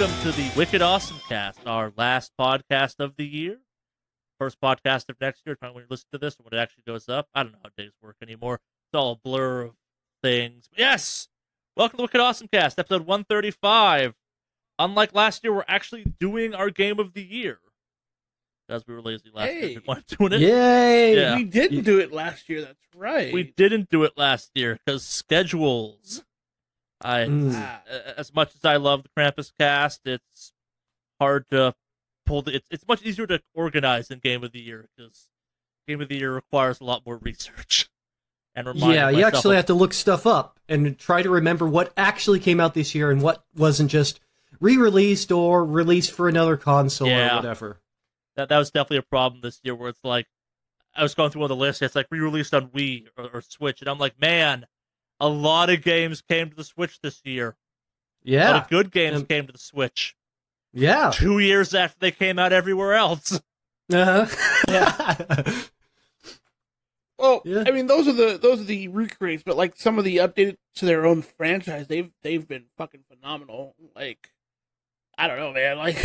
welcome to the Wicked Awesome Cast, our last podcast of the year. First podcast of next year. When you listen to this, when it actually goes up, I don't know how days work anymore. It's all a blur of things. But yes! Welcome to the Wicked Awesome Cast, episode 135. Unlike last year, we're actually doing our game of the year. Because we were lazy last year. We weren't doing it. Yay! Yeah. We didn't do it last year, that's right. We didn't do it last year because schedules. As much as I love the Krampus cast, it's hard to pull it's much easier to organize than Game of the Year because Game of the Year requires a lot more research. And you actually have to look stuff up and try to remember what actually came out this year and what wasn't just re-released or released for another console or whatever. That was definitely a problem this year where it's like, I was going through one of the lists, it's like re-released on Wii or Switch, and I'm like, man, a lot of games came to the Switch this year. Yeah. A lot of good games came to the Switch. Yeah. 2 years after they came out everywhere else. Uh-huh. Well, Yeah. I mean, those are the recreates, but like some of the updates to their own franchise, they've been fucking phenomenal. Like, I don't know, man. Like,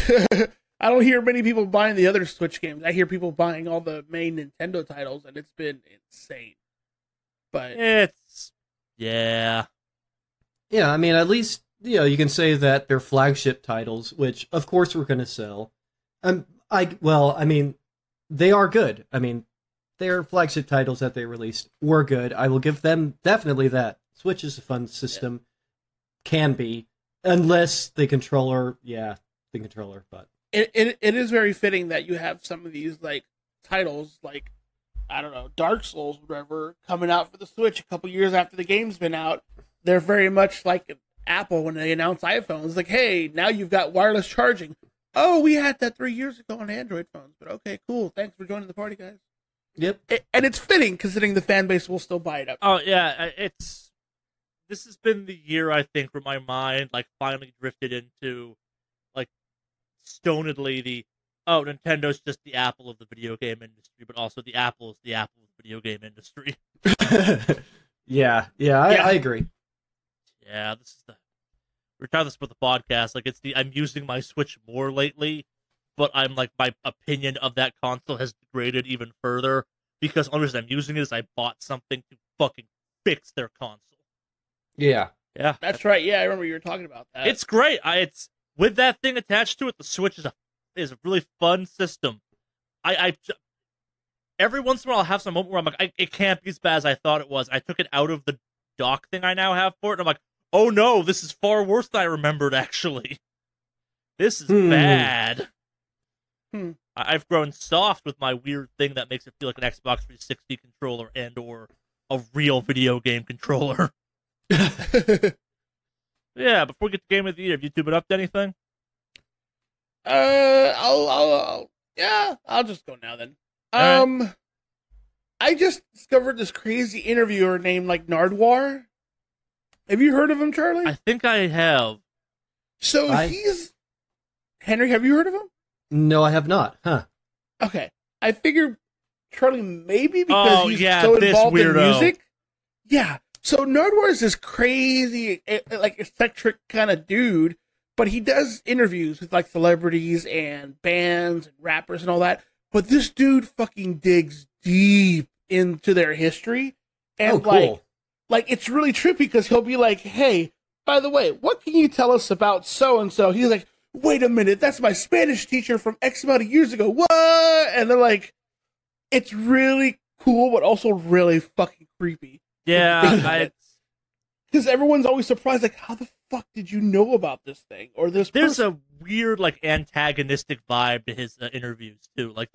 I don't hear many people buying the other Switch games. I hear people buying all the main Nintendo titles, and it's been insane. But Yeah, I mean, at least, you can say that they're flagship titles, which, of course, we're going to sell. I mean, they are good. I mean, their flagship titles that they released were good. I will give them definitely that. Switch is a fun system. Can be. Unless the controller, but... It is very fitting that you have some of these, like, titles, like, I don't know, Dark Souls, whatever, coming out for the Switch a couple years after the game's been out. They're very much like Apple when they announce iPhones. Like, hey, now you've got wireless charging. Oh, we had that 3 years ago on Android phones, but okay, cool. Thanks for joining the party, guys. Yep. And it's fitting, considering the fan base will still buy it up. Oh, yeah, this has been the year, I think, where my mind, like, finally drifted into, like, stonedly Nintendo's just the Apple of the video game industry, but also the Apple is the Apple of the video game industry. I agree. Yeah, we're talking this about the podcast, like, I'm using my Switch more lately, but I'm, like, my opinion of that console has degraded even further, because the only reason I'm using it is I bought something to fucking fix their console. Yeah. Yeah. That's right. Yeah, I remember you were talking about that. It's great. It's with that thing attached to it, the Switch is a really fun system. I every once in a while I'll have some moment where I'm like, it can't be as bad as I thought it was. I took it out of the dock thing I now have for it, and I'm like, oh no, this is far worse than I remembered, actually. This is bad. I've grown soft with my weird thing that makes it feel like an Xbox 360 controller and or a real video game controller. Yeah, before we get to Game of the Year, have you two been up to anything? I'll just go now then. Right. I just discovered this crazy interviewer named like Nardwuar. Have you heard of him, Charlie? I think I have. So he's Henry. Have you heard of him? No, I have not. Huh. Okay, I figured Charlie maybe because he's so involved in music. Yeah. So Nardwuar is this crazy, like eccentric kind of dude, but he does interviews with like celebrities and bands and rappers and all that. But this dude fucking digs deep into their history, and cool. like it's really trippy because he'll be like, "Hey, by the way, what can you tell us about so and so?" He's like, "Wait a minute, that's my Spanish teacher from X amount of years ago." What? And they're like, it's really cool, but also really fucking creepy. Yeah, because everyone's always surprised, like, how the fuck did you know about this thing or this? There's a weird, like, antagonistic vibe to his interviews too. Like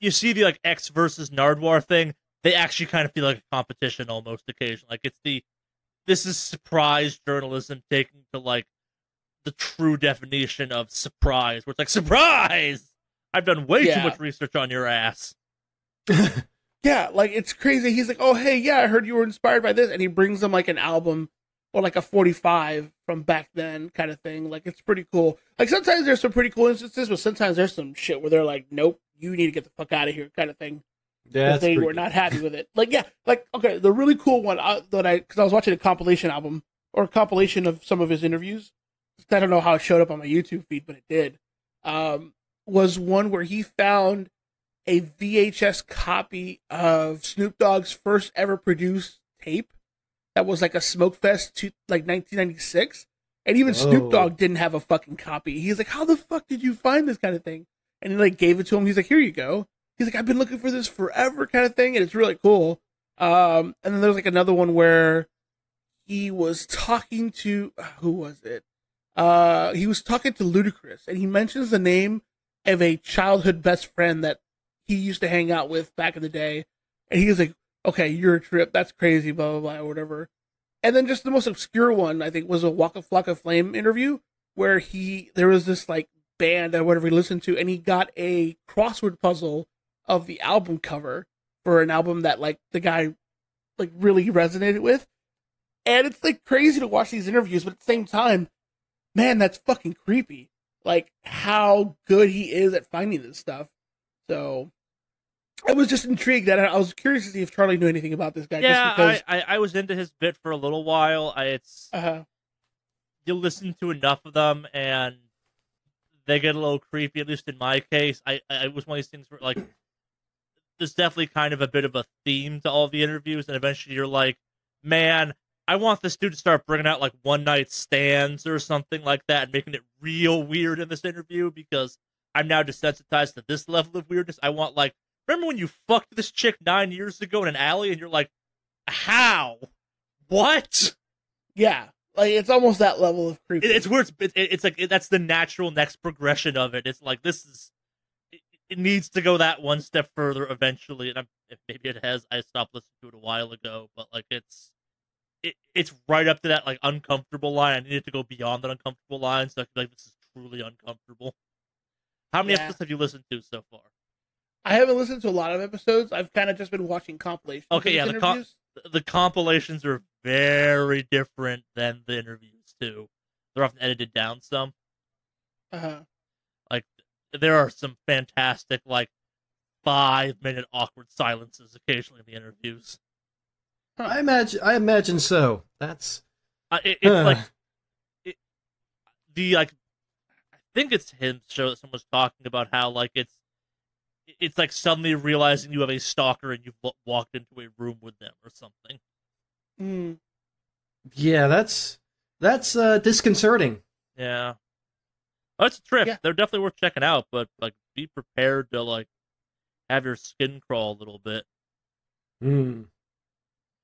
you see the like X versus Nardwuar thing. They actually kind of feel like a competition almost occasionally. Like this is surprise journalism taken to like the true definition of surprise, where it's like, surprise! I've done way too much research on your ass. Yeah, like, it's crazy. He's like, oh, hey, yeah, I heard you were inspired by this. And he brings them, like, an album or, like, a 45 from back then kind of thing. Like, it's pretty cool. Like, sometimes there's some pretty cool instances, but sometimes there's some shit where they're like, nope, you need to get the fuck out of here kind of thing. Yeah, they were not happy with it. Like, yeah, like, okay, the really cool one because I was watching a compilation album or a compilation of some of his interviews. I don't know how it showed up on my YouTube feed, but it did. Was one where he found a VHS copy of Snoop Dogg's first ever produced tape that was like a Smokefest to like 1996. And even Snoop Dogg didn't have a fucking copy. He's like, how the fuck did you find this kind of thing? And he like gave it to him. He's like, here you go. He's like, I've been looking for this forever kind of thing. And it's really cool. And then there's like another one where he was talking to, who was it? He was talking to Ludacris, and he mentions the name of a childhood best friend that he used to hang out with back in the day. And he was like, okay, you're a trip. That's crazy, blah, blah, blah, or whatever. And then just the most obscure one, I think, was a Waka Flocka Flame interview where there was this like band or whatever he listened to, and he got a crossword puzzle of the album cover for an album that like the guy like really resonated with. And it's like crazy to watch these interviews, but at the same time, man, that's fucking creepy. Like how good he is at finding this stuff. So I was just intrigued that I was curious to see if Charlie knew anything about this guy. Yeah, just because... I was into his bit for a little while. You listen to enough of them and they get a little creepy, at least in my case. I was one of these things where like there's definitely kind of a bit of a theme to all the interviews, and eventually you're like, man, I want this dude to start bringing out like one night stands or something like that and making it real weird in this interview because I'm now desensitized to this level of weirdness. I want like, remember when you fucked this chick 9 years ago in an alley and you're like, how? What? Yeah. Like, it's almost that level of creepy. It's weird. It's like, that's the natural next progression of it. It's like, it needs to go that one step further eventually. And maybe it has. I stopped listening to it a while ago, but like, it's right up to that like uncomfortable line. I needed to go beyond that uncomfortable line. So I feel like this is truly uncomfortable. How many episodes have you listened to so far? I haven't listened to a lot of episodes. I've kind of just been watching compilations. Okay, yeah, the compilations are very different than the interviews too. They're often edited down some. Like there are some fantastic like 5-minute awkward silences occasionally in the interviews. I imagine so. That's it's like I think it's him show that someone's talking about how like it's like suddenly realizing you have a stalker and you've walked into a room with them or something. Mm. Yeah, that's disconcerting. Yeah, that's a trip. Yeah. They're definitely worth checking out, but like be prepared to like have your skin crawl a little bit. Hmm.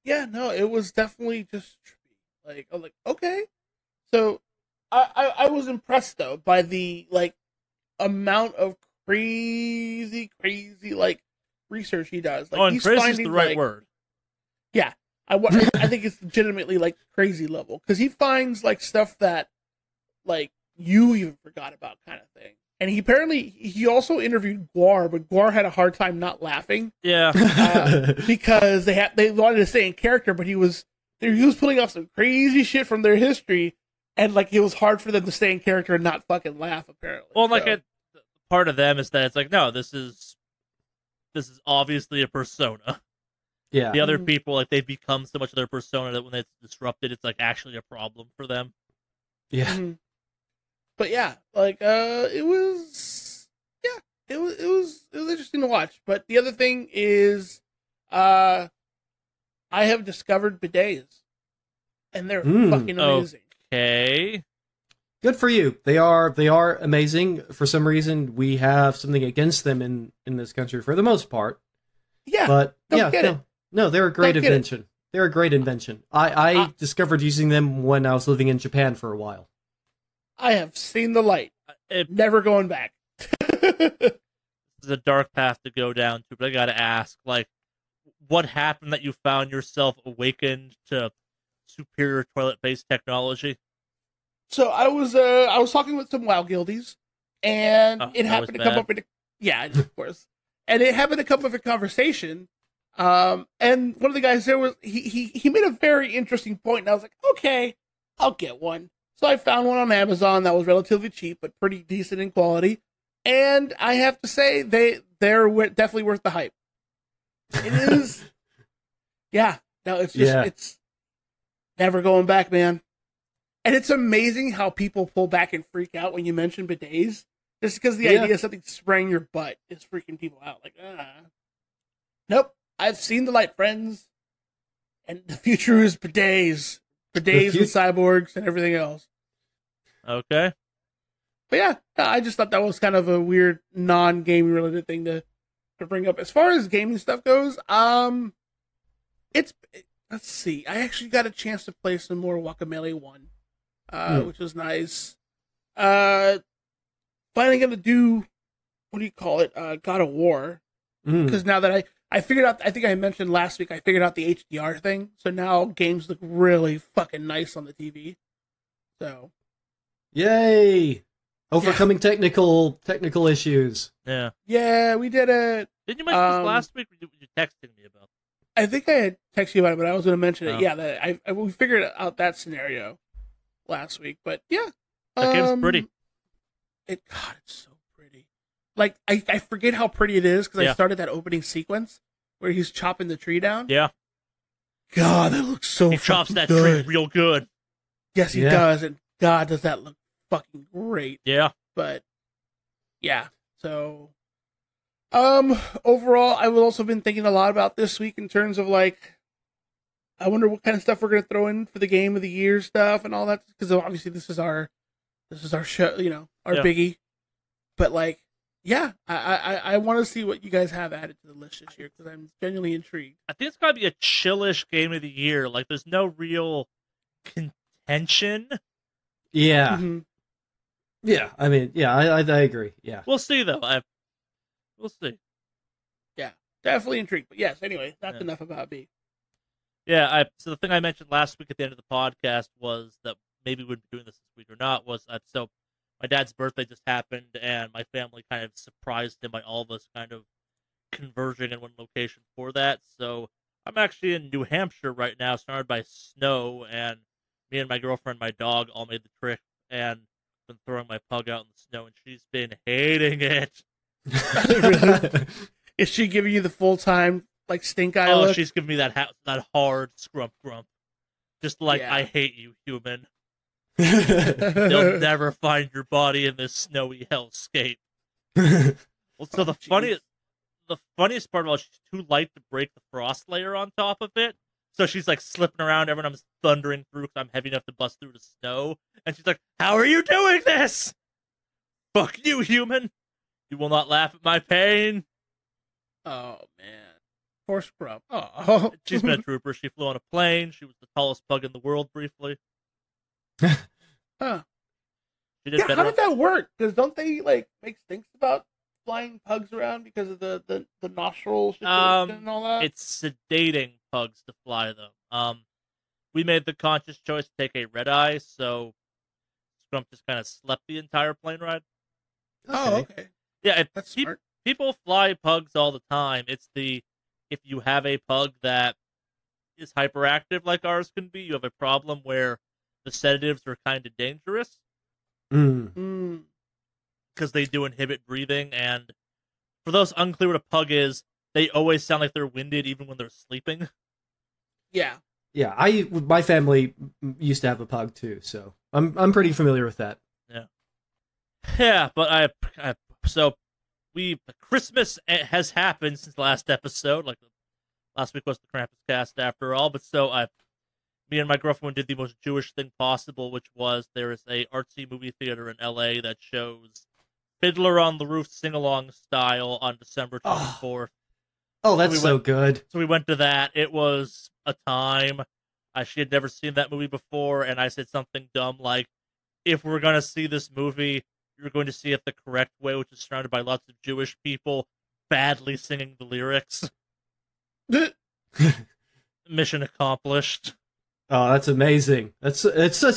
Yeah, no, it was definitely just trippy. Like, I was like, okay. So, I was impressed, though, by the, like, amount of crazy, like, research he does. Like, and crazy is the right word. Yeah. I think it's legitimately, like, crazy level. Because he finds, like, stuff that, like, you even forgot about kind of thing. And he also interviewed Gwar, but Gwar had a hard time not laughing. Yeah, because they wanted to stay in character, but he was pulling off some crazy shit from their history, and like it was hard for them to stay in character and not fucking laugh. Apparently, well, like part of them is that it's like, no, this is obviously a persona. Yeah, the other people like they've become so much of their persona that when it's disrupted, it's like actually a problem for them. Yeah. Mm-hmm. But yeah, like it was interesting to watch. But the other thing is, I have discovered bidets, and they're fucking amazing. Okay, good for you. They are amazing. For some reason, we have something against them in this country for the most part. Yeah, but no, they're a great invention. They're a great invention. I discovered using them when I was living in Japan for a while. I have seen the light. Never going back. This is a dark path to go down to, but I gotta ask, like, what happened that you found yourself awakened to superior toilet-based technology? So I was talking with some WoW guildies, and it happened to come up in of course, and it happened to come up in conversation. And one of the guys there was he made a very interesting point, and I was like, okay, I'll get one. So I found one on Amazon that was relatively cheap, but pretty decent in quality. And I have to say, they're definitely worth the hype. It is. Yeah. No, it's just, it's never going back, man. And it's amazing how people pull back and freak out when you mention bidets. Just because the idea of something spraying your butt is freaking people out. Like, nope. I've seen the light, friends. And the future is bidets. Bidets and cyborgs and everything else. Okay. But yeah, I just thought that was kind of a weird non-gaming related thing to bring up. As far as gaming stuff goes, let's see. I actually got a chance to play some more Guacamelee 1, which was nice. Finally gonna do, what do you call it? God of War. Because now that I figured out, I think I mentioned last week, I figured out the HDR thing. So now games look really fucking nice on the TV. So. Yay! Overcoming technical issues. Yeah. Yeah, we did it. Didn't you mention this last week? Or you texted me about it? I think I had texted you about it, but I was going to mention it. Yeah, we figured out that scenario last week. But yeah. That game's pretty. God, it's so pretty. Like, I forget how pretty it is because I started that opening sequence where he's chopping the tree down. Yeah. God, that looks so He chops that good. tree real good. Yes, he does. And God, does that look fucking great. Yeah. But yeah, so overall, I've also been thinking a lot about this week in terms of like, I wonder what kind of stuff we're gonna throw in for the game of the year stuff and all that, because obviously this is our show, you know, our biggie. But like, yeah, I want to see what you guys have added to the list this year because I'm genuinely intrigued. I think it's gotta be a chillish game of the year. Like, there's no real contention. Yeah. Mm-hmm. Yeah, I mean, yeah, I agree. Yeah, we'll see though. We'll see. Yeah, definitely intrigued. But yes, anyway, that's enough about B. Yeah, so the thing I mentioned last week at the end of the podcast was that maybe we'd be doing this week or not. Was so my dad's birthday just happened, and my family kind of surprised him by all of us kind of converging in one location for that. So I'm actually in New Hampshire right now, surrounded by snow, and me and my girlfriend, my dog, all made the trip, and been throwing my pug out in the snow, and she's been hating it. Is she giving you the full time like stink eye? Oh, look? She's giving me that hard scrump grump, just like I hate you, human. You'll never find your body in this snowy hellscape. Well, so the funniest part about it, she's too light to break the frost layer on top of it. So she's like slipping around, everyone I'm thundering through because I'm heavy enough to bust through the snow. And she's like, "How are you doing this? Fuck you, human. You will not laugh at my pain." Oh, man. Poor Scrub. Oh. She's been a trooper. She flew on a plane. She was the tallest pug in the world briefly. Huh. How did that work? Because don't they like make stinks about flying pugs around because of the nostril situation and all that? It's sedating pugs to fly them. We made the conscious choice to take a red eye, so Scrump just kind of slept the entire plane ride. Oh, okay. Yeah, that's smart. People fly pugs all the time. It's if you have a pug that is hyperactive like ours can be, you have a problem where the sedatives are kind of dangerous. Because they do inhibit breathing, and for those unclear what a pug is, they always sound like they're winded even when they're sleeping. Yeah. Yeah, my family used to have a pug too, so I'm pretty familiar with that. Yeah. Yeah, but so Christmas has happened since the last episode. Like last week was the Krampus cast after all, but so me and my girlfriend did the most Jewish thing possible, which was there is a artsy movie theater in LA that shows Fiddler on the Roof sing-along style on December 24th. Oh, that's so good. So we went to that. It was a time. She had never seen that movie before, and I said something dumb like, if we're going to see this movie, you're going to see it the correct way, which is surrounded by lots of Jewish people badly singing the lyrics. Mission accomplished. Oh, that's amazing. It's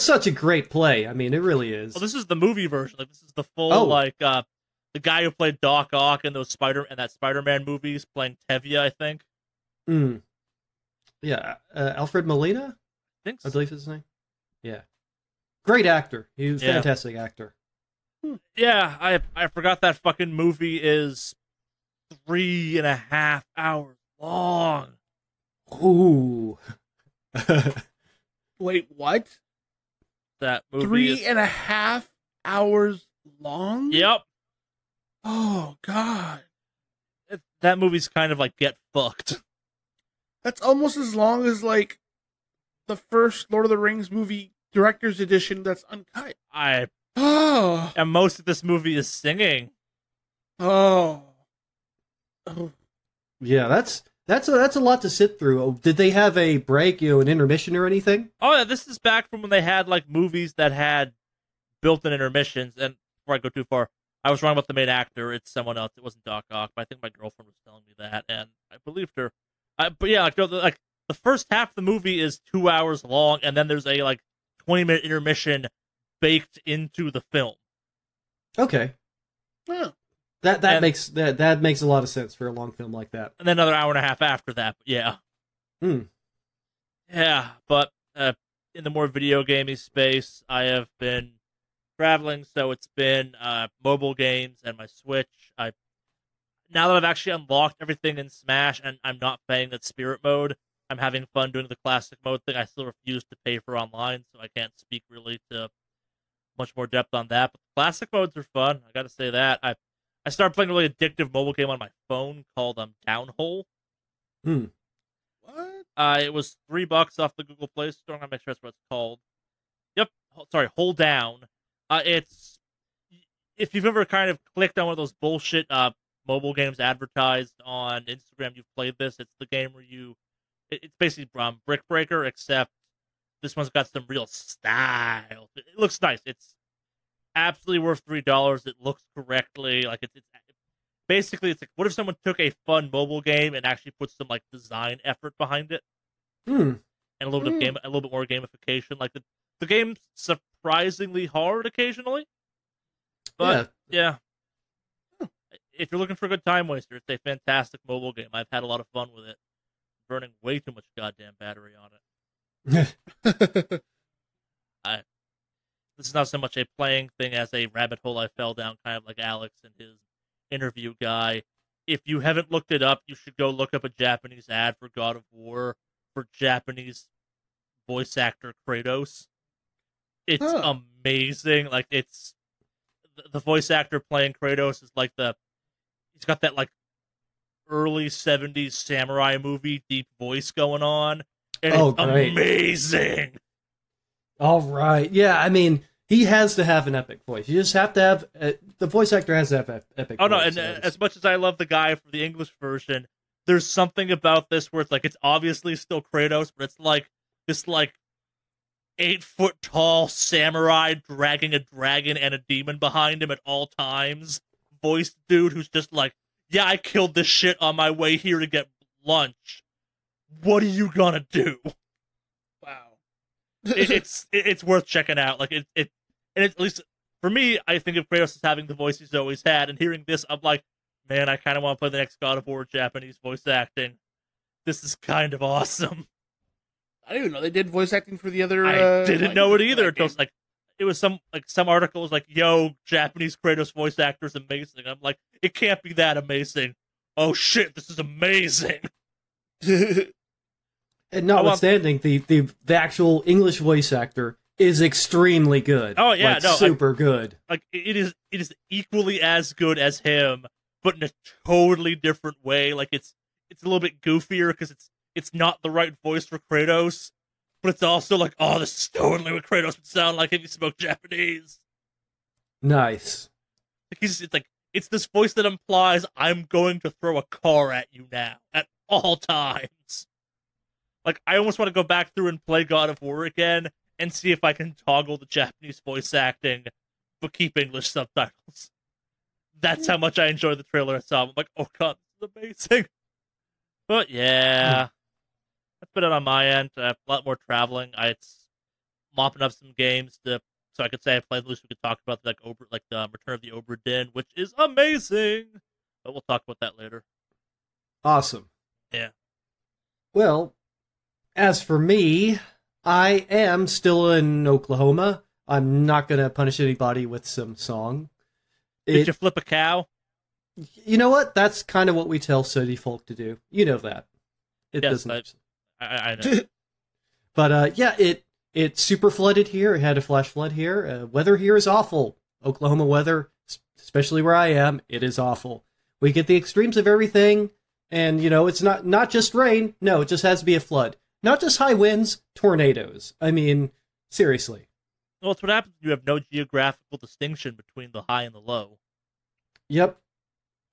such a great play. I mean, it really is. Well, this is the movie version. Like, this is the full, the guy who played Doc Ock in that Spider-Man movies playing Tevye, I think. Yeah, Alfred Molina? I think so. I believe is his name. Yeah. Great actor. He was a fantastic actor. Yeah, I forgot that fucking movie is 3.5 hours long. Ooh. Wait, what? That movie 3.5 hours long? Yep. Oh, God. That movie's kind of like Get Fucked. That's almost as long as, like, the first Lord of the Rings movie director's edition that's uncut. Oh. And most of this movie is singing. Oh. Yeah, that's a lot to sit through. Oh, did they have a break, an intermission or anything? Oh, yeah, this is back from when they had, like, movies that had built-in intermissions. And before I go too far, I was wrong about the main actor. It's someone else. It wasn't Doc Ock, but I think my girlfriend was telling me that, and I believed her. But yeah, like the first half of the movie is 2 hours long, and then there's a, like, 20-minute intermission baked into the film. Okay. Huh. That makes a lot of sense for a long film like that. And then another hour and a half after that. But yeah. Yeah, but in the more video gamey space, I have been traveling, so it's been mobile games and my Switch. Now that I've actually unlocked everything in Smash and I'm not playing at Spirit Mode, I'm having fun doing the classic mode thing. I still refuse to pay for online, so I can't speak really to much more depth on that. But the classic modes are fun. I gotta say that. I started playing a really addictive mobile game on my phone called Downhole. What? It was $3 off the Google Play Store. I'm gonna make sure that's what it's called. Yep. Sorry, Hold Down. It's if you've ever kind of clicked on one of those bullshit mobile games advertised on Instagram, you've played this. It's the game where it's basically Brick Breaker, except this one's got some real style. It looks nice. It's absolutely worth $3. It looks correctly. Like it's basically it's like, what if someone took a fun mobile game and actually put some like design effort behind it, and a little bit more gamification. Like the game's surprisingly hard occasionally, but yeah. If you're looking for a good time waster, it's a fantastic mobile game. I've had a lot of fun with it. Burning way too much goddamn battery on it. This is not so much a playing thing as a rabbit hole I fell down, kind of like Alex and his interview guy. If you haven't looked it up, you should go look up a Japanese ad for God of War for Japanese voice actor Kratos. It's amazing. Like, it's the voice actor playing Kratos is like he's got that like early 70s samurai movie deep voice going on. And it's great. Amazing. All right. Yeah, I mean, he has to have an epic voice. You just have to have the voice actor has to have epic voice. No, and as much as I love the guy for the English version, there's something about this where it's like it's obviously still Kratos, but it's like this like 8-foot tall samurai dragging a dragon and a demon behind him at all times. Voiced dude who's just like, yeah, I killed this shit on my way here to get lunch. What are you gonna do? Wow. it's worth checking out. Like and at least for me, I think of Kratos as having the voice he's always had, and hearing this, I'm like, man, I kind of want to play the next God of War Japanese voice acting. This is kind of awesome. I didn't even know they did voice acting for the other. I didn't know it either until like it was some article was like, "Yo, Japanese Kratos voice actor is amazing." I'm like, it can't be that amazing. Oh shit, this is amazing. And notwithstanding, the actual English voice actor is extremely good. Oh yeah, super good. Like it is equally as good as him, but in a totally different way. Like it's a little bit goofier because it's not the right voice for Kratos, but it's also like, oh, this is totally what Kratos would sound like if he spoke Japanese. Nice. It's this voice that implies I'm going to throw a car at you now at all times. Like, I almost want to go back through and play God of War again and see if I can toggle the Japanese voice acting, but keep English subtitles. That's how much I enjoyed the trailer I saw. I'm like, oh god, this is amazing. But yeah, that's been it on my end. A lot more traveling. It's mopping up some games so I could say I played. At least we could talk about the Return of the Obra Dinn, which is amazing. But we'll talk about that later. Awesome. Yeah. Well, as for me, I am still in Oklahoma. I'm not going to punish anybody with some song. Did you flip a cow? You know what? That's kind of what we tell city folk to do. You know that. It yes, doesn't. I know. But yeah, it It's super flooded here. It had a flash flood here. Weather here is awful. Oklahoma weather, especially where I am, it is awful. We get the extremes of everything, and, it's not just rain. No, it just has to be a flood. Not just high winds, tornadoes. I mean, seriously. Well, it's what happens when you have no geographical distinction between the high and the low. Yep.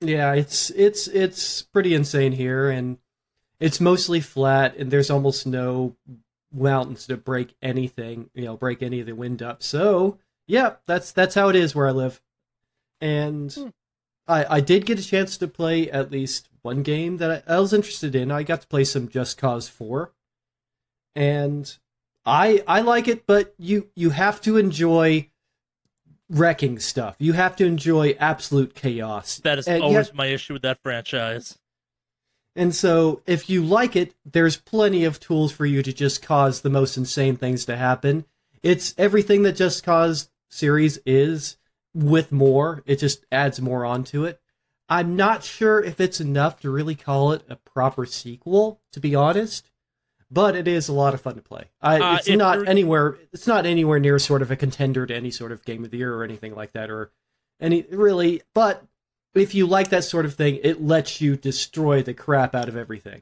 Yeah, it's pretty insane here, and it's mostly flat, and there's almost no mountains to break anything, break any of the wind up. So, yeah, that's how it is where I live. And I did get a chance to play at least one game that I was interested in. I got to play some Just Cause 4. And I like it, but you have to enjoy wrecking stuff. You have to enjoy absolute chaos. That is always my issue with that franchise. And so, if you like it, there's plenty of tools for you to just cause the most insane things to happen. It's everything that Just Cause series is, with more. It just adds more onto it. I'm not sure if it's enough to really call it a proper sequel, to be honest. But it is a lot of fun to play. It's not anywhere near sort of a contender to any sort of Game of the Year or anything like that, or any really. But if you like that sort of thing, it lets you destroy the crap out of everything.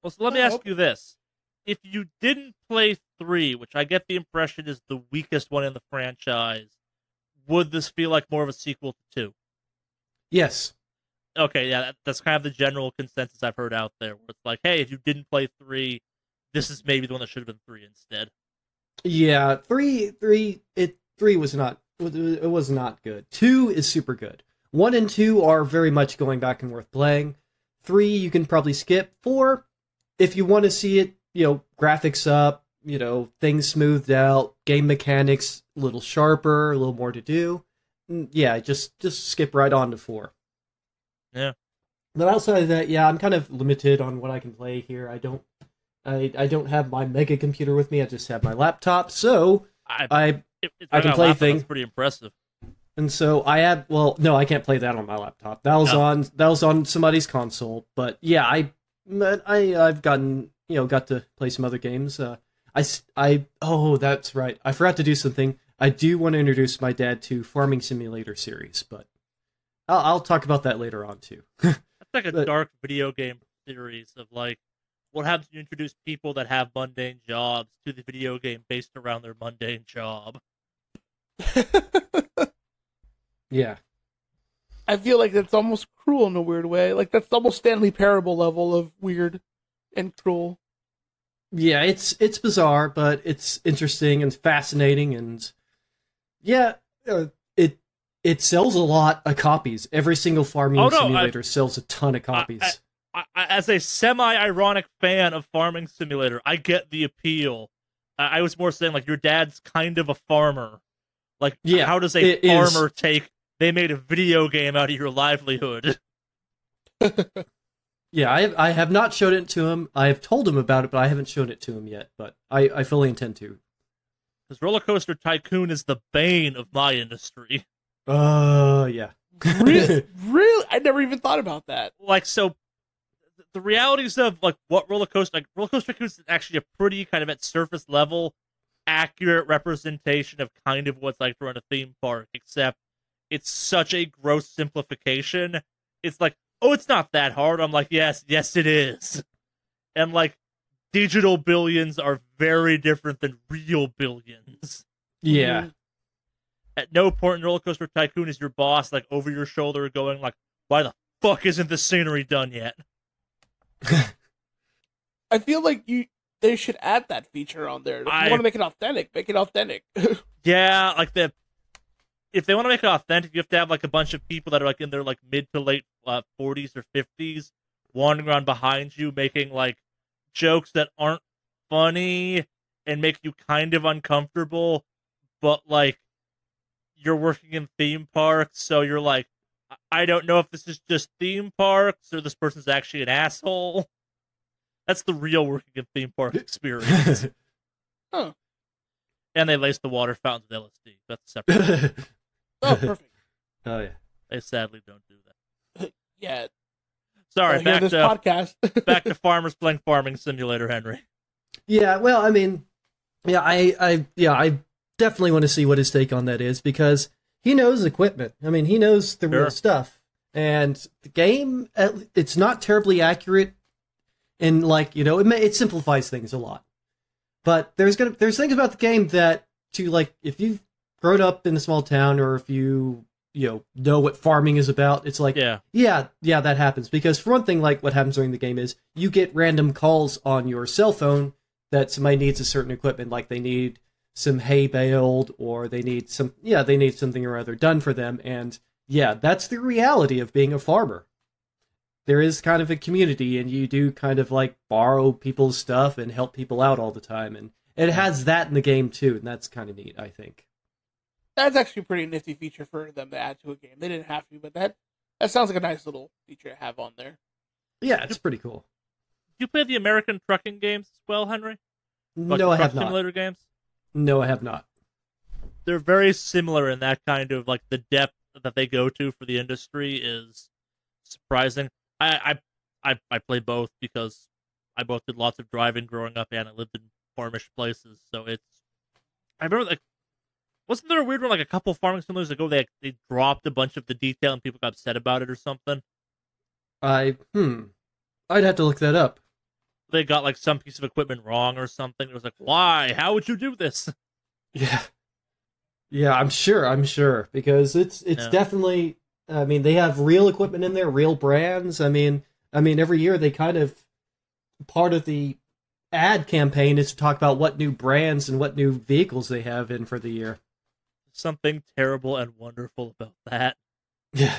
Well, so let me ask you this: if you didn't play 3, which I get the impression is the weakest one in the franchise, would this feel like more of a sequel to 2? Yes. Okay, yeah, that's kind of the general consensus I've heard out there. Where it's like, hey, if you didn't play 3. This is maybe the one that should have been 3 instead. Yeah, 3 was not. It was not good. 2 is super good. 1 and 2 are very much going back and worth playing. 3 you can probably skip. 4, if you want to see it, graphics up, things smoothed out, game mechanics a little sharper, a little more to do. Yeah, just skip right on to 4. Yeah. But outside of that, yeah, I'm kind of limited on what I can play here. I don't have my mega computer with me. I just have my laptop, so I can play things. That's pretty impressive. And so I have. Well, no, I can't play that on my laptop. That was on somebody's console. But yeah, I've gotten got to play some other games. Oh, that's right. I forgot to do something. I do want to introduce my dad to Farming Simulator series, but I'll talk about that later on too. That's like a dark video game series of like. What happens when you introduce people that have mundane jobs to the video game based around their mundane job? Yeah. I feel like that's almost cruel in a weird way. Like, that's almost Stanley Parable level of weird and cruel. Yeah, it's bizarre, but it's interesting and fascinating, and yeah, it sells a lot of copies. Every single Farming Simulator sells a ton of copies. As a semi-ironic fan of Farming Simulator, I get the appeal. I was more saying, like, your dad's kind of a farmer. Like, yeah, how does a farmer take, they made a video game out of your livelihood? Yeah, I have not showed it to him. I have told him about it, but I haven't shown it to him yet. But I fully intend to. Because Roller Coaster Tycoon is the bane of my industry. Yeah. Really? I never even thought about that. Like, so... The realities of like what Roller Coaster Tycoon is actually a pretty kind of at surface level accurate representation of kind of what's like to run a theme park, except it's such a gross simplification. It's like, oh, it's not that hard. I'm like, yes it is. And like digital billions are very different than real billions. Yeah. At no point in Roller Coaster Tycoon is your boss like over your shoulder going like, why the fuck isn't the scenery done yet? I feel like they should add that feature on there. If you want to make it authentic, make it authentic. Yeah, like if they want to make it authentic, you have to have like a bunch of people that are like in their like mid to late 40s or 50s wandering around behind you making like jokes that aren't funny and make you kind of uncomfortable, but like you're working in theme parks, so you're like, I don't know if this is just theme parks or this person's actually an asshole. That's the real working in theme park experience. Huh. And they lace the water fountains with LSD. That's separate. Oh, perfect. Oh, yeah. They sadly don't do that. Yeah. Sorry, back to back to farmers playing Farming Simulator, Henry. Yeah, well, I mean, Yeah, I definitely want to see what his take on that is, because he knows equipment. I mean, he knows the real stuff. And the game, it's not terribly accurate, and like, you know, it simplifies things a lot. But there's things about the game that, to like, if you've grown up in a small town, or if you know what farming is about, it's like, yeah, that happens. Because for one thing, like, what happens during the game is you get random calls on your cell phone that somebody needs a certain equipment, like they need some hay baled, or they need something or other done for them. And yeah, that's the reality of being a farmer. There is kind of a community, and you do kind of like borrow people's stuff and help people out all the time. And it has that in the game too, and that's kind of neat, I think. That's actually a pretty nifty feature for them to add to a game. They didn't have to, but that sounds like a nice little feature to have on there. Yeah, it's pretty cool. You play the American trucking games as well, Henry? Like no, I have not. Simulator games? No, I have not. They're very similar in that kind of, like, the depth that they go to for the industry is surprising. I play both because I both did lots of driving growing up, and I lived in farmish places. So I remember, like, wasn't there a weird one, like a couple farming simulators ago, they dropped a bunch of the detail and people got upset about it or something? I'd have to look that up. They got like some piece of equipment wrong or something. It was like, why? How would you do this? Yeah, I'm sure, because it's definitely. I mean, they have real equipment in there, real brands. I mean, every year they kind of, part of the ad campaign is to talk about what new brands and what new vehicles they have in for the year. Something terrible and wonderful about that. Yeah.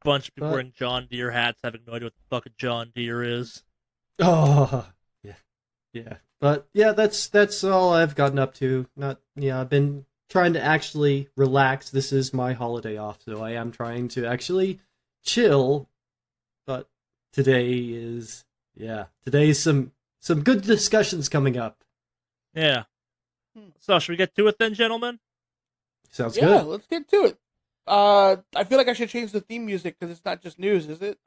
Bunch of people wearing John Deere hats, having no idea what the fuck a John Deere is. Oh, yeah. But yeah, that's all I've gotten up to. I've been trying to actually relax. This is my holiday off, so I am trying to actually chill. But today's some good discussions coming up. Yeah. So should we get to it then, gentlemen? Sounds good. Yeah, let's get to it. I feel like I should change the theme music because it's not just news, is it?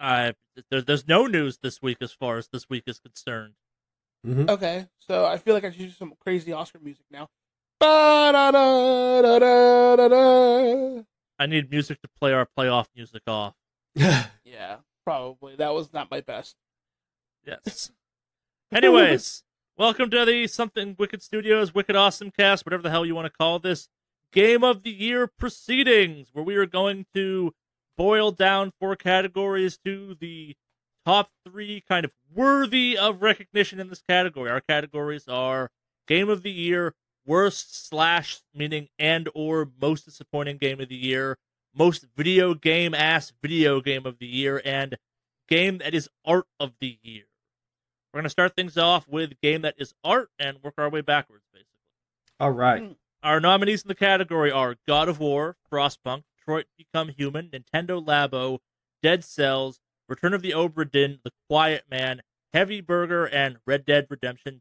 There's no news this week as far as this week is concerned. Mm-hmm. Okay, so I feel like I should use some crazy Oscar music now. I need music to play our playoff music off. Yeah, probably. That was not my best. Yes. Anyways, welcome to the Something Wicked Studios Wicked Awesome Cast, whatever the hell you want to call this. Game of the Year proceedings, where we are going to boil down 4 categories to the top 3 kind of worthy of recognition in this category. Our categories are Game of the Year, worst / meaning and or most disappointing game of the year, most video game video game of the year, and game that is art of the year. We're going to start things off with game that is art and work our way backwards, basically. All right. Our nominees in the category are God of War, Frostpunk, Detroit Become Human, Nintendo Labo, Dead Cells, Return of the Obra Dinn, The Quiet Man, Heavy Burger, and Red Dead Redemption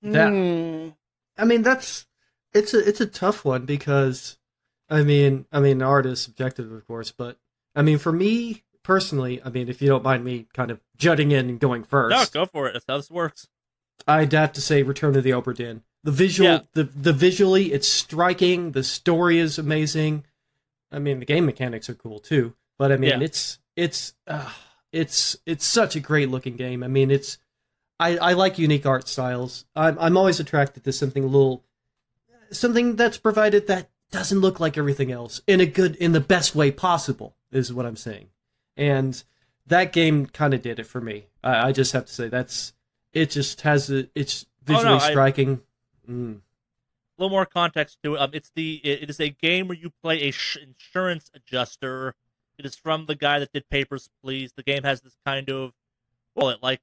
2. I mean, it's a tough one, because I mean art is subjective, of course, but I mean, for me personally, I mean, if you don't mind me kind of jutting in and going first. No, go for it. That's how this works. I'd have to say Return of the Obra Dinn. The visual, the visually, it's striking. The story is amazing. I mean, the game mechanics are cool too. But I mean, it's such a great looking game. I mean, I like unique art styles. I'm always attracted to something that's provided that doesn't look like everything else in the best way possible, is what I'm saying. And that game kind of did it for me. I just have to say it's visually striking. A little more context to it. It is a game where you play a insurance adjuster. It is from the guy that did Papers, Please. The game has this kind of, almost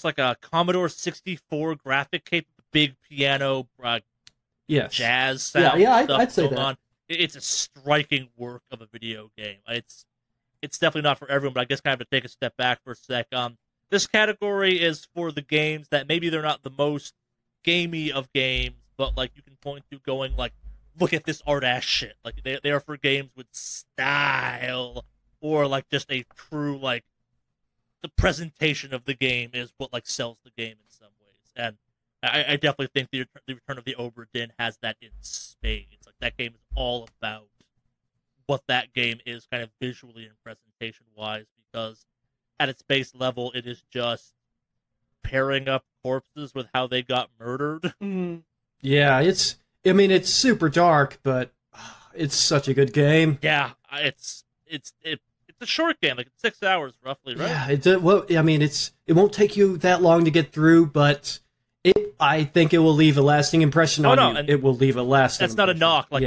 like a Commodore 64 graphic cape, big piano, jazz sound. Yeah, I'd say that. On. It's a striking work of a video game. It's definitely not for everyone, but I guess kind of have to take a step back for a sec. This category is for the games that maybe they're not the most gamey of games, but like you can point to going like, look at this art ass shit. Like they are for games with style, or like just a true like the presentation of the game is what like sells the game in some ways, and I definitely think the Return of the Obra Dinn has that in spades. Like that game is all about what that game is, kind of visually and presentation wise, because at its base level, it is just pairing up corpses with how they got murdered. Mm. Yeah, it's super dark, but it's such a good game. Yeah, it's a short game, like 6 hours roughly, right? Yeah, it won't take you that long to get through, but I think it will leave a lasting impression on you. It will leave a lasting. That's not a knock. Like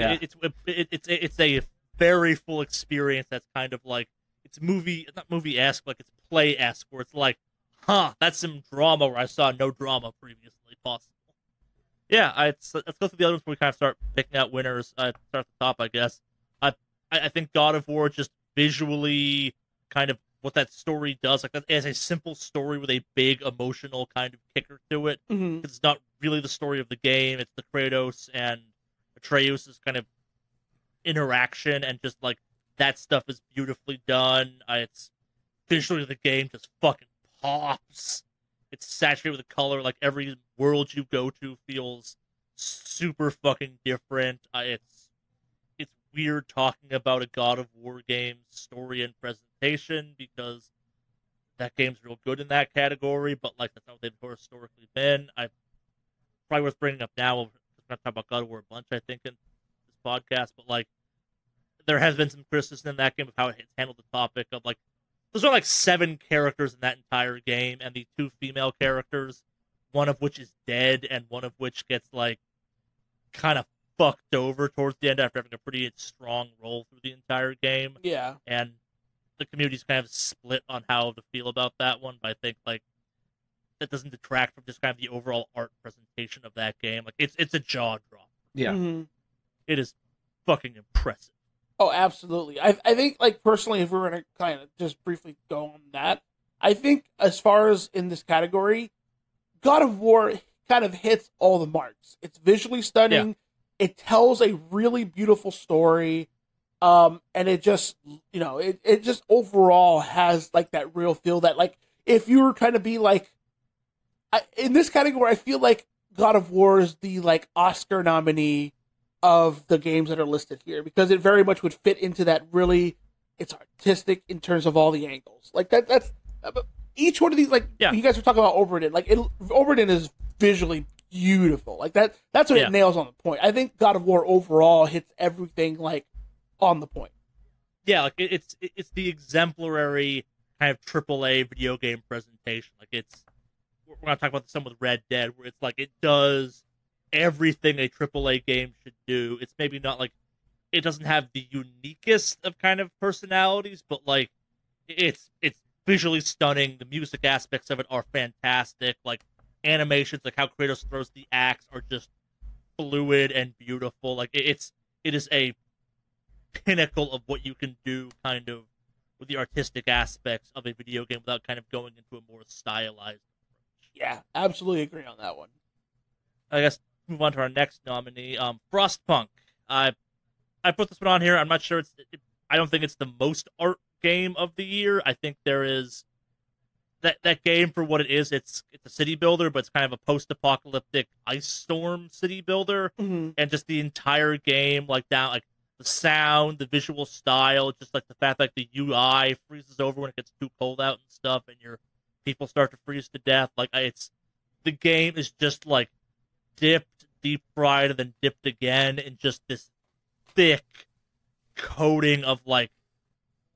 it's a very full experience. That's kind of like it's not movie-esque, like it's play-esque, where it's like, that's some drama where I saw no drama previously possible. Yeah, let's go through the other ones before we kind of start picking out winners. Start at the top, I guess. I think God of War just visually kind of what that story does. Like, that is a simple story with a big emotional kind of kicker to it. Mm-hmm. It's not really the story of the game. It's the Kratos and Atreus' kind of interaction, and just like that stuff is beautifully done. It's visually the game just fucking pops. It's saturated with color. Like every world you go to feels super fucking different. It's weird talking about a God of War game's story and presentation because that game's real good in that category, but like that's not what they've historically been. Probably worth bringing up now. We're going to talk about God of War a bunch, I think, in this podcast, but like there has been some criticism in that game of how it's handled the topic of like there's only like 7 characters in that entire game, and the 2 female characters, one of which is dead and one of which gets like kind of fucked over towards the end after having a pretty strong role through the entire game. Yeah. And the community's kind of split on how to feel about that one, but I think like that doesn't detract from just kind of the overall art presentation of that game. Like it's a jaw drop. Yeah. Mm-hmm. It is fucking impressive. Oh, absolutely. I think, like, personally, if we were going to kind of just briefly go on that, I think as far as in this category, God of War kind of hits all the marks. It's visually stunning. Yeah. It tells a really beautiful story. And it just, it just overall has, like, that real feel that, like, if you were trying to be, like, in this category, I feel like God of War is the, like, Oscar nominee of the games that are listed here, because it very much would fit into that. Really, it's artistic in terms of all the angles. Like that's each one of these. Like you guys were talking about Obra Dinn. Like Obra Dinn is visually beautiful. Like that's what it nails on the point. I think God of War overall hits everything like on the point. Yeah, like it's the exemplary kind of AAA video game presentation. Like we're gonna talk about some with Red Dead, where it's like it does everything a AAA game should do. It's maybe not like it doesn't have the uniquest of kind of personalities, but like it's visually stunning. The music aspects of it are fantastic. Like animations, like how Kratos throws the axe, are just fluid and beautiful. Like it is a pinnacle of what you can do kind of with the artistic aspects of a video game without kind of going into a more stylized approach. Yeah, absolutely agree on that one. I guess move on to our next nominee, Frostpunk. I put this one on here. I'm not sure I don't think it's the most art game of the year. I think there is that game for what it is. It's a city builder, but it's kind of a post-apocalyptic ice storm city builder, mm-hmm. and just the entire game, like the sound, the visual style, just like the fact that the UI freezes over when it gets too cold out and stuff, and your people start to freeze to death. Like the game is just like dipped, deep fried, and then dipped again in just this thick coating of like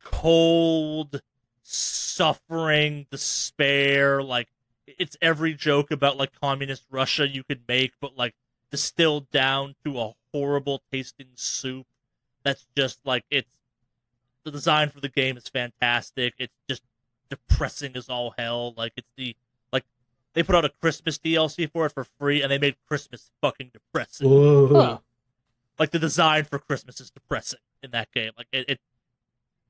cold suffering, despair. Like it's every joke about like communist Russia you could make, but like distilled down to a horrible tasting soup. That's just like the design for the game is fantastic. It's just depressing as all hell. Like they put out a Christmas DLC for it for free, and they made Christmas fucking depressing. Huh. Like the design for Christmas is depressing in that game. Like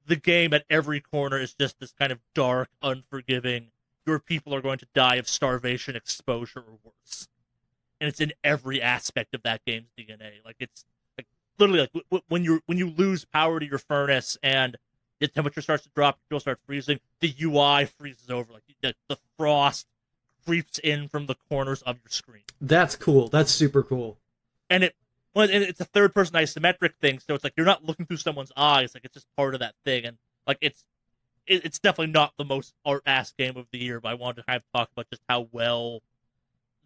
the game at every corner is just this kind of dark, unforgiving. Your people are going to die of starvation, exposure, or worse, and it's in every aspect of that game's DNA. Like it's like literally like when you lose power to your furnace and the temperature starts to drop, people start freezing, the UI freezes over, like the frost creeps in from the corners of your screen. That's cool. That's super cool. And it's a third-person isometric thing, so it's like you're not looking through someone's eyes, like it's just part of that thing, and like it's definitely not the most art-ass game of the year, but I wanted to kind of talk about just how well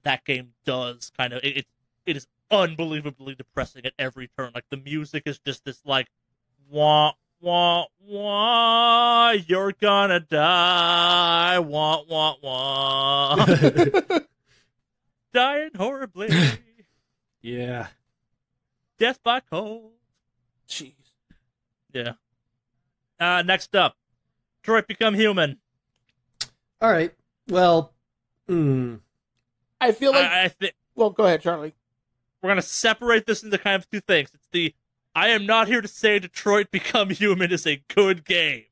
that game does. Kind of, it is unbelievably depressing at every turn. Like the music is just this like wah wah wah, you're gonna die, wah wah wah, dying horribly. Yeah. Death by cold. Jeez. Yeah. Next up, Detroit Become Human. All right. Well, I feel like. Well, go ahead, Charlie. We're gonna separate this into kind of two things. It's I am not here to say Detroit Become Human is a good game.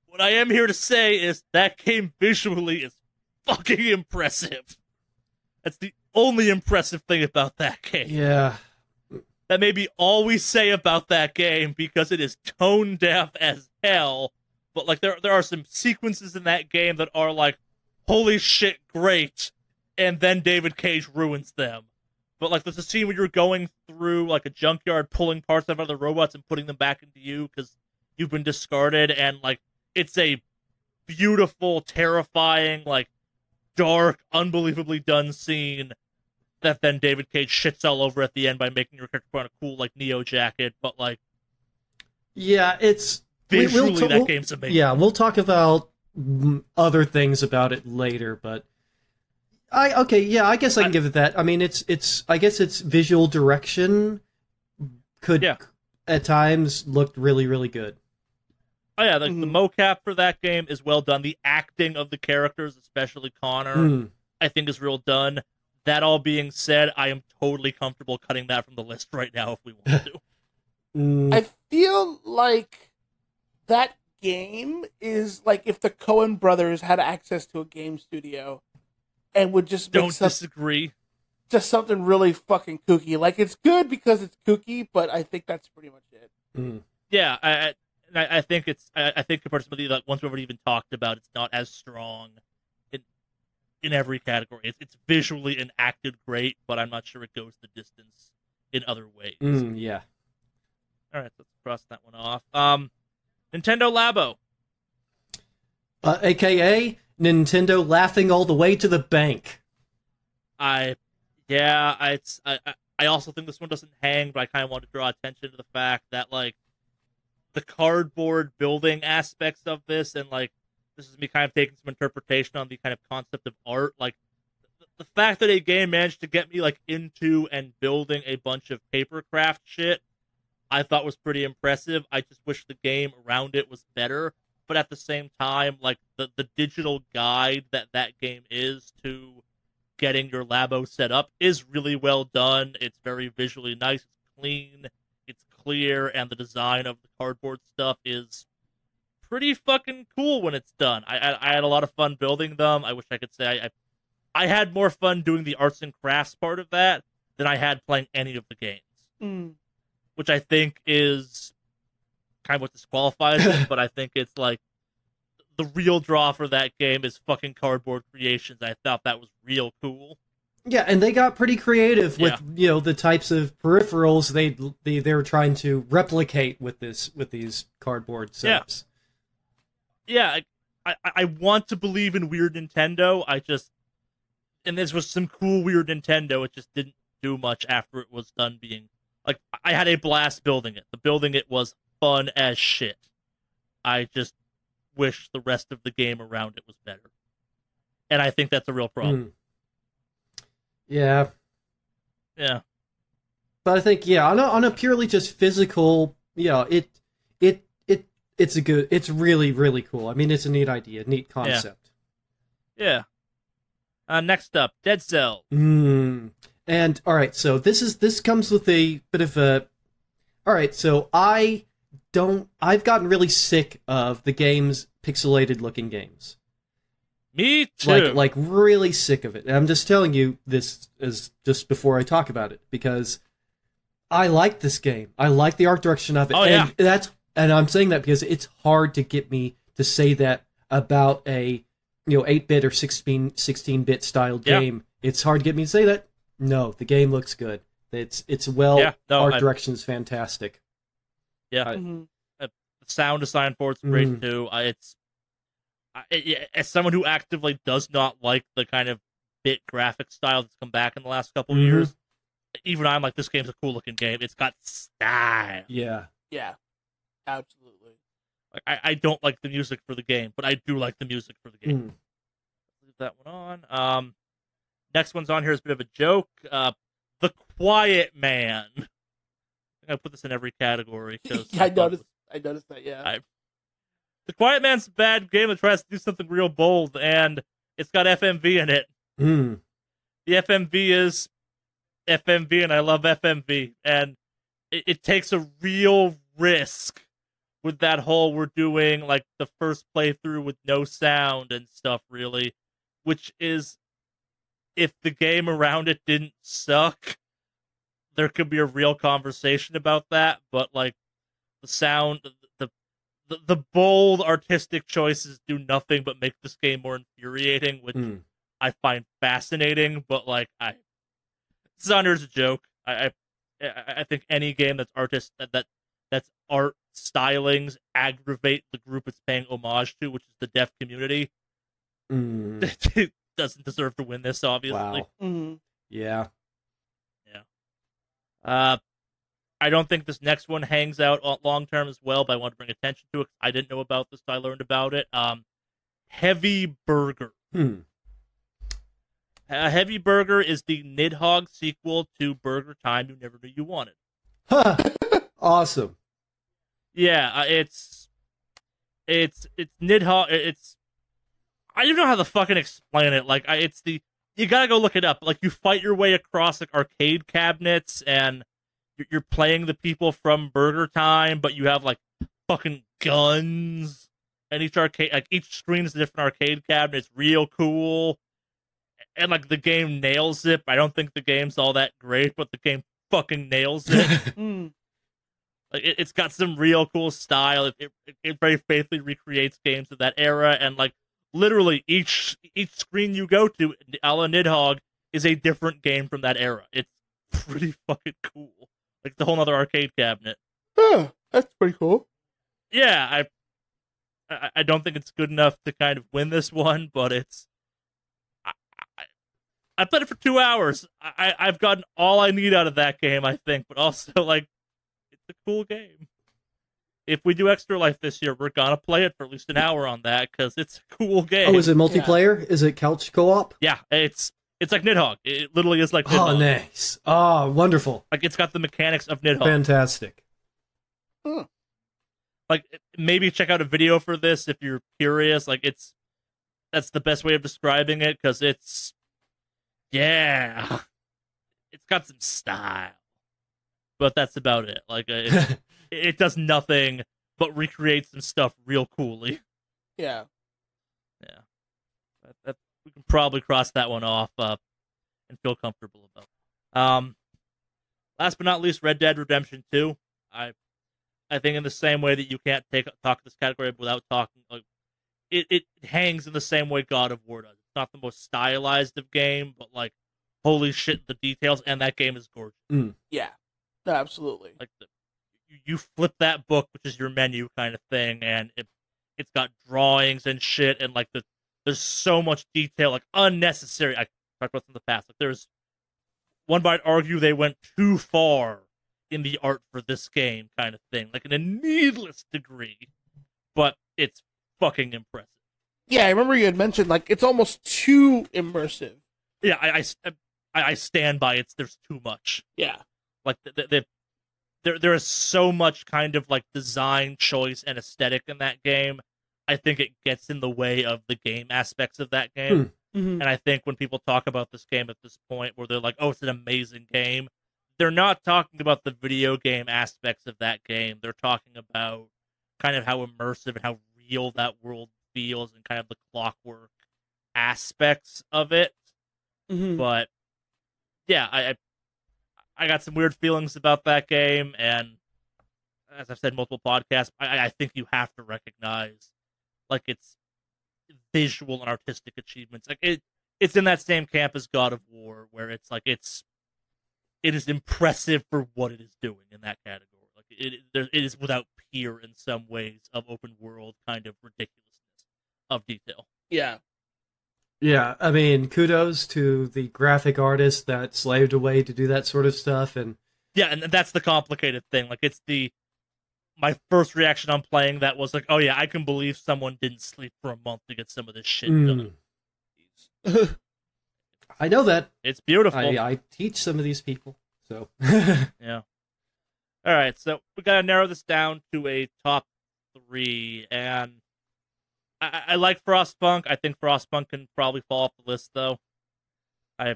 What I am here to say is that game visually is fucking impressive. That's the only impressive thing about that game. Yeah. That may be all we say about that game because it is tone deaf as hell. But like there are some sequences in that game that are like, holy shit, great, and then David Cage ruins them. But like there's a scene where you're going through like a junkyard, pulling parts of other robots and putting them back into you because you've been discarded, and like it's a beautiful, terrifying, like dark, unbelievably done scene that then David Cage shits all over at the end by making your character put on a cool like Neo jacket. But like, yeah, it's visually that game's amazing. Yeah, we'll talk about other things about it later, but I guess I can give it that. I mean, I guess its visual direction could at times looked really, really good. Oh yeah, the mocap for that game is well done. The acting of the characters, especially Connor, I think is real done. That all being said, I am totally comfortable cutting that from the list right now if we want to. I feel like that game is like if the Coen brothers had access to a game studio and would just disagree. Just something really fucking kooky. Like it's good because it's kooky, but I think that's pretty much it. Yeah, I think compared to some of the ones we've already even talked about, it's not as strong in every category. It's visually and acted great, but I'm not sure it goes the distance in other ways. Yeah. All right, let's cross that one off. Nintendo Labo. AKA Nintendo laughing all the way to the bank. I also think this one doesn't hang, but I kind of want to draw attention to the fact that like the cardboard building aspects of this, and like this is me kind of taking some interpretation on the kind of concept of art. Like the fact that a game managed to get me like into and building a bunch of papercraft shit, I thought was pretty impressive. I just wish the game around it was better. But at the same time, like the digital guide that game is to getting your Labo set up is really well done. It's very visually nice. It's clean. It's clear. And the design of the cardboard stuff is pretty fucking cool when it's done. I had a lot of fun building them. I wish I could say I had more fun doing the arts and crafts part of that than I had playing any of the games. Which I think is kind of what disqualifies it, but I think it's like the real draw for that game is fucking Cardboard Creations. I thought that was real cool. Yeah, and they got pretty creative with the types of peripherals they were trying to replicate with these cardboard setups. Yeah, I want to believe in Weird Nintendo. And this was some cool Weird Nintendo. It just didn't do much after it was done being like. I had a blast building it. The building it was fun as shit. I just wish the rest of the game around it was better, and I think that's a real problem. Yeah. But I think on a purely just physical, it's really, really cool. I mean, it's a neat idea, neat concept. Yeah. Next up, Dead Cells. And all right, so this comes with a bit of a. All right, so I've gotten really sick of the pixelated looking games. Me too. Like really sick of it. And I'm just telling you this is just before I talk about it because I like this game. I like the art direction of it. Oh, and that's And I'm saying that because it's hard to get me to say that about a 8-bit or 16-bit style game. It's hard to get me to say that. No, the game looks good. It's art direction's fantastic. Yeah, the sound design for it's great too. As someone who actively does not like the kind of bit graphic style that's come back in the last couple of years, even I'm like, this game's a cool looking game. It's got style. Yeah, absolutely. Like I don't like the music for the game, but I do like the music for the game. Leave that one on. Next one's on here is a bit of a joke. The Quiet Man. I put this in every category. I noticed that, yeah. The Quiet Man's a bad game that tries to do something real bold, and it's got FMV in it. The FMV is FMV, and I love FMV. And it takes a real risk with that whole we're doing, like, the first playthrough with no sound and stuff, really. Which is, if the game around it didn't suck, there could be a real conversation about that, but like the sound, the bold artistic choices do nothing but make this game more infuriating, which I find fascinating. But like, this is on here as a joke. I think any game that's that's art stylings aggravate the group it's paying homage to, which is the deaf community. It doesn't deserve to win this, obviously. Wow. Yeah. I don't think this next one hangs out long term as well, but I want to bring attention to it. I didn't know about this, so I learned about it. Heavy Burger. Heavy Burger is the Nidhogg sequel to Burger Time You Never Knew You Wanted. Huh. Awesome. Yeah, it's Nidhogg. I don't even know how to fucking explain it. Like, you gotta go look it up. Like, you fight your way across like arcade cabinets, and you're playing the people from Burger Time, but you have like fucking guns. And each screen is a different arcade cabinet. It's real cool, and like the game nails it. I don't think the game's all that great, but the game fucking nails it. Like, it's got some real cool style. It very faithfully recreates games of that era, and like, literally, each screen you go to, a la Nidhogg, is a different game from that era. It's pretty fucking cool. Like, the whole other arcade cabinet. Oh, that's pretty cool. Yeah, I don't think it's good enough to kind of win this one, but it's... I played it for 2 hours. I've gotten all I need out of that game, I think, but also, like, it's a cool game. If we do Extra Life this year, we're gonna play it for at least an hour on that, because it's a cool game. Oh, is it multiplayer? Yeah. Is it couch co-op? Yeah, it's like Nidhogg. It literally is like Nidhogg. Oh, nice. Oh, wonderful. Like, it's got the mechanics of Nidhogg. Fantastic. Like, maybe check out a video for this if you're curious. Like, that's the best way of describing it, because it's got some style. But that's about it. Like, it does nothing but recreate some stuff real coolly. Yeah. We can probably cross that one off and feel comfortable about. Last but not least, Red Dead Redemption 2. I think in the same way that you can't talk this category without talking, like, it hangs in the same way God of War does. It's not the most stylized of game, but like, holy shit, the details, and that game is gorgeous. Yeah. No, absolutely. Like, you flip that book, which is your menu kind of thing, and it's got drawings and shit, and like there's so much detail, like unnecessary. I talked about this in the past. Like, there's one might argue they went too far in the art for this game, kind of thing, like in a needless degree, but it's fucking impressive. Yeah, I remember you had mentioned like it's almost too immersive. Yeah, I stand by it. There's too much. Yeah, like there is so much kind of like design choice and aesthetic in that game. I think it gets in the way of the game aspects of that game. Mm-hmm. And I think when people talk about this game at this point, where they're like, "Oh, it's an amazing game," they're not talking about the video game aspects of that game. They're talking about kind of how immersive and how real that world feels, and kind of the clockwork aspects of it. Mm-hmm. But yeah, I got some weird feelings about that game, and as I've said multiple podcasts, I think you have to recognize like its visual and artistic achievements. Like it's in that same camp as God of War, where it's like it is impressive for what it is doing in that category. Like it is without peer in some ways of open world kind of ridiculousness of detail. Yeah. Yeah, I mean, kudos to the graphic artist that slaved away to do that sort of stuff, and yeah, and that's the complicated thing. Like, my first reaction on playing that was like, oh yeah, I can believe someone didn't sleep for a month to get some of this shit done. I know that. It's beautiful. I teach some of these people, so. Yeah. All right, so we got to narrow this down to a top 3, and I like Frostpunk. I think Frostpunk can probably fall off the list, though. I'm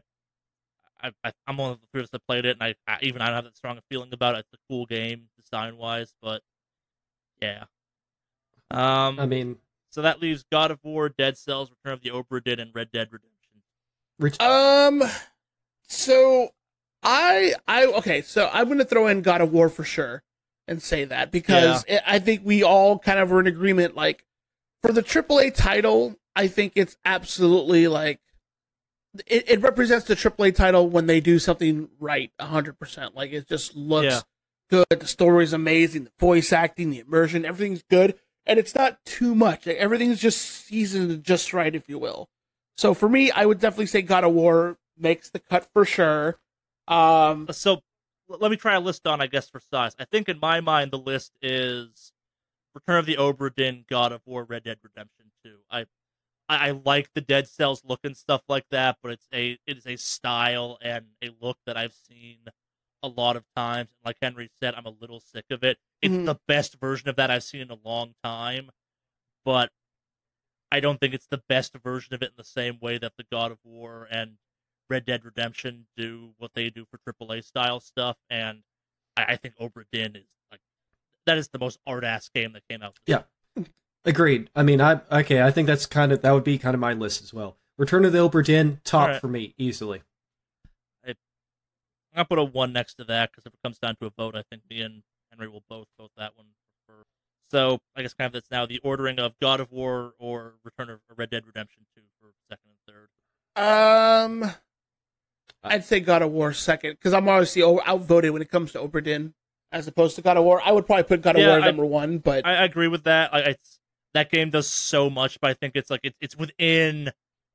one of the few that played it, and I don't have that strong a feeling about it. It's a cool game, design-wise, but yeah. I mean... So that leaves God of War, Dead Cells, Return of the Obra Dinn, and Red Dead Redemption. So okay, so I'm going to throw in God of War for sure and say that, because I think we all kind of were in agreement, like, for the AAA title, I think it's absolutely, like, it represents the AAA title when they do something right 100%. Like, it just looks good. The story's amazing. The voice acting, the immersion, everything's good. And it's not too much. Like, everything's just seasoned just right, if you will. So for me, I would definitely say God of War makes the cut for sure. So let me try a list on, I guess, for size. I think in my mind, the list is Return of the Obra Dinn, God of War, Red Dead Redemption 2. I like the Dead Cells look and stuff like that, but it is a style and a look that I've seen a lot of times. And like Henry said, I'm a little sick of it. It's the best version of that I've seen in a long time, but I don't think it's the best version of it in the same way that the God of War and Red Dead Redemption do what they do for AAA style stuff. And I think Obra Dinn is like, that is the most art-ass game that came out. Yeah. Agreed. I mean, I think that would be kind of my list as well. Return of the Obra Dinn, top for me, easily. I'm going to put a 1 next to that, because if it comes down to a vote, I think me and Henry will both vote that one. So, I guess kind of that's now the ordering of God of War or Return of Red Dead Redemption 2 for second and third. I'd say God of War second, because I'm obviously outvoted when it comes to Obra Dinn, as opposed to God of War. I would probably put God of War number 1, but I agree with that. That game does so much, but I think it's like it's within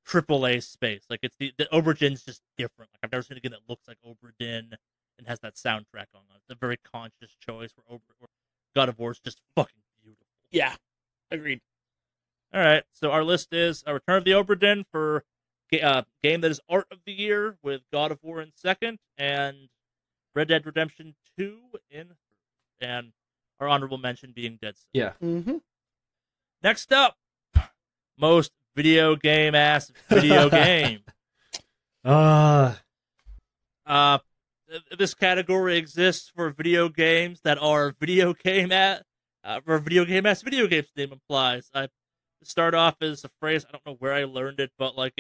AAA space. Like it's the Obra Dinn's just different. Like I've never seen a game that looks like Obra Dinn and has that soundtrack on it. It's a very conscious choice where God of War is just fucking beautiful. Yeah, agreed. All right, so our list is a Return of the Obra Dinn for game that is Art of the Year, with God of War in second and Red Dead Redemption 2 in third, and our honorable mention being Dead Cells. Yeah. Mm-hmm. Next up, most video game video game. This category exists for video games that are video game video games name implies. I start off as a phrase, I don't know where I learned it, but like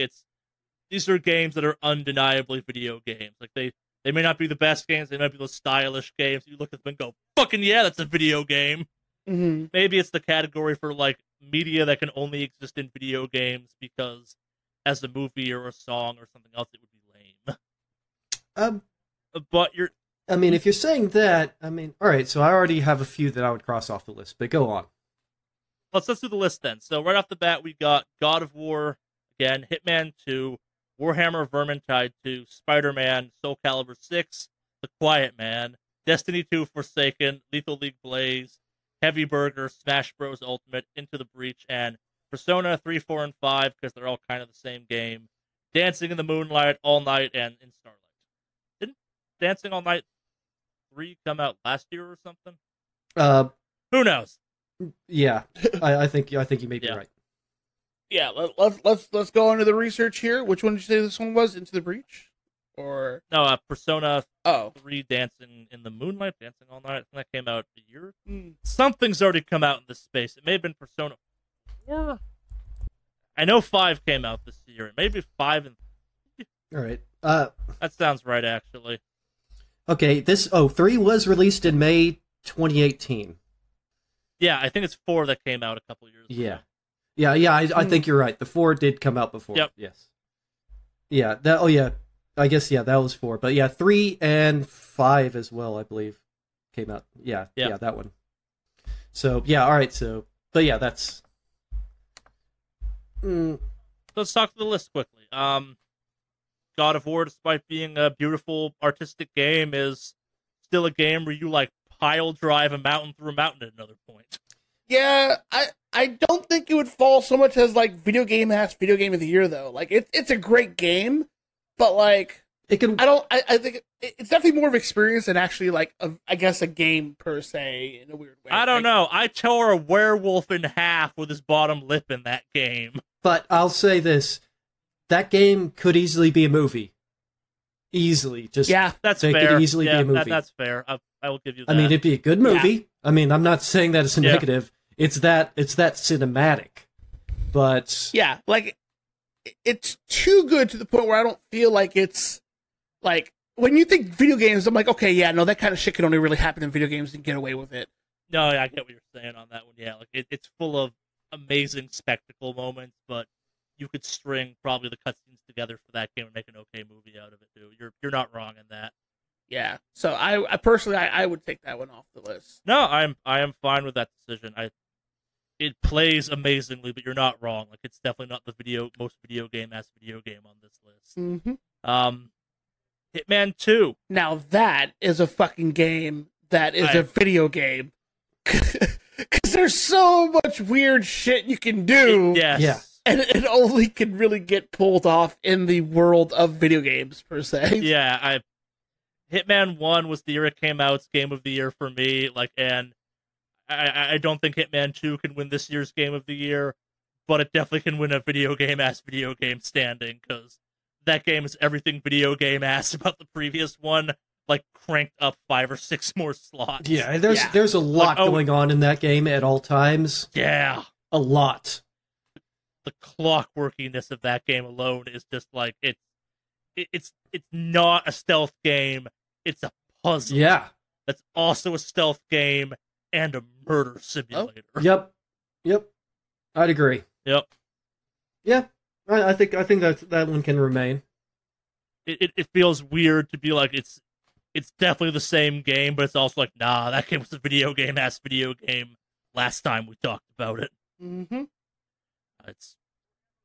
these are games that are undeniably video games. Like they may not be the best games, they might be those stylish games. You look at them and go, fucking yeah, that's a video game. Mm-hmm. Maybe it's the category for like media that can only exist in video games, because as a movie or a song or something else, it would be lame. But I mean, if you're saying that, I mean, all right. So I already have a few that I would cross off the list, but go on. Let's do the list then. So right off the bat, we got God of War again, Hitman 2, Warhammer Vermintide 2, Spider-Man, Soul Calibur 6, The Quiet Man, Destiny 2 Forsaken, Lethal League Blaze, Heavy Burger, Smash Bros. Ultimate, Into the Breach, and Persona 3, 4, and 5, because they're all kind of the same game. Dancing in the Moonlight, All Night, and In Starlight. Didn't Dancing All Night 3 come out last year or something? Who knows? Yeah, I think you may be right. Yeah, let's go into the research here. Which one did you say this one was? Into the Breach? Or no, Persona 3 Dancing in the Moonlight, Dancing All Night. I think that came out a year. Something's already come out in this space. It may have been Persona 4. I know 5 came out this year. It may be 5 and. All right. That sounds right, actually. Okay. 3 was released in May 2018. Yeah, I think it's 4 that came out a couple years ago. Yeah. I think you're right. The 4 did come out before. Yep. Yes. Yeah. That. Oh yeah. I guess that was 4. But yeah, 3 and 5 as well, I believe, came out. Yeah. That one. So yeah. All right. So, but yeah, that's. Let's talk through the list quickly. God of War, despite being a beautiful artistic game, is still a game where you like pile drive a mountain through a mountain at another point. Yeah, I don't think it would fall so much as like video game of the year though. Like it's a great game, but like it can. I think it's definitely more of experience than actually like I guess a game per se in a weird way. I don't know. I tore a werewolf in half with his bottom lip in that game. But I'll say this. That game could easily be a movie. Easily. Just that's fair. Could easily be a movie. That's fair. I will give you that. I mean, it'd be a good movie. Yeah. I mean, I'm not saying that it's a negative. It's that cinematic. But yeah, like it's too good to the point where I don't feel like it's like when you think video games, I'm like, okay, yeah, no, that kind of shit can only really happen in video games and get away with it. No, I get what you're saying on that one. Yeah, like it's full of amazing spectacle moments, but you could string probably the cutscenes together for that game and make an okay movie out of it too. You're not wrong in that. Yeah. So I personally I would take that one off the list. No, I am fine with that decision. It plays amazingly, but you're not wrong. Like it's definitely not the most video game on this list. Mm-hmm. Hitman 2. Now that is a fucking game that is a video game. Because there's so much weird shit you can do. Yes. Yeah. And it only can really get pulled off in the world of video games, per se. Yeah, Hitman 1 was the year it came out. It's game of the year for me. Like, and I don't think Hitman 2 can win this year's game of the year, but it definitely can win a video game standing, because that game is everything video game ass about the previous one, like cranked up 5 or 6 more slots. Yeah, there's a lot going on in that game at all times. Yeah. A lot. The clockworkiness of that game alone is just like it's not a stealth game, it's a puzzle. Yeah. That's also a stealth game and a murder simulator. Oh. Yep. I'd agree. Yep. Yeah. I think that one can remain. It feels weird to be like it's definitely the same game, but it's also like, nah, that game was a video game last time we talked about it. Mm-hmm. It's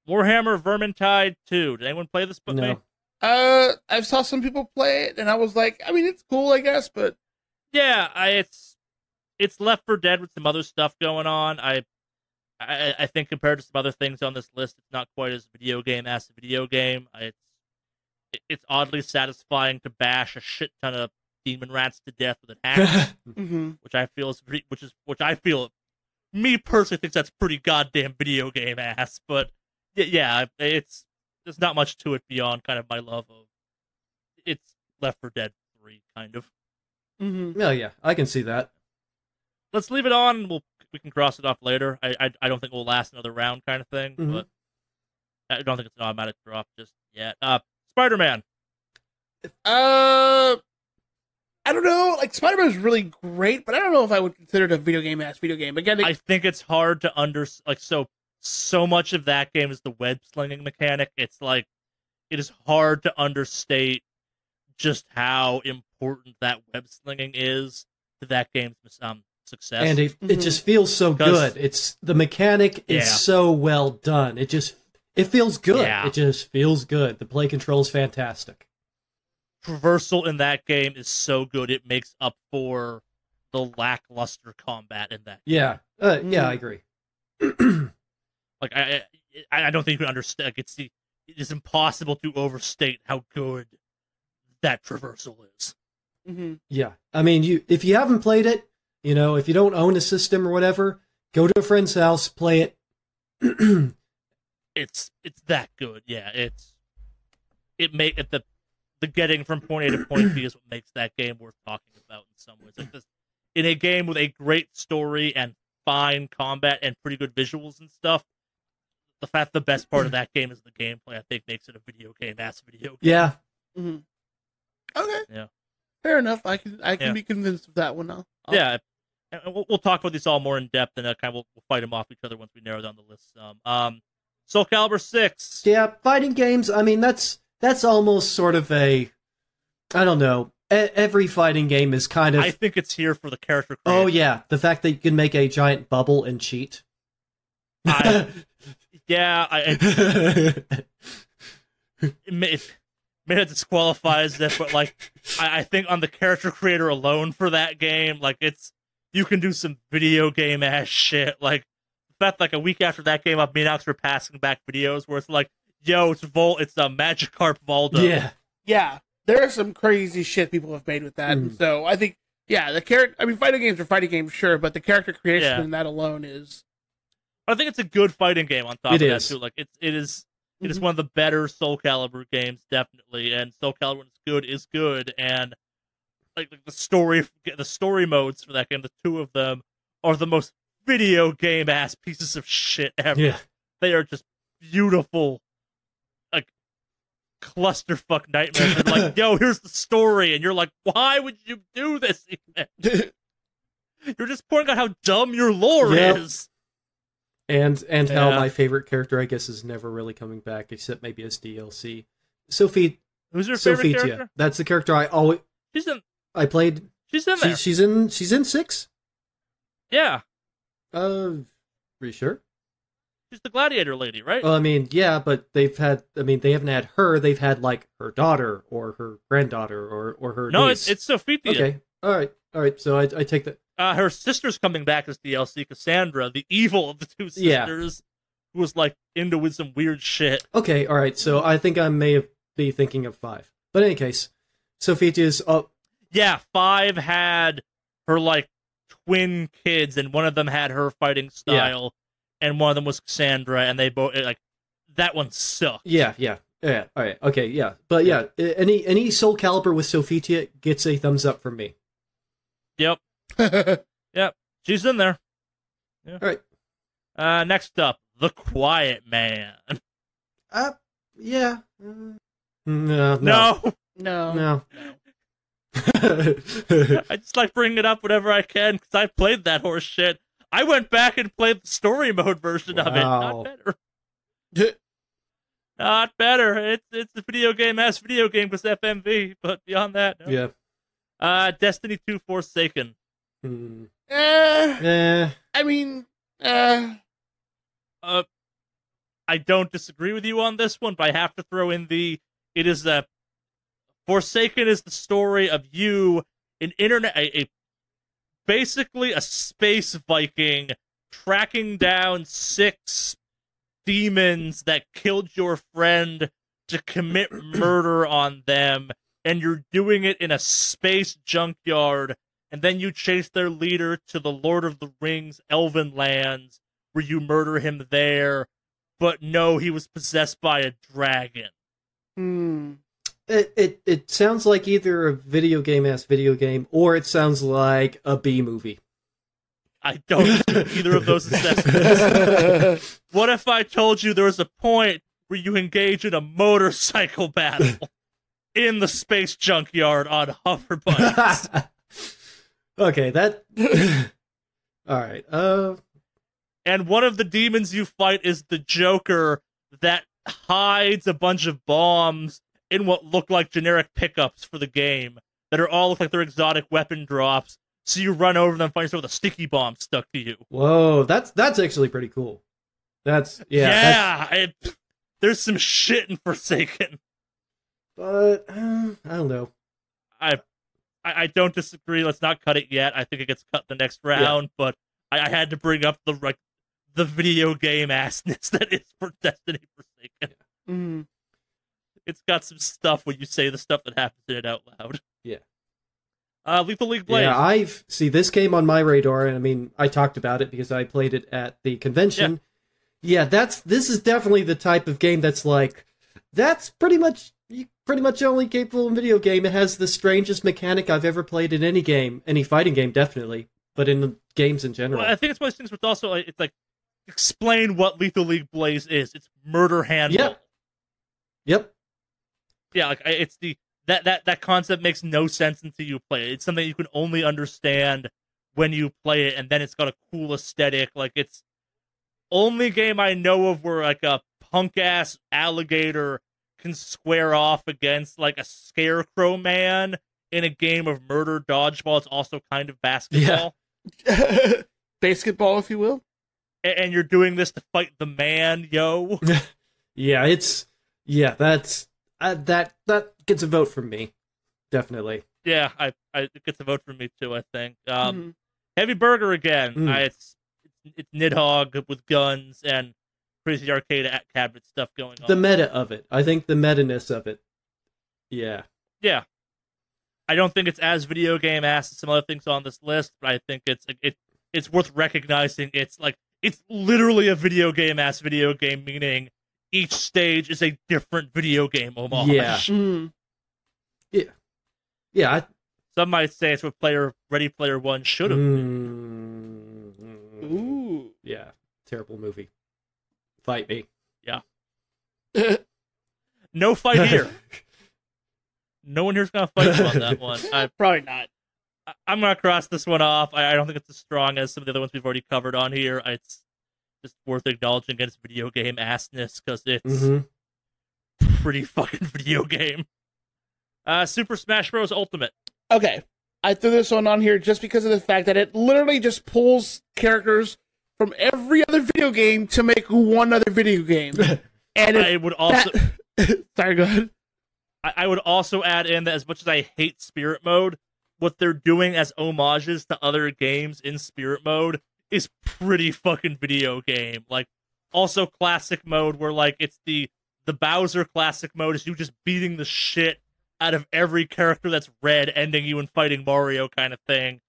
Warhammer Vermintide 2. Did anyone play this but no. me? I saw some people play it, and I was like, I mean, it's cool, I guess, but yeah, it's Left 4 Dead with some other stuff going on. I think compared to some other things on this list, it's not quite as video game as a video game. It's oddly satisfying to bash a shit ton of demon rats to death with an axe, mm-hmm. which I feel. Me personally thinks that's pretty goddamn video game ass, but yeah, there's not much to it beyond kind of my love of it's Left 4 Dead 3 kind of. Mm-hmm. Oh yeah, I can see that. Let's leave it on. We can cross it off later. I don't think we'll last another round kind of thing, mm-hmm. but I don't think it's an automatic drop just yet. Spider-Man. I don't know. Like, Spider-Man is really great, but I don't know if I would consider it a video game. Again, I think it's hard to so much of that game is the web slinging mechanic. It's like it is hard to understate just how important that web slinging is to that game's success. And it just feels so good. It's the mechanic is so well done. It feels good. Yeah. It just feels good. The play control is fantastic. Traversal in that game is so good it makes up for the lackluster combat in that game. Yeah. Yeah, I agree. Like I don't think you can understand. Like, it is impossible to overstate how good that traversal is. Mm-hmm. Yeah, I mean, if you haven't played it, if you don't own a system or whatever, go to a friend's house, play it. It's that good. Yeah, the getting from point A to point B is what makes that game worth talking about in some ways. Like this, in a game with a great story and fine combat and pretty good visuals and stuff, the fact the best part of that game is the gameplay, I think, makes it a video game. Yeah. Mm-hmm. Okay. Yeah. Fair enough. I can be convinced of that one now. Yeah, and we'll talk about these all more in depth, and kind of we'll fight them off each other once we narrow down the list some. Soul Calibur 6. Yeah, fighting games. I mean, that's almost sort of a, I don't know. Every fighting game is kind of. I think it's here for the character creation. Oh yeah, the fact that you can make a giant bubble and cheat. Maybe it disqualifies it, but like I think on the character creator alone for that game, like you can do some video game ass shit. Like the fact like a week after that game up, me and Alex were passing back videos where it's like, yo, it's a Magikarp Voldo. Yeah. There is some crazy shit people have made with that. And so I think fighting games are fighting games, sure, but the character creation in that alone is. I think it's a good fighting game on top of that too. Like it is one of the better Soul Calibur games, definitely. And Soul Calibur is good, and like the story modes for that game, the two of them are the most video game ass pieces of shit ever. Yeah. They are just beautiful, like clusterfuck nightmares. And like, yo, here's the story, and you're like, why would you do this? You're just pointing out how dumb your lore is. And how my favorite character, I guess, is never really coming back, except maybe as DLC. Sophie. Who's your favorite character? That's the character I always. I played. She's in there. She's in 6. Yeah. Are you sure? She's the gladiator lady, right? Well, I mean, yeah, but they haven't had her. They've had like her daughter or her granddaughter or her. No, niece. it's Sophia. Okay. All right. So I take that. Her sister's coming back as DLC, Cassandra, the evil of the two sisters, who was like into some weird shit. Okay, all right. So I think I may be thinking of 5, but in any case, Sophitia's. Yeah, 5 had her like twin kids, and one of them had her fighting style, and one of them was Cassandra, and they both like that one sucked. Yeah. All right. Okay. Yeah. But yeah, any Soul Calibur with Sophitia gets a thumbs up from me. Yep. Yep. She's in there. Yeah. All right. Next up, The Quiet Man. Yeah. No. I just like bringing it up whenever I can because I played that horse shit. I went back and played the story mode version of it. Not better. Not better. It's a video game because FMV, but beyond that, no. Yeah. Destiny 2 Forsaken. I mean, I don't disagree with you on this one, but I have to throw in Forsaken is the story of you, basically a space Viking tracking down 6 demons that killed your friend to commit murder on them, and you're doing it in a space junkyard, and then you chase their leader to the Lord of the Rings Elven lands, where you murder him there, but no, he was possessed by a dragon. It sounds like either a video game, or it sounds like a B movie. I don't do either of those assessments. What if I told you there was a point where you engage in a motorcycle battle in the space junkyard on hoverbikes? Okay, that... All right, And one of the demons you fight is the Joker that hides a bunch of bombs in what look like generic pickups for the game that are all look like they're exotic weapon drops. So you run over them and find yourself with a sticky bomb stuck to you. Whoa, that's actually pretty cool. There's some shit in Forsaken. But I don't know. I don't disagree. Let's not cut it yet. I think it gets cut the next round. But I had to bring up the video game assness that is for Destiny Forsaken. Mm-hmm. It's got some stuff when you say the stuff that happens in it out loud. Yeah. Lethal League Blaze. Yeah, this came on my radar, and I mean, I talked about it because I played it at the convention. Yeah, this is definitely the type of game that's like, that's pretty much only capable in video game. It has the strangest mechanic I've ever played in any game, any fighting game, definitely, but in the games in general. Well, I think it's one of those things where it's also it's like, explain what Lethal League Blaze is. It's murder handle. Yep. Yeah, like it's that concept makes no sense until you play it. It's something you can only understand when you play it, and then it's got a cool aesthetic. Like, it's only game I know of where like a punk ass alligator can square off against like a scarecrow man in a game of murder dodgeball. It's also kind of basketball. Yeah. Basketball, if you will. And you're doing this to fight the man, yo. Yeah, that's that gets a vote from me, definitely. Yeah, it gets a vote from me too. I think Heavy Burger again. It's Nidhogg with guns and crazy arcade cabinet stuff going on. The meta of it, I think the meta-ness of it. Yeah. I don't think it's as video game ass as some other things on this list, but I think it's worth recognizing. It's literally a video game ass video game, meaning each stage is a different video game homage. Yeah. Some might say it's what Ready Player One should have been. Ooh. Yeah. Terrible movie. Fight me. Yeah. No fight here. No one here's gonna fight you on that one. Probably not. I'm gonna cross this one off. I don't think it's as strong as some of the other ones we've already covered on here. It's just worth acknowledging its video game assness because it's pretty fucking video game. Super Smash Bros. Ultimate. Okay, I threw this one on here just because of the fact that it literally just pulls characters from every other video game to make one other video game. And I would also sorry, go ahead. I would also add in that as much as I hate Spirit Mode, what they're doing as homages to other games in Spirit Mode is pretty fucking video game. Like, also Classic Mode, where like it's the Bowser Classic Mode is you just beating the shit out of every character that's red, ending you in fighting Mario kind of thing.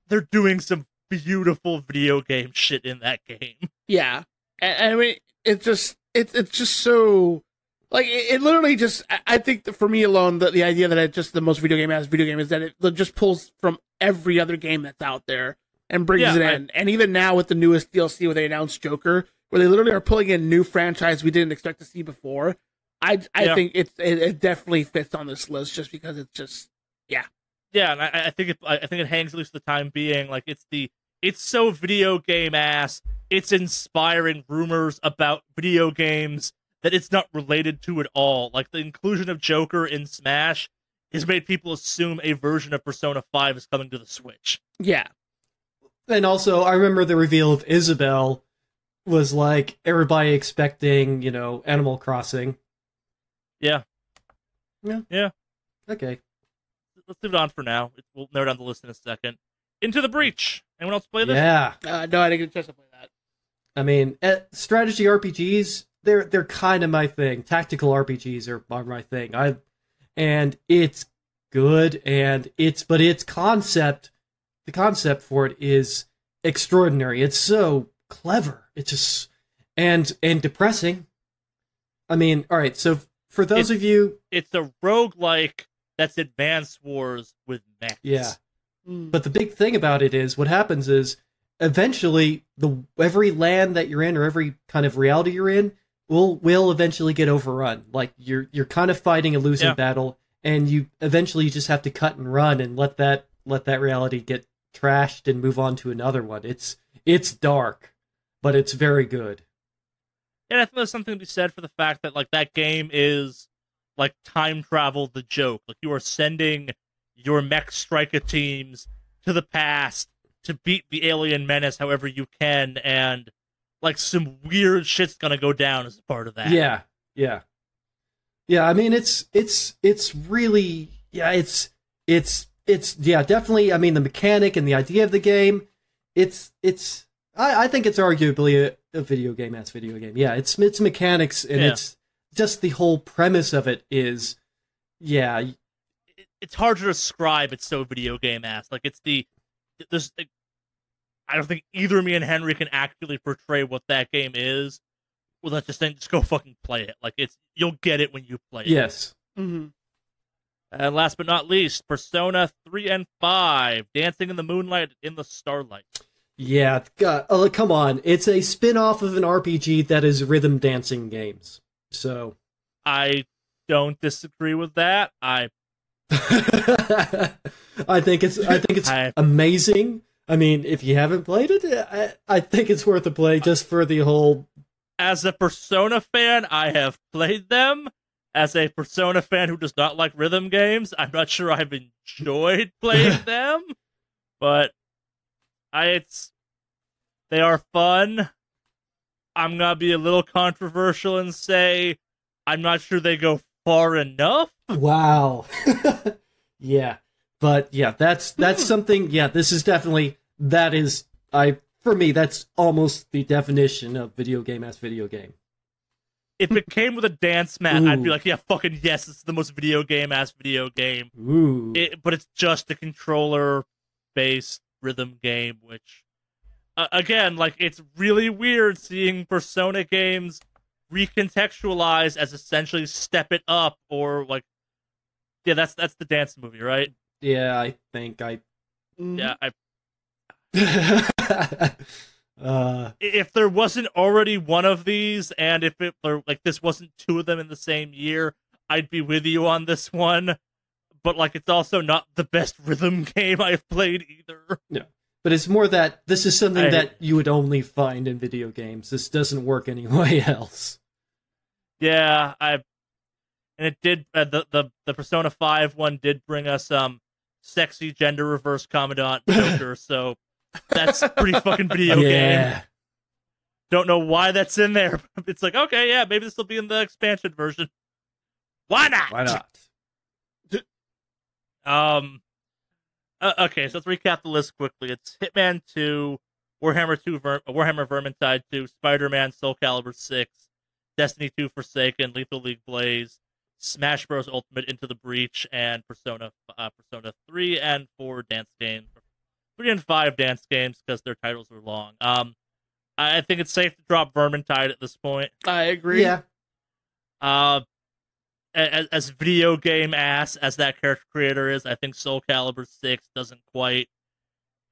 They're doing some beautiful video game shit in that game. Yeah, and I mean it's just so. Like, it literally just, I think that for me alone, the idea that it's just the most video game is that it just pulls from every other game that's out there and brings it in. And even now with the newest DLC where they announced Joker, where they literally are pulling in new franchise we didn't expect to see before, I think it definitely fits on this list just because it's just, yeah. Yeah, and I think it hangs at least for the time being. Like, it's so video game ass, it's inspiring rumors about video games that it's not related to at all. Like, the inclusion of Joker in Smash has made people assume a version of Persona 5 is coming to the Switch. Yeah. And also, I remember the reveal of Isabelle was like everybody expecting, Animal Crossing. Yeah. Yeah. Okay. Let's leave it on for now. We'll narrow down the list in a second. Into the Breach. Anyone else play this? Yeah. No, I didn't get a chance to play that. I mean, strategy RPGs, they're kind of my thing. Tactical RPGs are my thing. And it's good, but its concept, the concept for it is extraordinary. It's so clever. It's just and depressing. I mean, all right. So for those of you, it's a roguelike that's Advance Wars with mechs. Yeah. But the big thing about it is what happens is eventually every land that you're in or every kind of reality you're in will eventually get overrun. Like you're kind of fighting a losing battle, and you eventually just have to cut and run and let that reality get trashed and move on to another one. It's dark, but it's very good. And I think there's something to be said for the fact that like that game is like time travel the joke. Like you are sending your mech striker teams to the past to beat the alien menace however you can, and like some weird shit's gonna go down as a part of that. Yeah. I mean, it's really, definitely. I mean, the mechanic and the idea of the game, I think it's arguably a video game as video game. Yeah, it's mechanics and it's just the whole premise of it is, it's hard to describe. It's so video game ass. Like I don't think either me and Henry can accurately portray what that game is. Well, let's just go fucking play it. Like you'll get it when you play it. Yes. Mm-hmm. And last but not least, Persona 3 and 5, Dancing in the Moonlight in the Starlight. Yeah, God, come on. It's a spin-off of an RPG that is rhythm dancing games. So I don't disagree with that. I think it's amazing. I mean, if you haven't played it, I think it's worth a play just for the whole... As a Persona fan, I have played them. As a Persona fan who does not like rhythm games, I'm not sure I've enjoyed playing them. But they are fun. I'm going to be a little controversial and say I'm not sure they go far enough. Wow. Yeah. But yeah, that's something, yeah, this is definitely, for me, that's almost the definition of video game as video game. If it came with a dance mat, I'd be like, yeah, fucking yes, this is the most video game as video game. Ooh. But it's just a controller-based rhythm game, which, again, like, it's really weird seeing Persona games recontextualized as essentially Step It Up, or, like, yeah, that's the dance movie, right? Yeah, I think Yeah, if there wasn't already one of these, and if it were, like, this wasn't two of them in the same year, I'd be with you on this one. But, like, it's also not the best rhythm game I've played either. No. But it's more that this is something that you would only find in video games. This doesn't work anywhere else. Yeah, and it did, the Persona 5 one did bring us sexy gender reverse Commandant Joker, so that's pretty fucking video game. Don't know why that's in there. It's like, okay, yeah, maybe this will be in the expansion version. Why not? Why not? Okay, so let's recap the list quickly. It's Hitman 2, Warhammer Vermintide 2, Spider-Man, Soul Calibur 6, Destiny 2 Forsaken, Lethal League Blaze, Smash Bros. Ultimate Into the Breach, and Persona 3 and 4 dance games. 3 and 5 dance games because their titles are long. I think it's safe to drop Vermintide at this point. I agree. Yeah. As video game ass as that character creator is, I think Soul Calibur 6 doesn't quite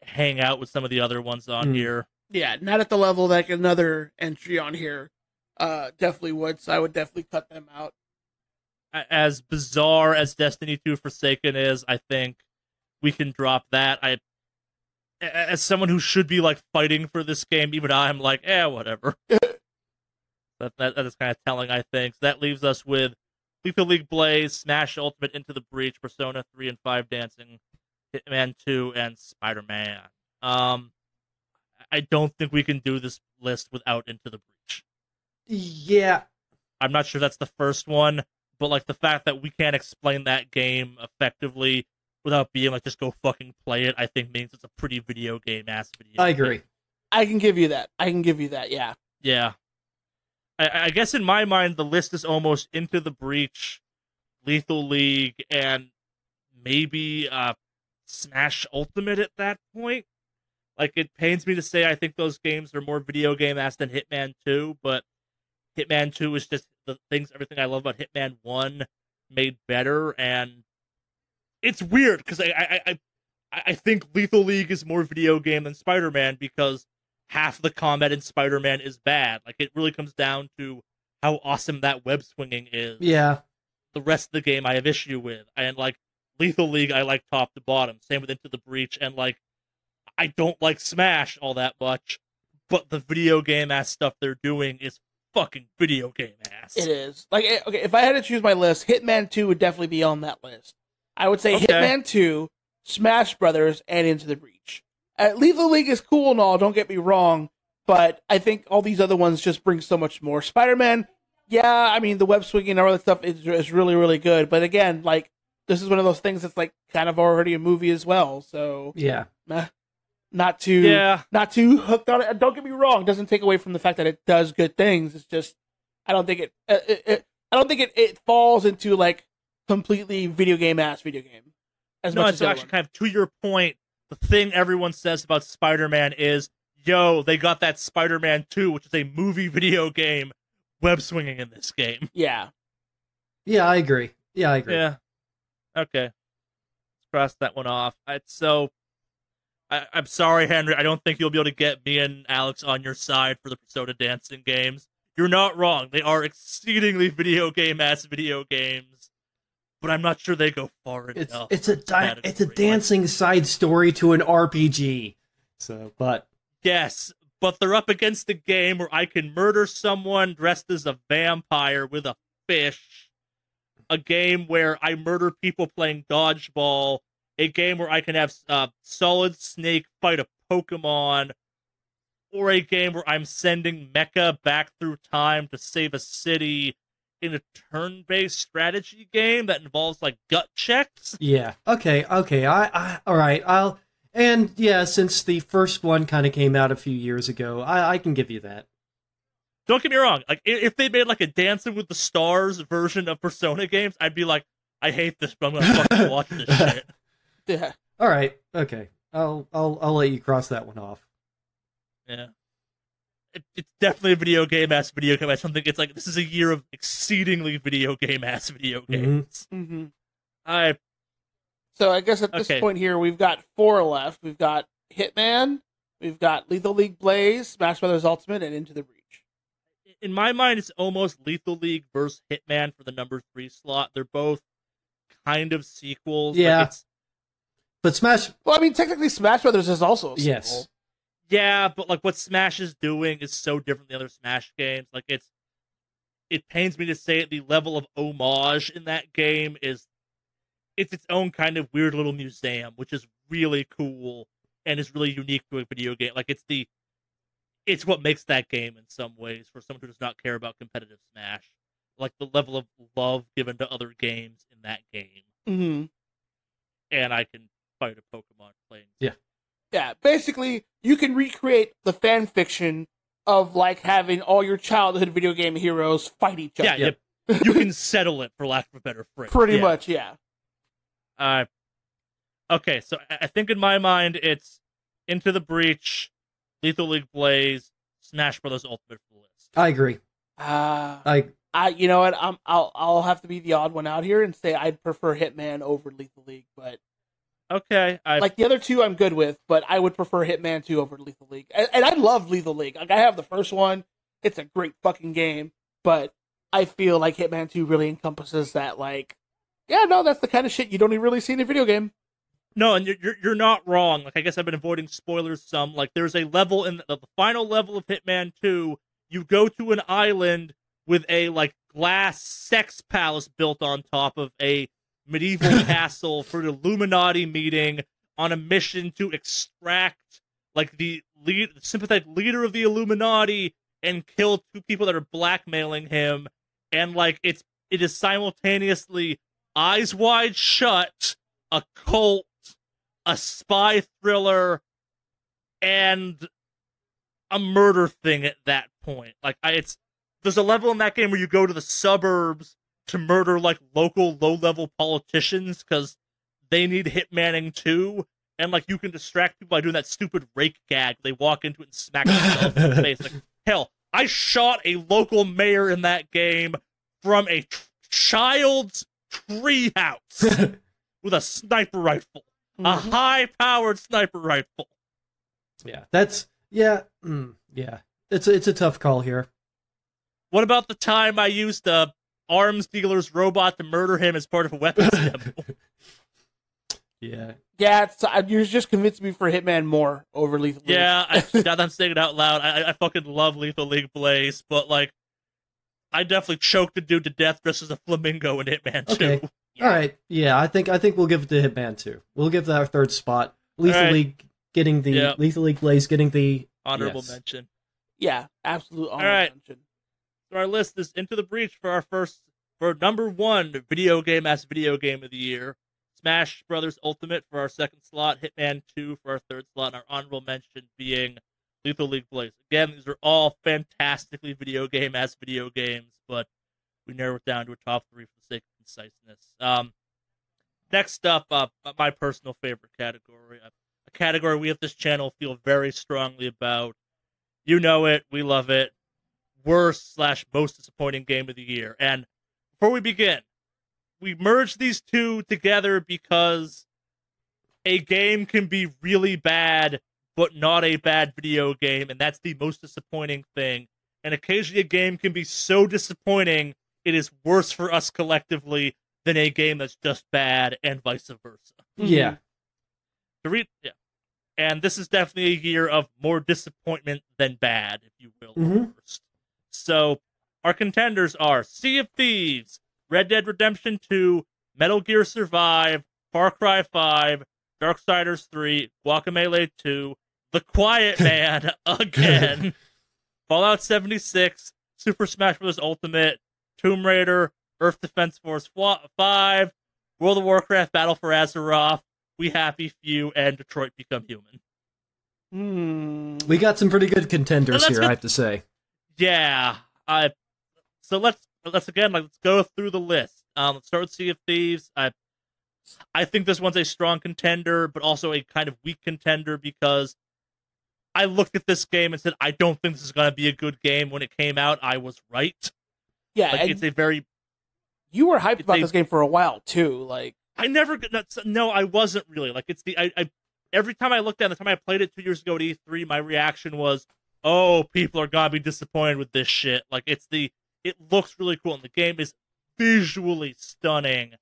hang out with some of the other ones on here. Yeah, not at the level that another entry on here definitely would, so I would definitely cut them out. As bizarre as Destiny 2 Forsaken is, I think we can drop that. As someone who should be, like, fighting for this game, even I'm like, whatever. that is kind of telling, I think. So that leaves us with Lethal League Blaze, Smash Ultimate Into the Breach, Persona 3 and 5 Dancing, Hitman 2, and Spider-Man. I don't think we can do this list without Into the Breach. Yeah. I'm not sure that's the first one, but, like, the fact that we can't explain that game effectively without being like, just go fucking play it, I think means it's a pretty video game-ass video I agree. game. I can give you that, yeah. Yeah. I guess in my mind, the list is almost Into the Breach, Lethal League, and maybe Smash Ultimate at that point. Like, it pains me to say I think those games are more video game-ass than Hitman 2, but Hitman 2 is just everything I love about Hitman 1 made better, and it's weird, because I think Lethal League is more video game than Spider-Man, because half the combat in Spider-Man is bad. Like, it really comes down to how awesome that web swinging is. Yeah. The rest of the game I have issue with. And, like, Lethal League I like top to bottom. Same with Into the Breach. And, like, I don't like Smash all that much, but the video game-ass stuff they're doing is fucking video game-ass. It is. Like, okay, if I had to choose my list, Hitman 2 would definitely be on that list. I would say Hitman 2, Smash Brothers, and Into the Breach. Lethal League is cool and all, don't get me wrong, but I think all these other ones just bring so much more. Spider-Man, yeah, I mean, the web swinging and all that stuff is really, really good, but again, like, this is one of those things that's, like, kind of already a movie as well, so... Yeah. Not too hooked on it. Don't get me wrong, it doesn't take away from the fact that it does good things, it's just, I don't think it falls into, like, completely video game-ass video game. No, it's actually kind of, to your point, the thing everyone says about Spider-Man is, yo, they got that Spider-Man 2, which is a movie video game, web swinging in this game. Yeah. Yeah, I agree. Yeah. Okay. Let's cross that one off. I'm sorry, Henry, I don't think you'll be able to get me and Alex on your side for the Persona dancing games. You're not wrong. They are exceedingly video game-ass video games. But I'm not sure they go far enough. It's a dancing side story to an RPG. So, but yes, but they're up against a game where I can murder someone dressed as a vampire with a fish, a game where I murder people playing dodgeball, a game where I can have Solid Snake fight a Pokemon, or a game where I'm sending Mecha back through time to save a city in a turn-based strategy game that involves, like, gut checks. Yeah. Okay. I all right. And yeah, since the first one kind of came out a few years ago, I can give you that. Don't get me wrong. Like, if they made like a Dancing with the Stars version of Persona games, I'd be like, I hate this, but I'm gonna fucking watch this shit. Yeah. All right. Okay. I'll let you cross that one off. Yeah. It's definitely a video game ass. Something. It's like this is a year of exceedingly video game ass video games. Mm-hmm. So I guess at this point here, we've got 4 left. We've got Hitman, we've got Lethal League Blaze, Smash Brothers Ultimate, and Into the Breach. In my mind, it's almost Lethal League versus Hitman for the number 3 slot. They're both kind of sequels. Yeah. Like but Smash... Well, I mean, technically Smash Brothers is also a sequel. Yes. Yeah, but like what Smash is doing is so different than the other Smash games. Like it pains me to say it, the level of homage in that game is it's its own kind of weird little museum, which is really cool and is really unique to a video game. Like it's what makes that game in some ways for someone who does not care about competitive Smash. Like the level of love given to other games in that game. Mm-hmm. And I can fight a Pokemon playing. Yeah. Yeah, basically, you can recreate the fan fiction of, like, having all your childhood video game heroes fight each other. Yeah, you can settle it, for lack of a better phrase. Pretty much, yeah. Okay, so I think in my mind, it's Into the Breach, Lethal League Blaze, Smash Brothers Ultimate for the list. I agree. You know what? I'll have to be the odd one out here and say I'd prefer Hitman over Lethal League, but... Okay. Like, the other two I'm good with, but I would prefer Hitman 2 over Lethal League. And I love Lethal League. Like, I have the first one. It's a great fucking game. But I feel like Hitman 2 really encompasses that, like, yeah, no, that's the kind of shit you don't even really see in a video game. No, and you're not wrong. Like, I guess I've been avoiding spoilers some. Like, there's a level in the final level of Hitman 2, you go to an island with a, like, glass sex palace built on top of a medieval castle for an Illuminati meeting on a mission to extract like the sympathetic leader of the Illuminati and kill 2 people that are blackmailing him, and like it is simultaneously Eyes Wide Shut, a cult, a spy thriller, and a murder thing at that point. Like there's a level in that game where you go to the suburbs to murder, like, local low-level politicians because they need hitmanning too, and, like, you can distract people by doing that stupid rake gag. They walk into it and smack themselves in the face. Like, hell, I shot a local mayor in that game from a child's treehouse with a sniper rifle. Mm-hmm. A high-powered sniper rifle. Yeah, it's a tough call here. What about the time I used the arms dealer's robot to murder him as part of a weapons demo? Yeah, you just convinced me for Hitman more over Lethal League. Yeah, now that I'm saying it out loud, I fucking love Lethal League Blaze, but like, I definitely choked a dude to death dressed as a flamingo in Hitman 2. Okay. Yeah. All right, yeah, I think we'll give it to Hitman 2. We'll give that our third spot. Lethal League getting the Lethal League Blaze getting the honorable mention. Yeah, absolute honorable mention. So our list is Into the Breach for number 1 video game of the year. Smash Brothers Ultimate for our second slot. Hitman 2 for our third slot. And our honorable mention being Lethal League Blaze. Again, these are all fantastically video games, but we narrow it down to a top 3 for the sake of conciseness. Next up, my personal favorite category. A category we at this channel feel very strongly about. You know it. We love it. Worst/most disappointing game of the year. And before we begin, we merged these two together because a game can be really bad, but not a bad video game, and that's the most disappointing thing. And occasionally a game can be so disappointing, it is worse for us collectively than a game that's just bad, and vice versa. Yeah. And this is definitely a year of more disappointment than bad, if you will. First. So our contenders are Sea of Thieves, Red Dead Redemption 2, Metal Gear Survive, Far Cry 5, Darksiders 3, Guacamelee 2, The Quiet Man again, Fallout 76, Super Smash Bros. Ultimate, Tomb Raider, Earth Defense Force 5, World of Warcraft Battle for Azeroth, We Happy Few, and Detroit Become Human. We got some pretty good contenders here, I have to say. Yeah. So let's go through the list. Let's start with Sea of Thieves. I think this one's a strong contender, but also a kind of weak contender because I looked at this game and said, I don't think this is going to be a good game. When it came out, I was right. Yeah, like, it's a very... You were hyped about this game for a while, too. Like, I never... No, I wasn't really. Like, it's the... Every time I looked at it, the time I played it 2 years ago at E3, my reaction was, oh, people are going to be disappointed with this shit. Like, it looks really cool, and the game is visually stunning.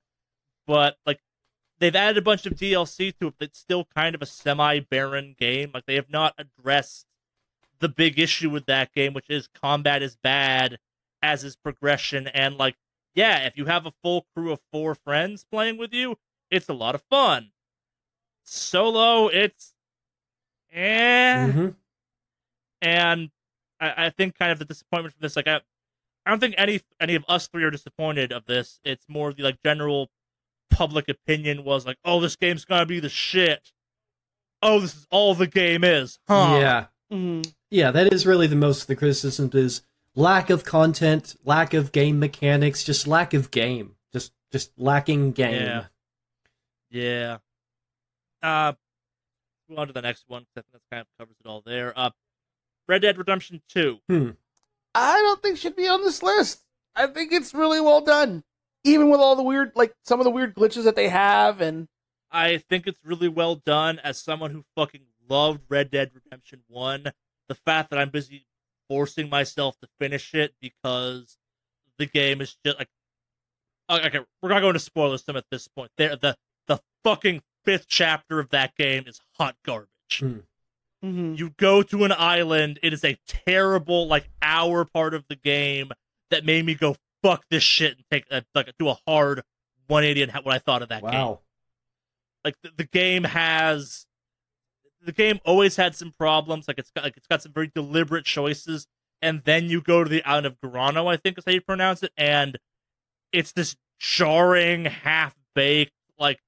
But, like, they've added a bunch of DLC to it, but it's still kind of a semi-barren game. Like, they have not addressed the big issue with that game, which is combat is bad, as is progression. And, like, yeah, if you have a full crew of 4 friends playing with you, it's a lot of fun. Solo, it's And I think kind of the disappointment from this, like, I don't think any of us 3 are disappointed of this. It's more the, like, general public opinion was like, oh, this game's gonna be the shit. Oh, this is all the game is, huh? Yeah. Yeah, that is really the most of the criticism is lack of content, lack of game mechanics, just lack of game. Just lacking game. Yeah. Move on to the next one, because I think that kind of covers it all there. Red Dead Redemption 2. I don't think should be on this list. I think it's really well done. Even with all the weird, like, some of the weird glitches that they have, and... I think it's really well done. As someone who fucking loved Red Dead Redemption 1, the fact that I'm busy forcing myself to finish it because the game is just, like... Okay, we're not going to spoilers some at this point. The fucking 5th chapter of that game is hot garbage. You go to an island, it is a terrible, like, hour part of the game that made me go, fuck this shit, and take do a hard 180 on what I thought of that game. Like, the game always had some problems. Like, it's got some very deliberate choices, and then you go to the island of Grano, I think is how you pronounce it, and it's this jarring, half-baked, like,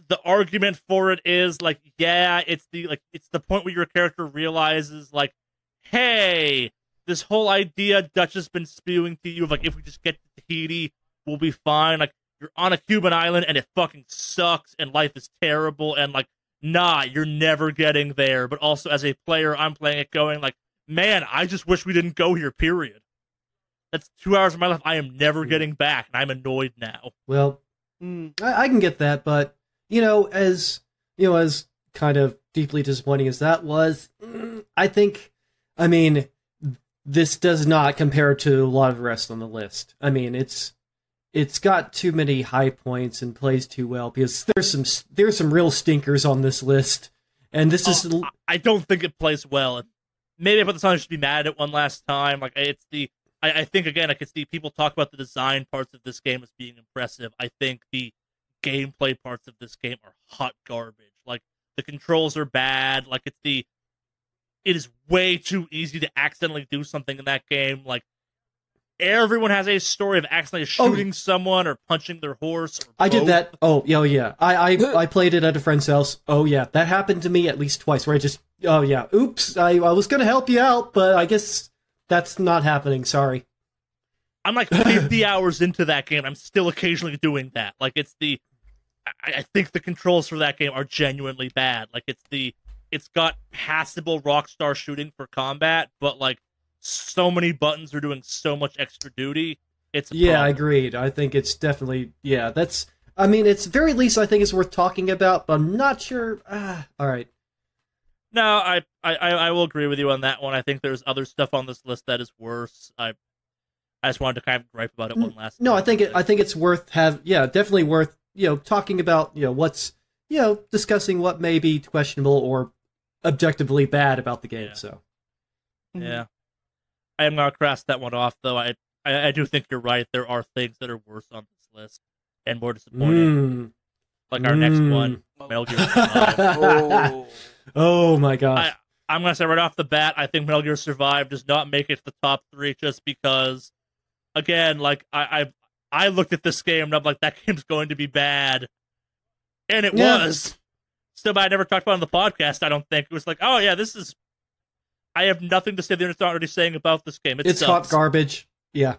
the argument for it is, like, yeah, it's the point where your character realizes, like, hey, this whole idea Dutch has been spewing to you of, like, if we just get to Tahiti, we'll be fine. Like, you're on a Cuban island and it fucking sucks and life is terrible and, like, nah, you're never getting there. But also, as a player, I'm playing it going, like, man, I just wish we didn't go here, period. That's 2 hours of my life I am never getting back, and I'm annoyed now. Well, I can get that, but, as kind of deeply disappointing as that was, I mean, this does not compare to a lot of the rest on the list. I mean, it's got too many high points and plays too well, because there's some real stinkers on this list, and this is... I don't think it plays well. Maybe I put this on, I should be mad at one last time. Like, it's the... I think, again, I can see people talk about the design parts of this game as being impressive. I think the gameplay parts of this game are hot garbage. Like, the controls are bad. Like, it is way too easy to accidentally do something in that game. Like, everyone has a story of accidentally shooting someone or punching their horse. Or I did that. Oh, yeah. I played it at a friend's house. Oh, yeah. That happened to me at least twice, where I just, oh, yeah. Oops. I was going to help you out, but I guess that's not happening. Sorry. I'm like 50 hours into that game. I'm still occasionally doing that. Like, I think the controls for that game are genuinely bad. Like, it's got passable Rockstar shooting for combat, but, like, so many buttons are doing so much extra duty. It's a problem. I agreed. I think it's definitely, it's very least I think it's worth talking about, but I'm not sure. All right. No, I will agree with you on that one. I think there's other stuff on this list that is worse. I just wanted to kind of gripe about it one last time. No, I think it's worth definitely worth, talking about, what's, discussing what may be questionable or objectively bad about the game. Yeah. So, yeah, I am gonna cross that one off, though. I do think you're right. There are things that are worse on this list and more disappointing. Like our next one, Metal Gear Survive. Oh my gosh. I'm going to say right off the bat, I think Metal Gear Survive does not make it to the top 3 just because, again, like, I looked at this game and I'm like, that game's going to be bad. And it was. Still, but I never talked about it on the podcast, I don't think. It was like, oh yeah, this is... I have nothing to say the internet's not already saying about this game. It's hot garbage. Yeah.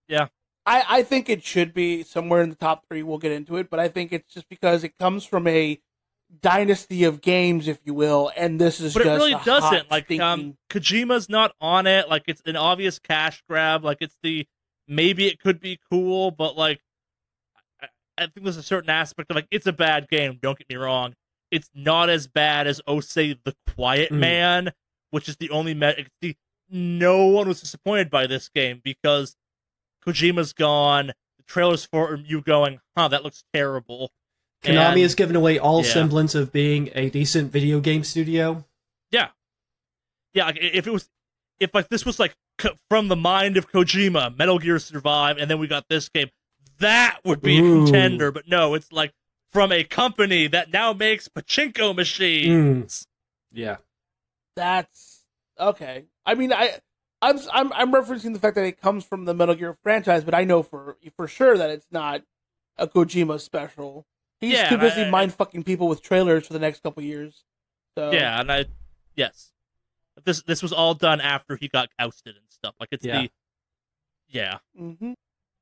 Yeah. I think it should be somewhere in the top 3. We'll get into it, but I think it's just because it comes from a dynasty of games, if you will, and this is. But just it really doesn't. Like Kojima's not on it. Like it's an obvious cash grab. Like it's the maybe it could be cool, but like I think there's a certain aspect of like it's a bad game. Don't get me wrong. It's not as bad as say The Quiet Man, which is the only no one was disappointed by this game because Kojima's gone. The trailers for you going, that looks terrible. Konami has given away all semblance of being a decent video game studio. Yeah. Yeah, like, if this was like from the mind of Kojima, Metal Gear Survive, and then we got this game, that would be a contender. But no, it's like from a company that now makes pachinko machines. Yeah. That's okay. I mean, I'm referencing the fact that it comes from the Metal Gear franchise, but I know for sure that it's not a Kojima special. He's too busy mind-fucking people with trailers for the next couple years. So. Yeah, and yes. This was all done after he got ousted and stuff. Like, it's Mm-hmm.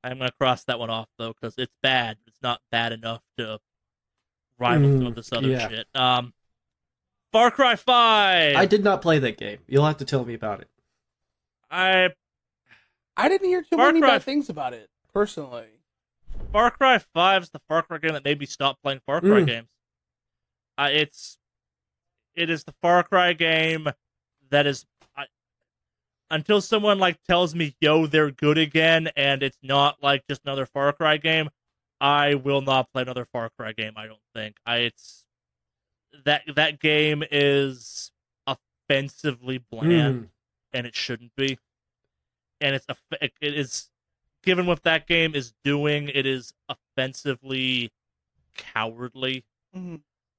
I'm going to cross that one off, though, because it's bad. It's not bad enough to rival some of this other shit. Far Cry 5! I did not play that game. You'll have to tell me about it. I didn't hear too many bad things about it, personally. Far Cry 5 is the Far Cry game that made me stop playing Far Cry games. It is the Far Cry game that is... until someone like tells me, yo, they're good again, and it's not like just another Far Cry game, I will not play another Far Cry game, I don't think. That game is offensively bland, and it shouldn't be. And it is... Given what that game is doing, it is offensively cowardly.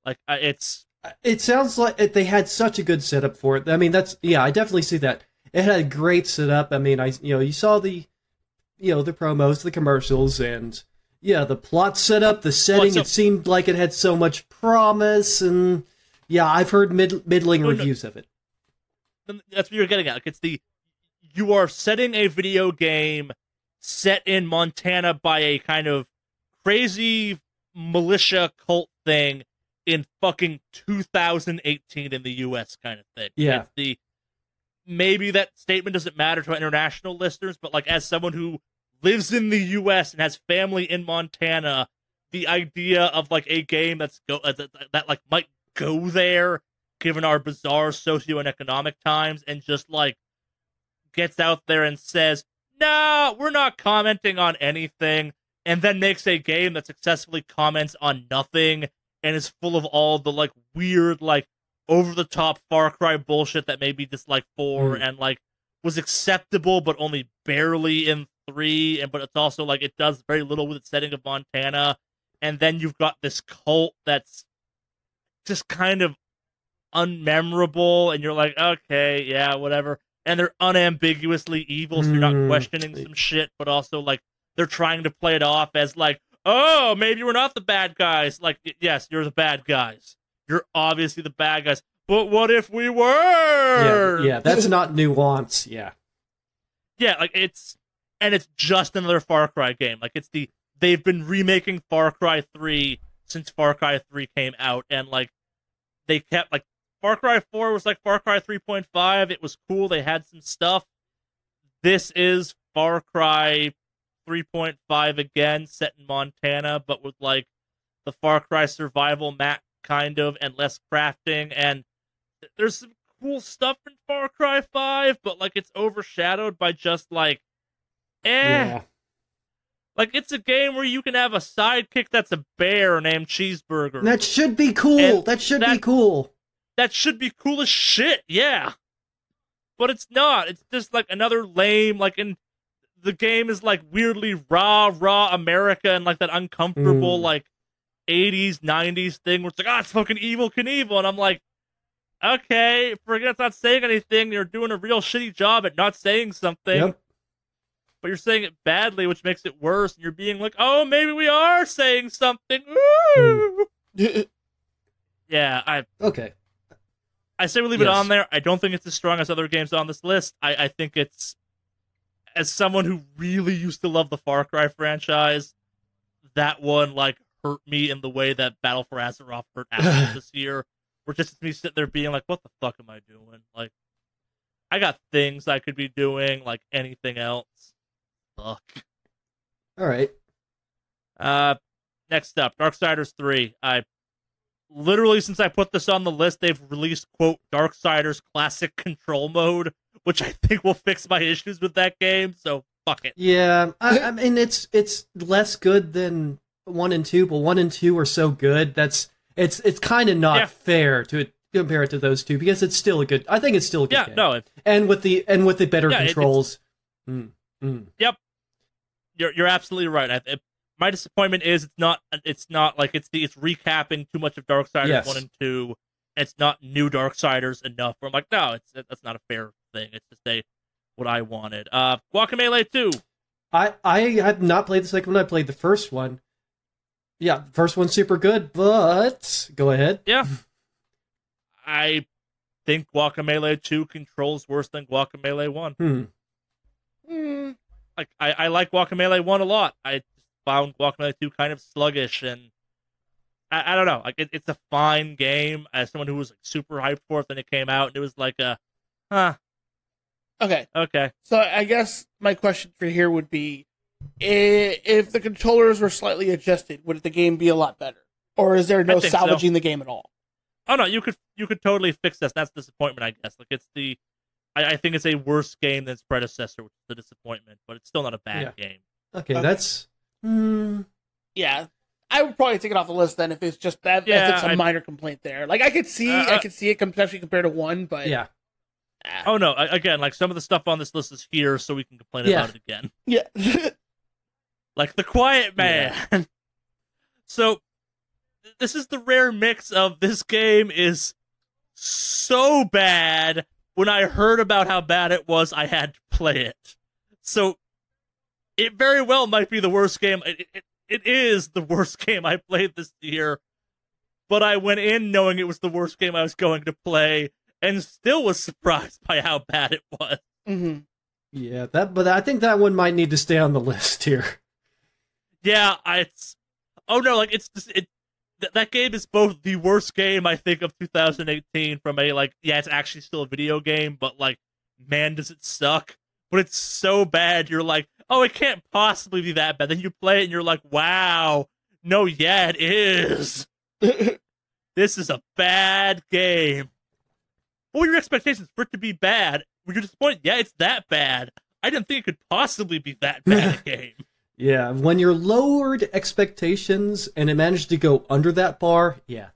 Like it sounds like they had such a good setup for it. I mean, I definitely see that. It had a great setup. I mean, you saw the promos, the commercials, and the plot setup, the setting. It seemed like it had so much promise, and I've heard middling reviews of it. That's what you're getting at. Like you are setting a video game set in Montana by a kind of crazy militia cult thing in fucking 2018 in the U.S. kind of thing. Yeah. Maybe that statement doesn't matter to our international listeners, but like as someone who lives in the U.S. and has family in Montana, the idea of like a game that like might go there, given our bizarre socioeconomic times, and just like gets out there and says, no, we're not commenting on anything, and then makes a game that successfully comments on nothing and is full of all the like weird, like over-the-top Far Cry bullshit that maybe dislike 4 and like was acceptable but only barely in 3, but it's also like it does very little with its setting of Montana, and then you've got this cult that's just kind of unmemorable, and you're like, okay, yeah, whatever. And they're unambiguously evil, so you're not questioning some shit, but also, like, they're trying to play it off as, like, oh, maybe we're not the bad guys. Like, yes, you're the bad guys. You're obviously the bad guys. But what if we were? Yeah, that's not nuance, yeah. Yeah, like, it's just another Far Cry game. Like, they've been remaking Far Cry 3 since Far Cry 3 came out, and, like, they kept, like, Far Cry 4 was like Far Cry 3.5. It was cool. They had some stuff. This is Far Cry 3.5 again, set in Montana, but with like the Far Cry survival map kind of, and less crafting. And there's some cool stuff in Far Cry 5, but like it's overshadowed by just like, Like Like, it's a game where you can have a sidekick that's a bear named Cheeseburger. That should be cool. That should be cool. That should be cool as shit, yeah. But it's not. It's just like another lame, like, in the game is like weirdly raw America and like that uncomfortable, like, 80s, 90s thing where it's like, it's fucking Evel Knievel. And I'm like, okay, forget it's not saying anything. You're doing a real shitty job at not saying something. Yep. But you're saying it badly, which makes it worse. And you're being like, oh, maybe we are saying something. Yeah, Okay. I say we leave it on there. I don't think it's as strong as other games on this list. I think it's, as someone who really used to love the Far Cry franchise, that one, like, hurt me in the way that Battle for Azeroth hurt Apple this year. Where just me sitting there being like, what the fuck am I doing? Like, I got things I could be doing, like anything else. Fuck. All right. Next up, Darksiders 3. Literally, since I put this on the list, they've released, quote, Darksiders Classic Control Mode, which I think will fix my issues with that game, so fuck it. Yeah, I mean, it's less good than 1 and 2, but 1 and 2 are so good, it's kind of not fair to compare it to those two, because it's still a good, I think it's still a good game. No. And with the better controls. Yep. You're absolutely right. My disappointment is it's not like it's recapping too much of Darksiders 1 and 2. It's not new Darksiders enough. Where I'm like, no, that's not a fair thing. It's just what I wanted. Guacamelee 2. I had not played the second one. I played the first one. Yeah, the first one's super good, but go ahead. Yeah. I think Guacamelee 2 controls worse than Guacamelee 1. Like I like Guacamelee 1 a lot. I found Guacamelee 2 kind of sluggish, and I don't know. Like it's a fine game. As someone who was like, super hyped for it when it came out, and it was like Okay. So I guess my question for here would be, if the controllers were slightly adjusted, would the game be a lot better? Or is there no salvaging the game at all? Oh no, you could totally fix this. That's disappointment, I guess. Like it's I think it's a worse game than its predecessor, which is the disappointment, but it's still not a bad game. Okay, that's yeah. I would probably take it off the list then if it's just that. Yeah, if it's a minor complaint there. Like I could see it potentially compared to 1, but yeah. Oh no! Again, like some of the stuff on this list is here, so we can complain about it again. Yeah. Like The Quiet Man. Yeah. So this is the rare mix of this game is so bad. When I heard about how bad it was, I had to play it. So it very well might be the worst game. It is the worst game I played this year. But I went in knowing it was the worst game I was going to play, and still was surprised by how bad it was. Mm-hmm. Yeah, but I think that one might need to stay on the list here. Yeah, that game is both the worst game, I think, of 2018 from it's actually still a video game, but, like, man, does it suck. But it's so bad, you're like, oh, it can't possibly be that bad. Then you play it, and you're like, wow, no, yeah, it is. This is a bad game. What were your expectations for it to be bad? Were you disappointed? Yeah, it's that bad. I didn't think it could possibly be that bad a game. Yeah, when you're lowered expectations and it managed to go under that bar, yeah.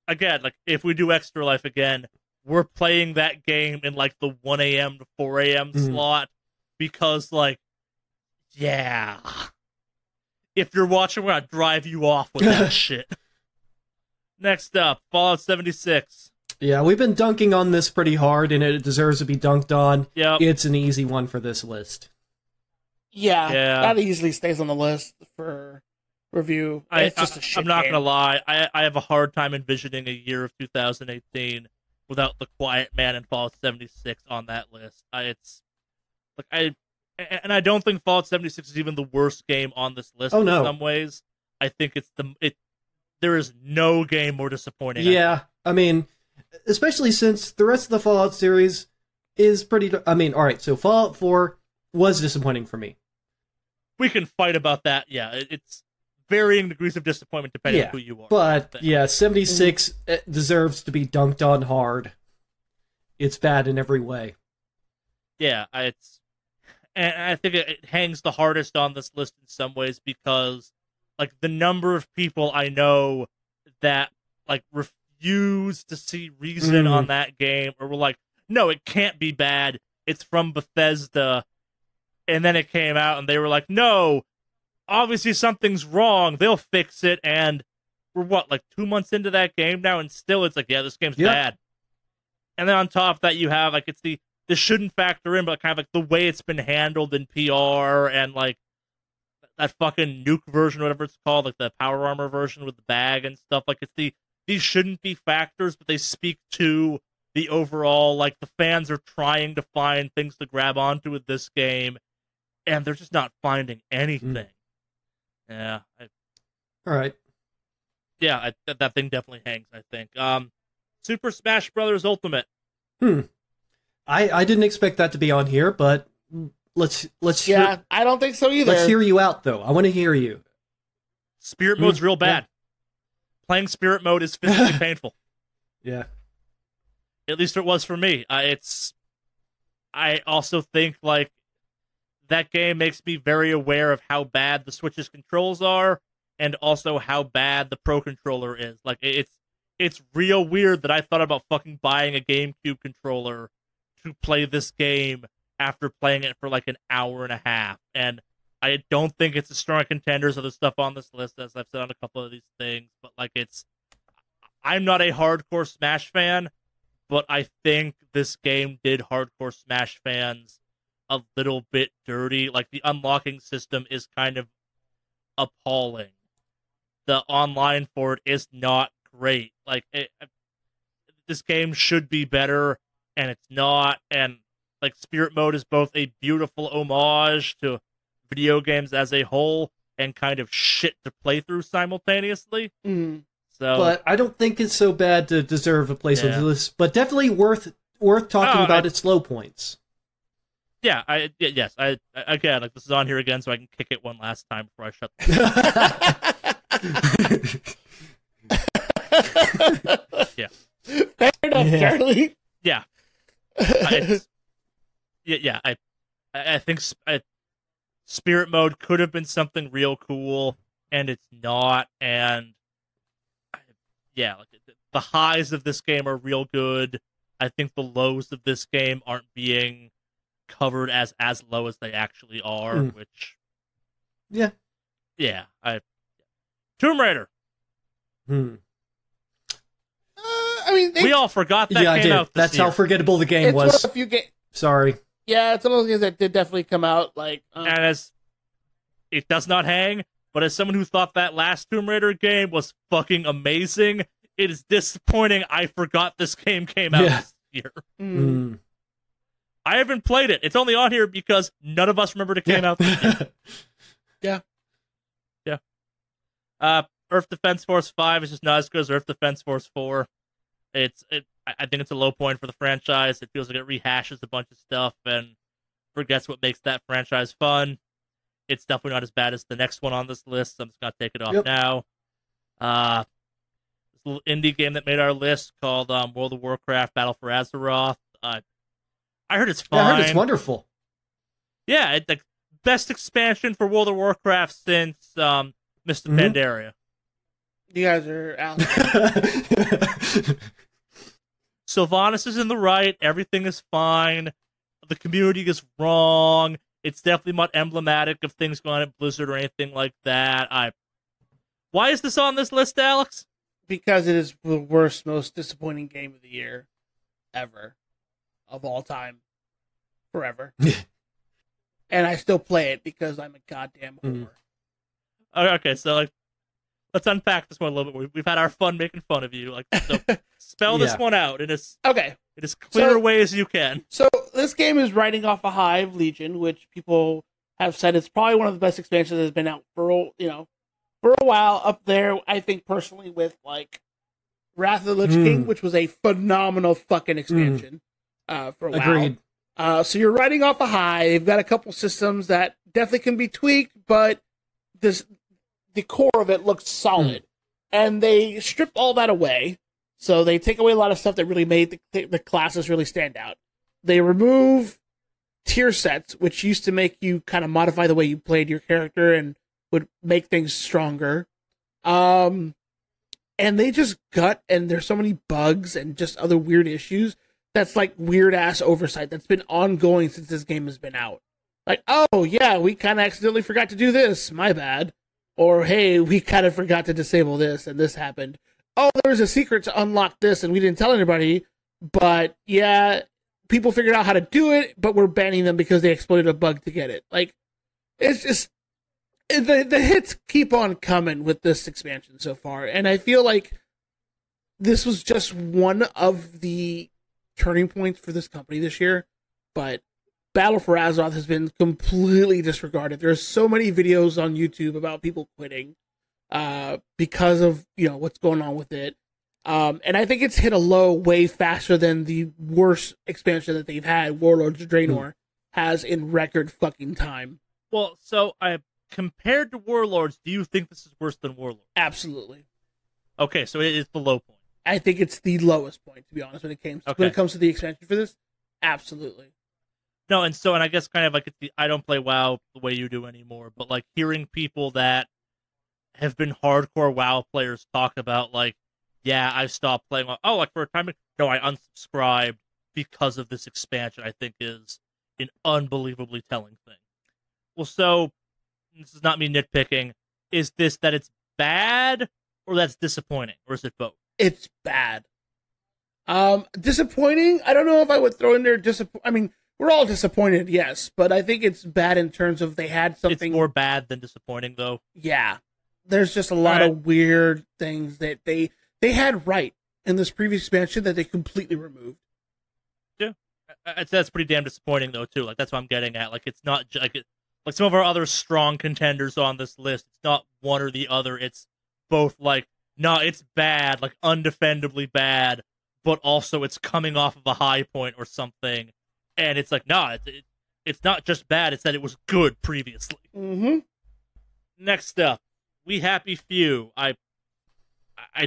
Again, like, if we do Extra Life again, we're playing that game in, like, the 1 a.m. to 4 a.m. slot because, like, yeah. If you're watching, we're gonna drive you off with that shit. Next up, Fallout 76. Yeah, we've been dunking on this pretty hard, and it deserves to be dunked on. Yep. It's an easy one for this list. Yeah, that easily stays on the list for review. It's just a shit I'm not game. gonna lie. I have a hard time envisioning a year of 2018 without The Quiet Man and Fallout 76 on that list. I don't think Fallout 76 is even the worst game on this list in some ways. I think there is no game more disappointing. Yeah, I mean, especially since the rest of the Fallout series is pretty... I mean, alright, so Fallout 4 was disappointing for me. We can fight about that, yeah. It's varying degrees of disappointment depending on who you are. But, 76 deserves to be dunked on hard. It's bad in every way. Yeah, and I think it hangs the hardest on this list in some ways because, like, the number of people I know that, like, refuse to see reason on that game, or were like, no, it can't be bad, it's from Bethesda, and then it came out, and they were like, no, obviously something's wrong, they'll fix it, and we're, what, like 2 months into that game now, and still it's like, yeah, this game's bad. And then on top of that, you have, like, it's this shouldn't factor in, but kind of like the way it's been handled in PR, and like that fucking nuke version, whatever it's called, like the Power Armor version with the bag and stuff. Like, it's these shouldn't be factors, but they speak to the overall, like, the fans are trying to find things to grab onto with this game, and they're just not finding anything. Yeah. All right. Yeah, that thing definitely hangs, I think. Super Smash Brothers Ultimate. I didn't expect that to be on here, but let's yeah, I don't think so either. Let's hear you out, though. I want to hear you. Spirit mode's real bad. Yeah. Playing Spirit mode is physically painful. Yeah. At least it was for me. I also think, like, that game makes me very aware of how bad the Switch's controls are, and also how bad the Pro Controller is. Like, it's real weird that I thought about fucking buying a GameCube controller to play this game after playing it for like an hour and a half. And I don't think it's as strong a contender as other stuff on this list, as I've said on a couple of these things. But, like, I'm not a hardcore Smash fan, but I think this game did hardcore Smash fans a little bit dirty. Like, the unlocking system is kind of appalling. The online for it is not great. Like, this game should be better, and it's not. And, like, Spirit mode is both a beautiful homage to video games as a whole and kind of shit to play through simultaneously. So, but I don't think it's so bad to deserve a place on the list. But definitely worth talking about its low points. Yeah, yes. Again, like, this is on here again, so I can kick it one last time before I shut. Yeah. Fair enough, Charlie. Yeah. I think Spirit mode could have been something real cool, and it's not. And yeah, like, the highs of this game are real good. I think the lows of this game aren't being covered as low as they actually are, which yeah. Tomb Raider. I mean, we all forgot that came out this That's year. how forgettable the game was. Sorry. Yeah, it's one of those games that did definitely come out. Like, and as it does not hang, but as someone who thought that last Tomb Raider game was fucking amazing, it is disappointing I forgot this game came out this year. I haven't played it. It's only on here because none of us remembered it came out this year. Yeah. Earth Defense Force 5 is just not as good as Earth Defense Force 4. I think it's a low point for the franchise. It feels like it rehashes a bunch of stuff and forgets what makes that franchise fun. It's definitely not as bad as the next one on this list, so I'm just going to take it off now. This little indie game that made our list called World of Warcraft Battle for Azeroth. I heard it's fine. Yeah, I heard it's wonderful. Yeah, it's the best expansion for World of Warcraft since Mist of Pandaria. You guys are out. Sylvanas is in the right. Everything is fine. The community is wrong. It's definitely not emblematic of things going on at Blizzard or anything like that. Why is this on this list, Alex? Because it is the worst, most disappointing game of the year ever. Of all time. Forever. And I still play it because I'm a goddamn whore. Okay, so, like, let's unpack this one a little bit. We've had our fun making fun of you. Like, so spell this one out in as clear a way as you can. So this game is riding off a high of Legion, which people have said it's probably one of the best expansions that's been out for a while. Up there, I think personally, with like Wrath of the Lich King, which was a phenomenal fucking expansion for a while. Agreed. So you're riding off a high. They've got a couple systems that definitely can be tweaked, but the core of it looks solid. And they stripped all that away. So they take away a lot of stuff that really made the classes really stand out. They remove tier sets, which used to make you kind of modify the way you played your character and would make things stronger. And they just gut, and there's so many bugs and just other weird issues. That's like weird ass oversight that's been ongoing since this game has been out. Like, oh yeah, we kind of accidentally forgot to do this. My bad. Or hey, we kind of forgot to disable this and this happened. Oh, there was a secret to unlock this and we didn't tell anybody. But yeah, people figured out how to do it, but we're banning them because they exploited a bug to get it. Like, it's just the hits keep on coming with this expansion so far, and I feel like this was just one of the turning points for this company this year. But Battle for Azeroth has been completely disregarded. There's so many videos on YouTube about people quitting because of what's going on with it. And I think it's hit a low way faster than the worst expansion that they've had, Warlords of Draenor, has in record fucking time. Well, so compared to Warlords, do you think this is worse than Warlords? Absolutely. Okay, so it is the low point. I think it's the lowest point, to be honest, when it comes to the expansion for this. Absolutely. No, and I guess kind of like I don't play WoW the way you do anymore, but like hearing people that have been hardcore WoW players talk about like, yeah, I stopped playing. Oh, like for a time, no, I unsubscribed because of this expansion, I think is an unbelievably telling thing. Well, so this is not me nitpicking. Is this that it's bad or that's disappointing, or is it both? It's bad. Disappointing. I don't know if I would throw in there I mean, we're all disappointed, yes, but I think it's bad in terms of they had something. It's more bad than disappointing, though. Yeah, there's just a lot of weird things that they had right in this previous expansion that they completely removed. Yeah, that's pretty damn disappointing, though, too. Like that's what I'm getting at. Like it's not like some of our other strong contenders on this list. It's not one or the other. It's both. Like no, it's bad, like undefendably bad, but also it's coming off of a high point or something. And it's like, no, it's not just bad. It's that it was good previously. Mm-hmm. Next up, We Happy Few. I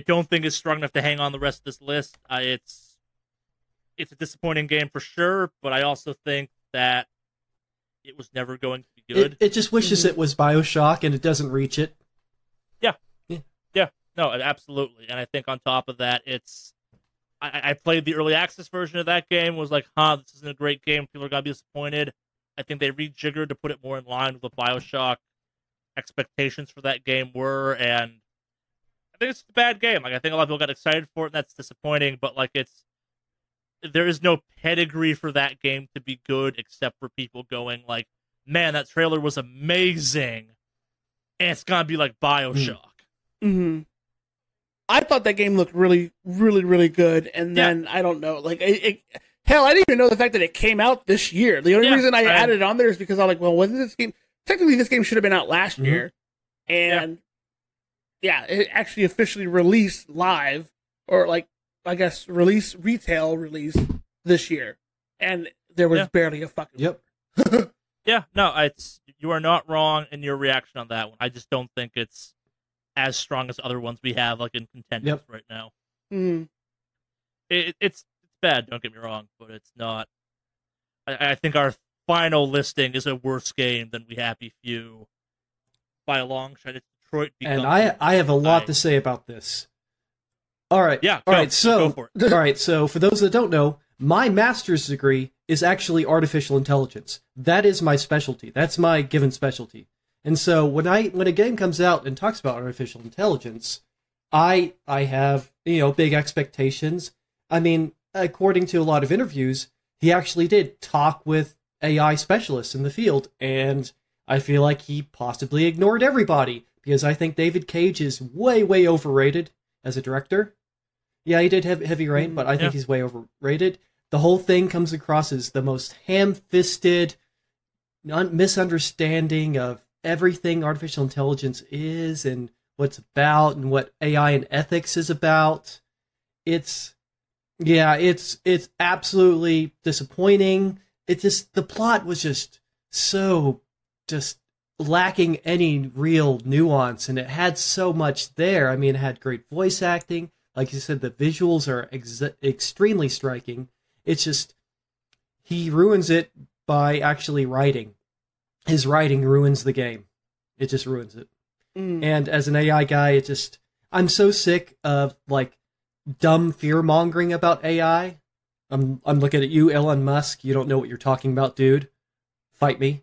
don't think it's strong enough to hang on the rest of this list. It's a disappointing game for sure, but I also think that it was never going to be good. It just wishes it was BioShock, and it doesn't reach it. Yeah. No, absolutely. And I think on top of that, I played the early access version of that game, was like, this isn't a great game. People are going to be disappointed. I think they rejiggered to put it more in line with what BioShock expectations for that game were, and I think it's a bad game. Like, I think a lot of people got excited for it, and that's disappointing, but like there is no pedigree for that game to be good except for people going like, man, that trailer was amazing, and it's going to be like BioShock. Mm-hmm. I thought that game looked really, really, really good, and then I don't know, like hell, I didn't even know the fact that it came out this year. The only reason I added it on there is because I'm like, well, wasn't this game technically this game should have been out last year, and it actually officially released live, or like I guess retail release this year, and there was barely a fucking Yeah, no, you are not wrong in your reaction on that one. I just don't think it's as strong as other ones we have, like in contenders right now. Mm. It's bad, don't get me wrong, but it's not. I think our final listing is a worse game than We Happy Few by a long shot. It's Detroit Become. And I have a lot to say about this. All right. Yeah. All right. So for those that don't know, my master's degree is actually artificial intelligence. That is my specialty. That's my given specialty. And so when a game comes out and talks about artificial intelligence, I have, big expectations. I mean, according to a lot of interviews, he actually did talk with AI specialists in the field, and I feel like he possibly ignored everybody, because I think David Cage is way, way overrated as a director. Yeah, he did Heavy Rain, but I think he's way overrated. The whole thing comes across as the most ham-fisted misunderstanding of everything artificial intelligence is and what it's about and what AI and ethics is about. It's absolutely disappointing. The plot was just so lacking any real nuance, and it had so much there. I mean, it had great voice acting. Like you said, the visuals are extremely striking. It's just, he ruins it by actually writing. His writing ruins the game. It just ruins it. And as an AI guy, I'm so sick of like dumb fear mongering about AI. I'm looking at you, Elon Musk. You don't know what you're talking about, dude. Fight me.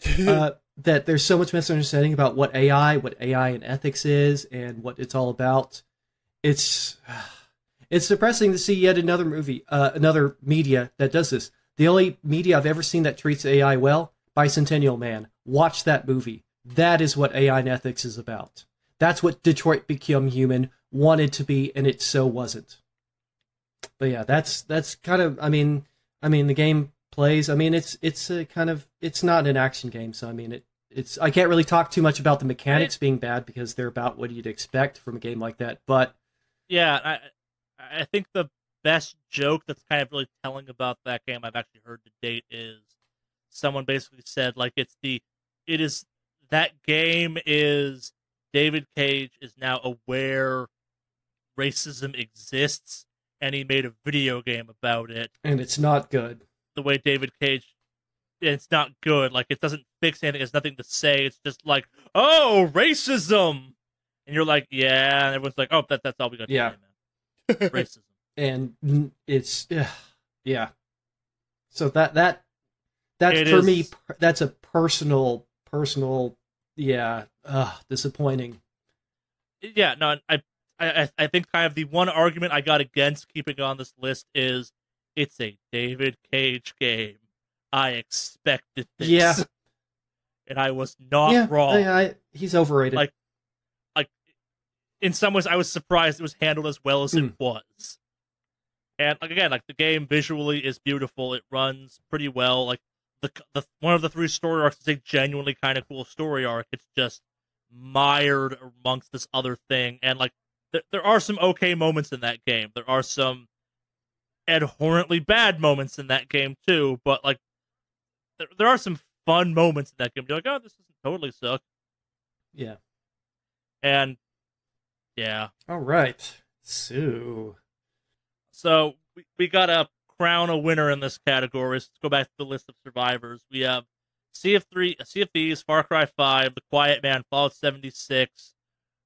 That there's so much misunderstanding about what AI and ethics is and what it's all about. It's depressing to see yet another another media that does this. The only media I've ever seen that treats AI well, Bicentennial Man. Watch that movie. That is what AI and ethics is about. That's what Detroit Become Human wanted to be, and it so wasn't. But yeah, that's kind of. I mean, the game plays. I mean, it's a kind of. It's not an action game, so I mean, it's. I can't really talk too much about the mechanics being bad because they're about what you'd expect from a game like that. But yeah, I think the best joke that's kind of really telling about that game I've actually heard to date is someone basically said like that game is David Cage is now aware racism exists, and he made a video game about it. And it's not good. The way David Cage, it's not good. Like, it doesn't fix anything. It's nothing to say. It's just like, oh, racism! And you're like, yeah. And everyone's like, oh, that's all we got to say, man. Racism. And it's, yeah. So that's for me, that's a personal, yeah, disappointing. Yeah, no, I think kind of the one argument I got against keeping it on this list is it's a David Cage game. I expected this. Yeah. And I was not wrong. Yeah, he's overrated. Like, in some ways, I was surprised it was handled as well as it was. And like again, like the game visually is beautiful. It runs pretty well. Like the one of the 3 story arcs is a genuinely kind of cool story arc. It's just mired amongst this other thing, and like there are some okay moments in that game. There are some abhorrently bad moments in that game too, but like there are some fun moments in that game. You're like, oh, this doesn't totally suck. Yeah. And yeah. All right. So we got to crown a winner in this category. So let's go back to the list of survivors. We have Sea of Thieves, Far Cry 5, The Quiet Man, Fallout 76,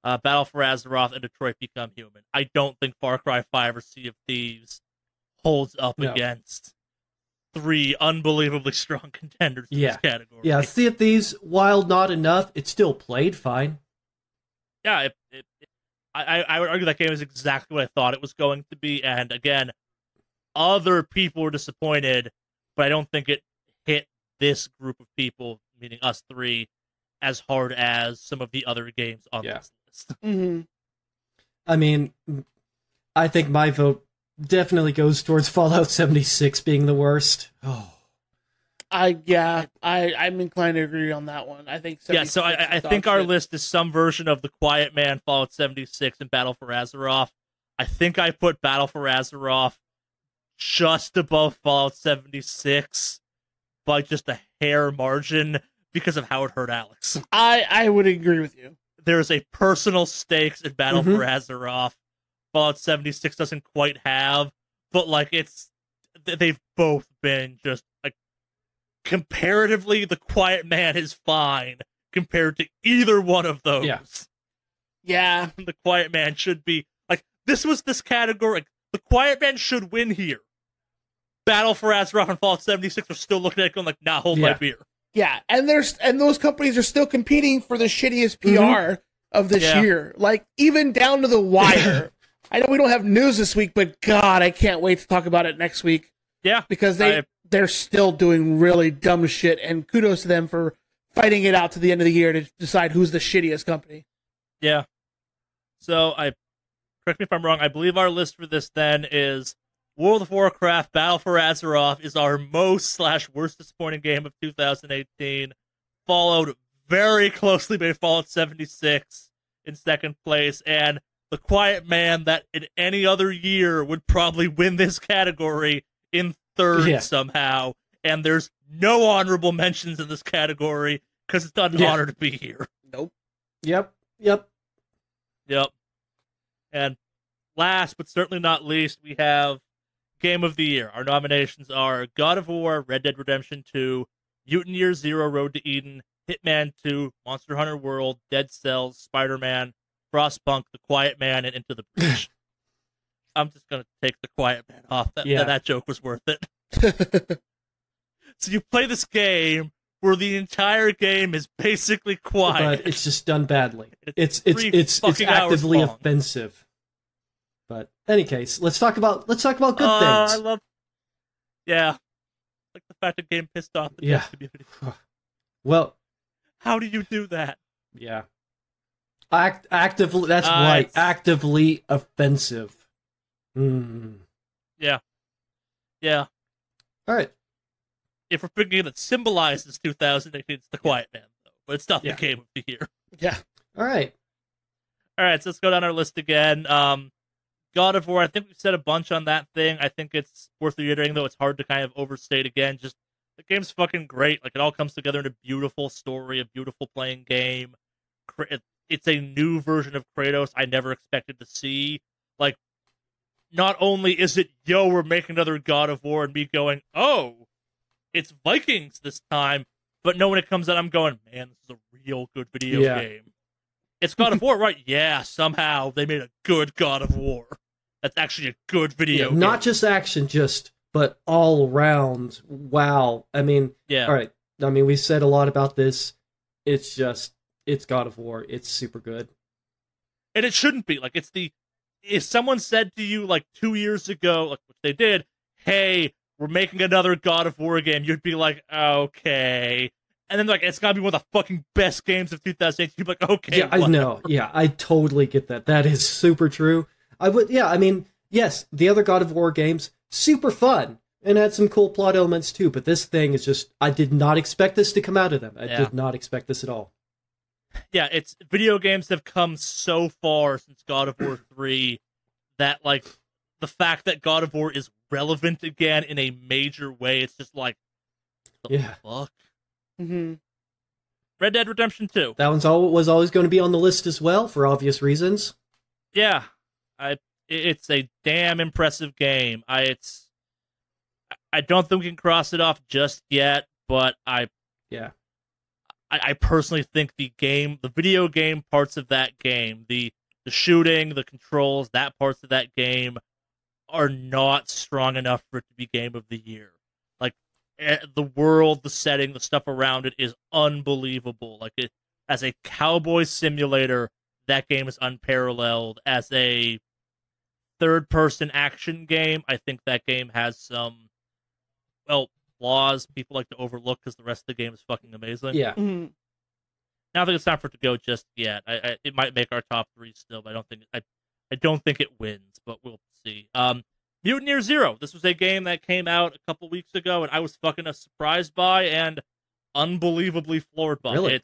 Battle for Azeroth, and Detroit Become Human. I don't think Far Cry 5 or Sea of Thieves holds up against 3 unbelievably strong contenders in this category. Yeah, Sea of Thieves, while not enough, it still played fine. Yeah, I would argue that game is exactly what I thought it was going to be, and again, other people were disappointed, but I don't think it hit this group of people, meaning us 3, as hard as some of the other games on this list. Mm-hmm. I mean, I think my vote definitely goes towards Fallout 76 being the worst. Oh. I'm inclined to agree on that one. I think. So I think our list is some version of The Quiet Man, Fallout 76, and Battle for Azeroth. I think I put Battle for Azeroth just above Fallout 76 by just a hair margin because of how it hurt Alex. I would agree with you. There's a personal stakes in Battle for Azeroth. Fallout 76 doesn't quite have, but like they've both been just like comparatively, The Quiet Man is fine compared to either one of those. Yeah. The Quiet Man should be like this category. The Quiet Man should win here. Battle for Azeroth and Fallout 76 are still looking at it going like, nah, hold my beer. Yeah, and those companies are still competing for the shittiest PR of this year. Like, even down to The Wire. I know we don't have news this week, but God, I can't wait to talk about it next week. Yeah. Because they're still doing really dumb shit, and kudos to them for fighting it out to the end of the year to decide who's the shittiest company. Yeah. So, correct me if I'm wrong, I believe our list for this then is World of Warcraft Battle for Azeroth is our most/worst disappointing game of 2018, followed very closely by Fallout 76 in second place, and The Quiet Man that in any other year would probably win this category in third somehow, and there's no honorable mentions in this category because it's not an honor to be here. Nope. Yep. And last but certainly not least, we have Game of the Year. Our nominations are God of War, Red Dead Redemption 2, Mutant Year Zero, Road to Eden, Hitman 2, Monster Hunter World, Dead Cells, Spider-Man, Frostpunk, The Quiet Man, and Into the Breach. I'm just going to take The Quiet Man off. That joke was worth it. So you play this game where the entire game is basically quiet. But it's just done badly. It's actively offensive. But in any case, let's talk about good things. Like the fact the game pissed off the devs community. Well, how do you do that? Yeah. Actively, that's right. Actively offensive. Yeah. Yeah. All right. If we're picking a game that symbolizes 2018, it's The Quiet Man, though. But it's not the Game of the Year. Yeah. All right. So let's go down our list again. God of War, I think we've said a bunch on that thing. I think it's worth reiterating, though. It's hard to kind of overstate again. Just, the game's fucking great. Like, it all comes together in a beautiful story, a beautiful playing game. It's a new version of Kratos I never expected to see. Like, not only is it, we're making another God of War, and me going, oh, it's Vikings this time, but no, when it comes out, I'm going, man, this is a real good video game. It's God of War, right? Yeah, somehow they made a good God of War. That's actually a good video game. Not just action, but all around. Wow. I mean, all right. I mean, we said a lot about this. It's God of War. It's super good. And it shouldn't be. Like, if someone said to you, like, 2 years ago, like, which they did, hey, we're making another God of War game, you'd be like, okay. And then, like, it's gotta be one of the fucking best games of 2008. You'd be like, okay, yeah, whatever. I know. Yeah, I totally get that. That is super true. I mean, yes, the other God of War games, super fun, and had some cool plot elements too, but this thing is just, I did not expect this to come out of them. I did not expect this at all. Yeah, video games have come so far since God of War 3 that, like, the fact that God of War is relevant again in a major way, it's just like, the fuck? Mm-hmm. Red Dead Redemption 2. That was always going to be on the list as well, for obvious reasons. Yeah. It's a damn impressive game. I don't think we can cross it off just yet, but I personally think the video game parts of that game, the shooting, the controls, that parts of that game are not strong enough for it to be Game of the Year. Like, the world, the setting, the stuff around it is unbelievable. Like, as a cowboy simulator, that game is unparalleled. As a third-person action game, I think that game has some, flaws people like to overlook because the rest of the game is fucking amazing. Yeah. Mm-hmm. I don't think it's time for it to go just yet. It might make our top 3 still, but I don't think it wins, but we'll see. Mutant Year Zero. This was a game that came out a couple weeks ago, and I was fucking surprised by and unbelievably floored by. Really?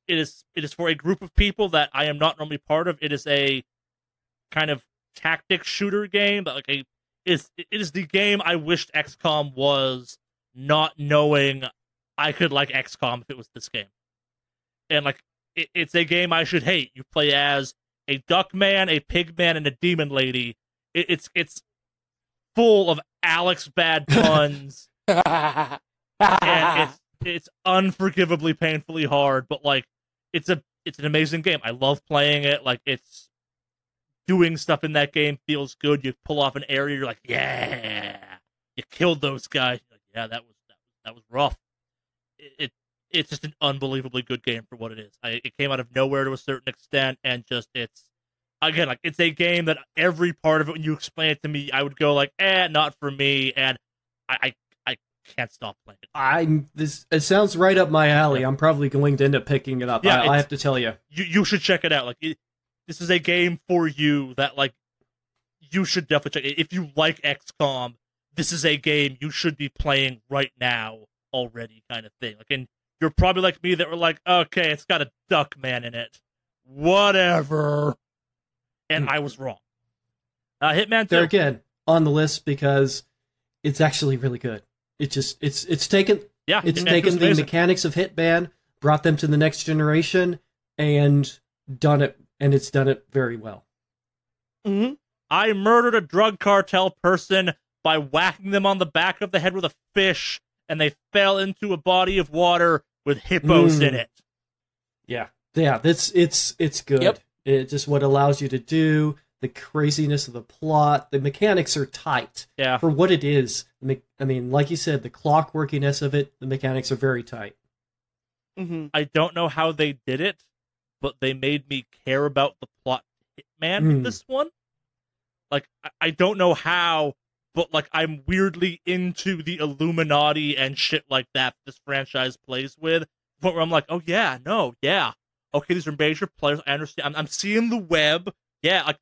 It is for a group of people that I am not normally part of. It is a kind of tactic shooter game, but it is the game I wished XCOM was, not knowing I could like XCOM if it was this game. And it's a game I should hate. You play as a duck man, a pig man, and a demon lady. It's full of Alex bad puns, and it's unforgivably painfully hard. But it's an amazing game. I love playing it. Like, it's doing stuff in that game feels good. You pull off an area, you're like, yeah, you killed those guys. You're like, yeah, that was rough. It's just an unbelievably good game for what it is. It came out of nowhere to a certain extent, and just it's a game that every part of it, when you explain it to me, I would go like, not for me, and I can't stop playing it. It sounds right up my alley. Yeah. I'm probably going to end up picking it up. I have to tell you. You should check it out. This is a game for you that you should definitely check it. If you like XCOM, this is a game you should be playing right now already, kind of thing. And you're probably like me that were like, okay, it's got a duck man in it. Whatever. And I was wrong. Hitman 2. They're again on the list because it's actually really good. It's taken the mechanics of Hitman, brought them to the next generation, and done it very well. Mm-hmm. I murdered a drug cartel person by whacking them on the back of the head with a fish, and they fell into a body of water with hippos in it. Yeah, it's good. Yep. It's just what allows you to do. The craziness of the plot, the mechanics are tight. Yeah. For what it is, I mean, like you said, the clockworkiness of it, the mechanics are very tight. Mm-hmm. I don't know how they did it, but they made me care about the plot Hitman in this one. Like, I don't know how, but like I'm weirdly into the Illuminati and shit like that this franchise plays with. But where I'm like, oh yeah, no, yeah, okay, these are major players. I understand. I'm seeing the web. Yeah, like,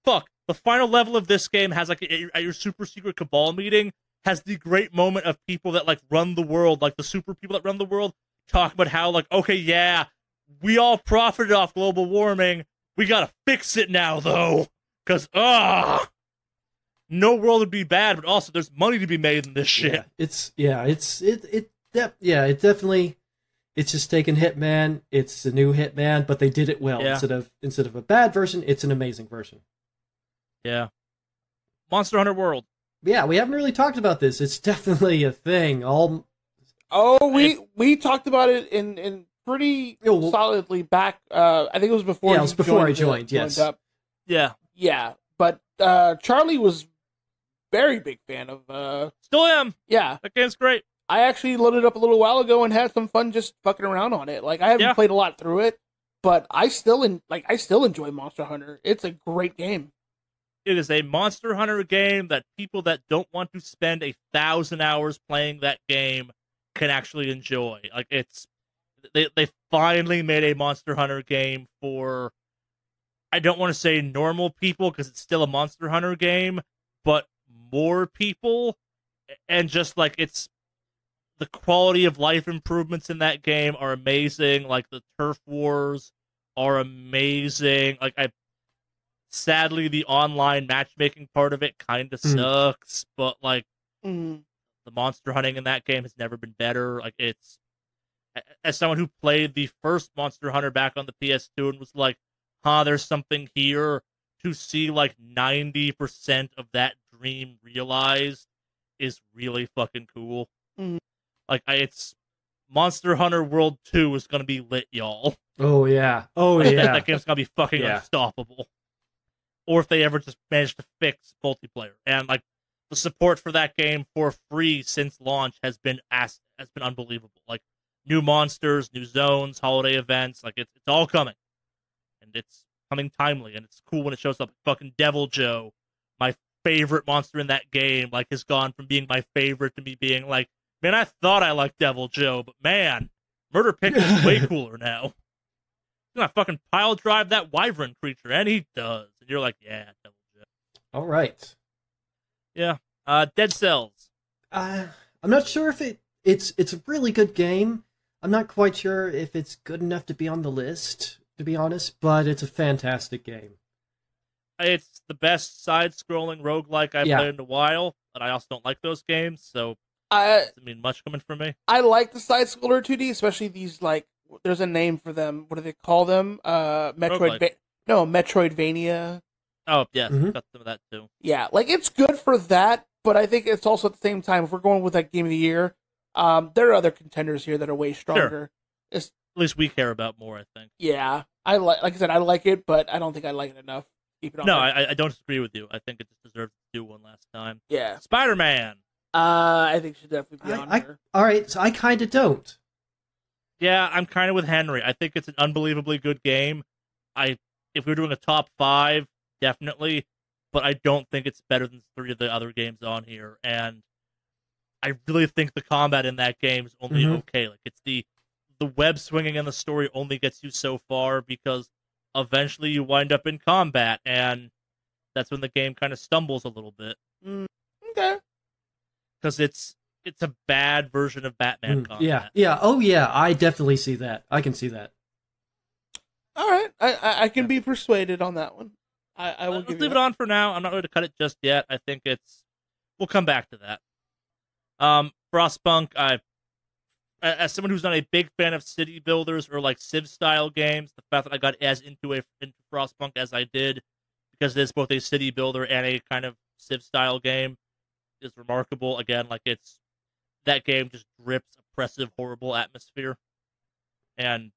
fuck. The final level of this game has like at your super secret cabal meeting has the great moment of people that like run the world, like the super people that run the world, talk about how like, okay, yeah, we all profited off global warming. We gotta fix it now though, because no world would be bad, but also there's money to be made in this shit. It definitely. It's just taking Hitman. It's a new Hitman, but they did it well. Yeah. Instead of a bad version, it's an amazing version. Yeah. Monster Hunter World. Yeah, we haven't really talked about this. It's definitely a thing. We talked about it in pretty solidly back. I think it was before. Yeah, it was before I joined. Yes. Up. Yeah. Yeah, but Charlie was very big fan of. Still am. Yeah, that game's great. I actually loaded up a little while ago and had some fun just fucking around on it. Like I haven't played a lot through it, but I still enjoy Monster Hunter. It's a great game. It is a Monster Hunter game that people that don't want to spend 1,000 hours playing that game can actually enjoy. Like they finally made a Monster Hunter game for, I don't want to say normal people because it's still a Monster Hunter game, but more people, and just like it's. The quality of life improvements in that game are amazing. Like the turf wars are amazing. Like sadly the online matchmaking part of it kind of sucks, but like the monster hunting in that game has never been better. Like it's, as someone who played the first Monster Hunter back on the PS2 and was like, there's something here, to see like 90% of that dream realized is really fucking cool. Like, it's Monster Hunter World 2 is going to be lit, y'all. Oh, yeah. Oh, yeah. That game's going to be fucking unstoppable. Or if they ever just manage to fix multiplayer. And, like, the support for that game for free since launch has been unbelievable. Like, new monsters, new zones, holiday events, like, it's all coming. And it's coming timely, and it's cool when it shows up. Fucking Devil Joe, my favorite monster in that game, like, has gone from being my favorite to me being like, man, I thought I liked Devil Joe, but man, Murder Pick is way cooler now. He's gonna fucking pile drive that wyvern creature, and he does. And you're like, yeah, Devil Joe. All right. Yeah. Dead Cells. I'm not sure if it's a really good game. I'm not quite sure if it's good enough to be on the list, to be honest, but it's a fantastic game. It's the best side-scrolling roguelike I've played in a while, but I also don't like those games, so doesn't mean much coming from me. I like the side-scroller 2D, especially these, like, there's a name for them. What do they call them? Metroidvania. Oh, yeah, got some of that, too. Yeah, like, it's good for that, but I think it's also, at the same time, if we're going with, like, Game of the Year, there are other contenders here that are way stronger. Sure. At least we care about more, I think. Yeah. Like I said, I like it, but I don't think I like it enough. Keep it on. No, I don't disagree with you. I think it just deserves to do one last time. Yeah. Spider-Man. I think it should definitely be on here. All right, so I kind of don't. Yeah, I'm kind of with Henry. I think it's an unbelievably good game. If we were doing a top 5, definitely, but I don't think it's better than 3 of the other games on here. And I really think the combat in that game is only okay. Like, it's the web swinging in the story only gets you so far because eventually you wind up in combat, and that's when the game kind of stumbles a little bit. Okay. Because it's a bad version of Batman combat. Yeah. Oh, yeah. I definitely see that. I can see that. All right. I can be persuaded on that one. I will Let's leave it on for now. I'm not ready to cut it just yet. I think we'll come back to that. Frostpunk, as someone who's not a big fan of city builders or like Civ style games, the fact that I got as into Frostpunk as I did because it is both a city builder and a kind of Civ style game, is remarkable. Again, like that game just drips oppressive, horrible atmosphere, and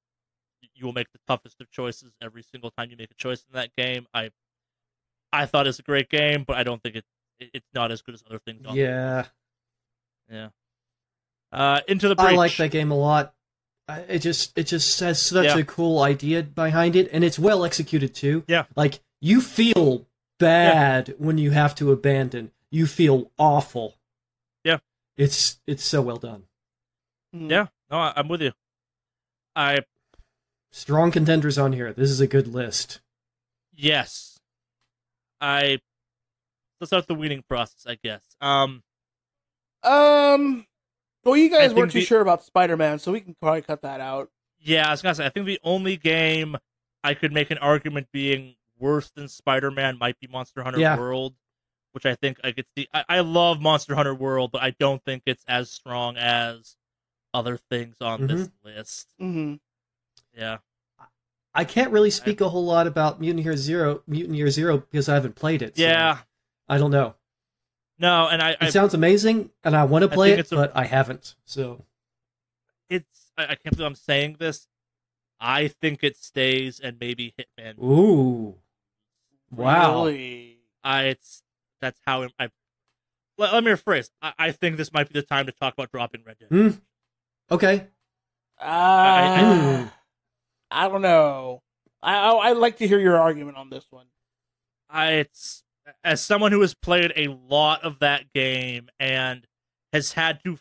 you will make the toughest of choices every single time you make a choice in that game. I thought it's a great game, but I don't think it's not as good as other things. Yeah. Into the Breach. I like that game a lot. It just has such a cool idea behind it, and it's well executed too. Yeah. Like, you feel bad when you have to abandon. You feel awful. Yeah. It's so well done. Yeah. No, I'm with you. Strong contenders on here. This is a good list. Yes. Let's start the weeding process, I guess. Well, you guys weren't too sure about Spider-Man, so we can probably cut that out. Yeah, I was gonna say, I think the only game I could make an argument being worse than Spider-Man might be Monster Hunter World, which I think I love Monster Hunter World, but I don't think it's as strong as other things on this list. Mm-hmm. Yeah. I can't really speak a whole lot about Mutant Year Zero because I haven't played it. So yeah. I don't know. No, and it sounds amazing, and I want to play it, but I haven't. So I can't believe I'm saying this. I think it stays, and maybe Hitman. Ooh, wow! Really? That's how let me rephrase. I think this might be the time to talk about dropping Red Dead. Okay. I don't know. I'd like to hear your argument on this one. As someone who has played a lot of that game and has had to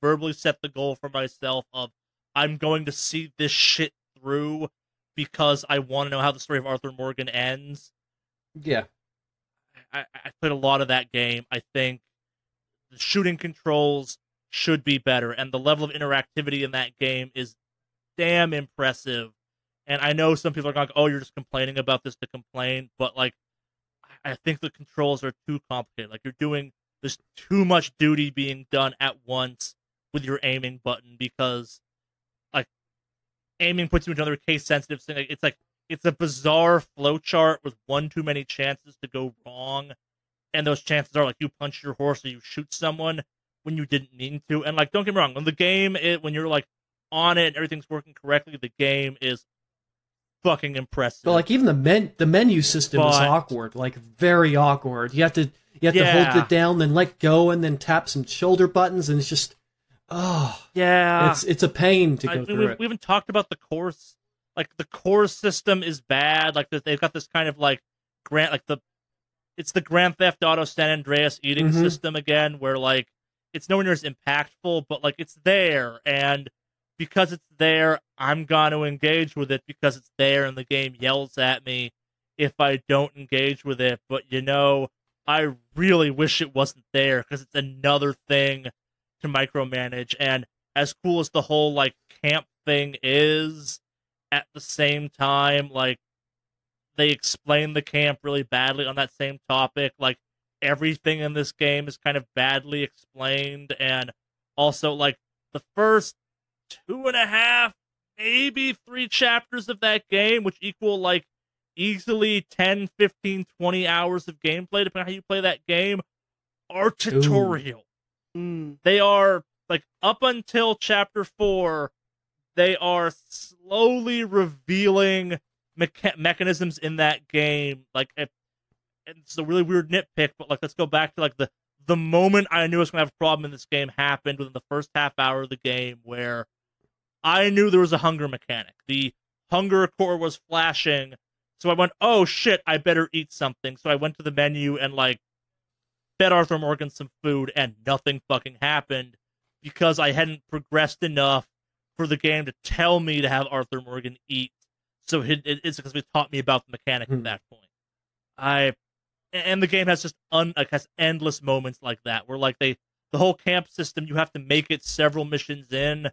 verbally set the goal for myself of I'm going to see this shit through because I want to know how the story of Arthur Morgan ends. Yeah. I played a lot of that game. I think the shooting controls should be better, and the level of interactivity in that game is damn impressive. And I know some people are going, "Oh, you're just complaining about this to complain," but like, I think the controls are too complicated. Like, there's too much duty being done at once with your aiming button because, like, aiming puts you into another case-sensitive thing. It's a bizarre flowchart with one too many chances to go wrong, and those chances are like you punch your horse or you shoot someone when you didn't mean to. And like, don't get me wrong, when you're like on it and everything's working correctly, the game is fucking impressive. But like, even the menu system is awkward, like very awkward. You have to hold it down, then let go, and then tap some shoulder buttons, and it's just it's a pain to go through it. We haven't talked about the course. Like, the course system is bad. Like, they've got this kind of like it's the Grand Theft Auto San Andreas eating system again, where like it's nowhere near as impactful, but like it's there, and because it's there, I'm going to engage with it because it's there, and the game yells at me if I don't engage with it. But, I really wish it wasn't there because it's another thing to micromanage. And as cool as the whole, like, camp thing is, at the same time, like, they explain the camp really badly on that same topic. Like, everything in this game is kind of badly explained. And also, like, the first 2.5, maybe 3 chapters of that game, which equal like easily 10, 15, 20 hours of gameplay, depending on how you play that game, are tutorial. They are, like, up until chapter 4, they are slowly revealing mechanisms in that game. Like, and it's a really weird nitpick, but like, let's go back to like the moment I knew I was going to have a problem in this game happened within the first half hour of the game, where I knew there was a hunger mechanic. The hunger core was flashing, so I went, oh shit, I better eat something. So I went to the menu and, like, fed Arthur Morgan some food, and nothing fucking happened because I hadn't progressed enough for the game to tell me to have Arthur Morgan eat. So it's because it taught me about the mechanic at that point. And the game has just has endless moments like that, where like the whole camp system, you have to make it several missions in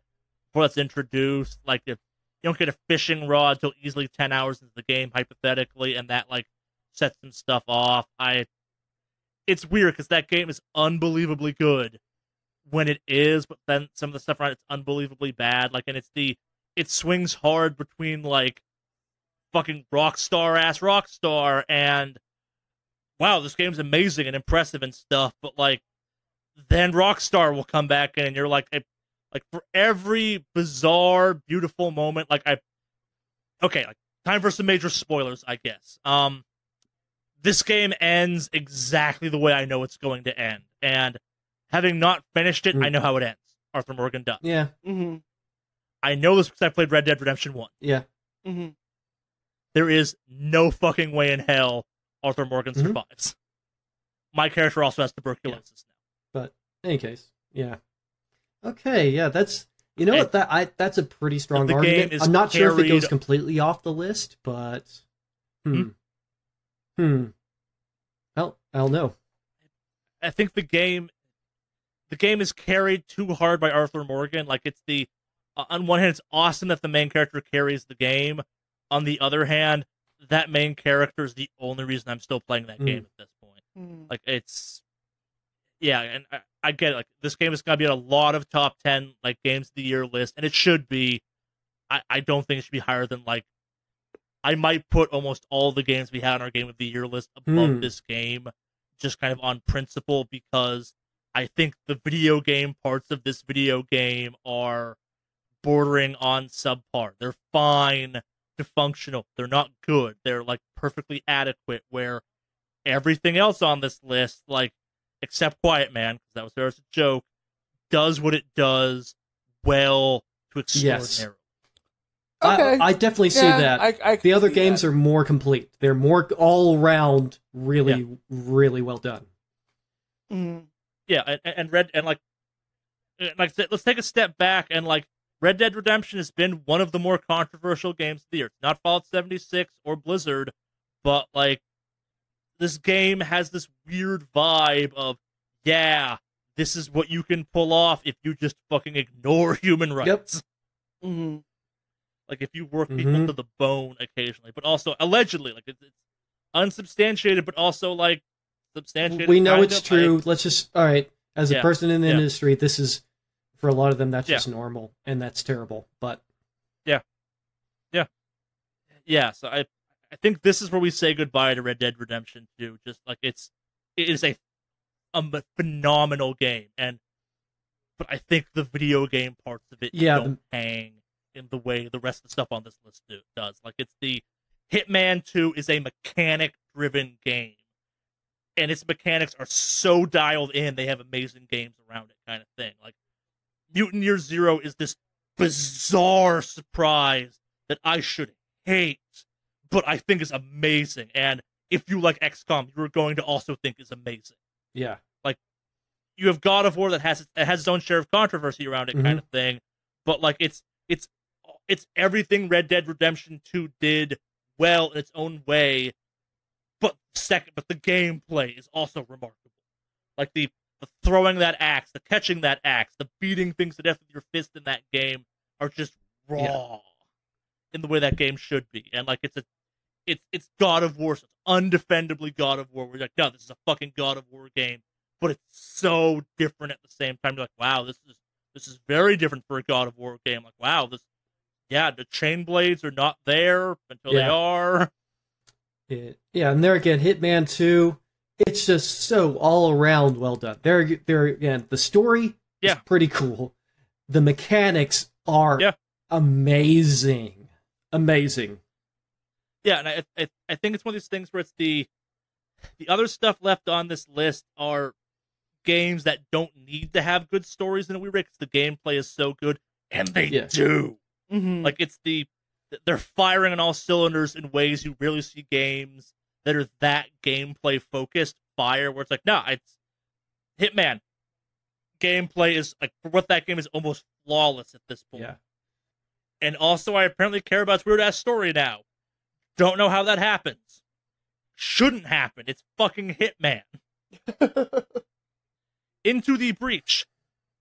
before it's introduced. Like, if you don't get a fishing rod till easily 10 hours into the game, hypothetically, and that like sets some stuff off. It's weird because that game is unbelievably good when it is, but then some of the stuff around it's unbelievably bad. Like, and it swings hard between like fucking Rockstar, and wow, this game's amazing and impressive and stuff, but like, then Rockstar will come back in, and you're like for every bizarre, beautiful moment, like time for some major spoilers, I guess. This game ends exactly the way I know it's going to end, and having not finished it, I know how it ends. Arthur Morgan does. Yeah. Mm-hmm. I know this because I played Red Dead Redemption 1. Yeah. Mm-hmm. There is no fucking way in hell Arthur Morgan survives. My character also has tuberculosis now. But in any case, yeah. Okay, yeah, that's what that's a pretty strong argument. I'm not sure if it goes completely off the list, but well, I don't know. I think the game is carried too hard by Arthur Morgan. Like, it's on one hand, it's awesome that the main character carries the game. On the other hand, that main character is the only reason I'm still playing that game at this point. Like, it's, yeah, and I get it. Like, this game is going to be on a lot of top 10 like games of the year list, and it should be. I don't think it should be higher than, like, I might put almost all the games we had on our game of the year list above this game, just kind of on principle, because I think the video game parts of this video game are bordering on subpar. They're fine to functional. They're not good. They're like perfectly adequate, where everything else on this list, like, except Quiet Man, because that was there as a joke, does what it does well to extraordinary. Yes. Okay. I definitely see that. I the other games are more complete. They're more all-around, really, really well done. Mm. Yeah, and like I said, let's take a step back, and like, Red Dead Redemption has been one of the more controversial games of the year. It's not Fallout 76 or Blizzard, but like, this game has this weird vibe of, yeah, this is what you can pull off if you just fucking ignore human rights. Yep. Mm-hmm. Like, if you work people to the bone occasionally, but also allegedly, like, it's unsubstantiated, but also like substantiated. We know it's true. Let's just, all right, as a person in the industry, this is, for a lot of them, that's just normal, and that's terrible. But so I think this is where we say goodbye to Red Dead Redemption 2. Just like, it is a phenomenal game, but I think the video game parts of it don't hang in the way the rest of the stuff on this list does. Like, it's the Hitman 2 is a mechanic-driven game, and its mechanics are so dialed in, they have amazing games around it, kind of thing. Like, Mutant Year Zero is this bizarre surprise that I should hate, but I think is amazing. And if you like XCOM, you're going to also think is amazing. Yeah. Like, you have God of War that has its own share of controversy around it, kind of thing. But like, it's everything Red Dead Redemption 2 did well in its own way. But the gameplay is also remarkable. Like, the throwing that axe, the catching that axe, the beating things to death with your fist in that game are just raw in the way that game should be. And like, it's God of War, so it's undefendably God of War. We're like, no, this is a fucking God of War game, but it's so different at the same time. You're like, wow, this is very different for a God of War game. Like, wow, the chain blades are not there until they are. Yeah, and there again, Hitman 2, it's just so all around well done. There again, the story is pretty cool. The mechanics are amazing. Amazing. Yeah, and I think it's one of these things where it's the other stuff left on this list are games that don't need to have good stories in a weird way, because the gameplay is so good, and they do. Mm-hmm. Like, they're firing on all cylinders in ways you rarely see games that are that gameplay focused fire, where it's like, no, it's Hitman. Gameplay is, like, for what that game is, almost flawless at this point. Yeah. And also, I apparently care about its weird-ass story now. Don't know how that happens. Shouldn't happen. It's fucking Hitman. Into the Breach.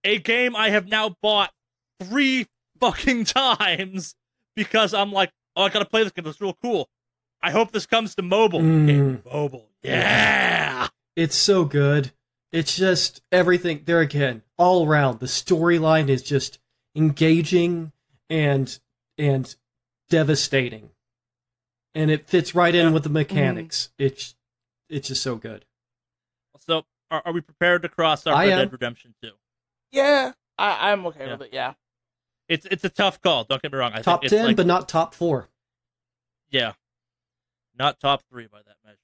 A game I have now bought 3 fucking times because I'm like, oh, I gotta play this game. It's real cool. I hope this comes to mobile. Okay, mobile. Yeah! It's so good. It's just everything. There again, all around. The storyline is just engaging and devastating. and it fits right in with the mechanics. It's just so good. So, are we prepared to cross our Red Dead Redemption 2? Yeah, I'm okay with it. Yeah, it's a tough call. Don't get me wrong. I top think 10, but not top 4. Yeah, not top 3 by that measure.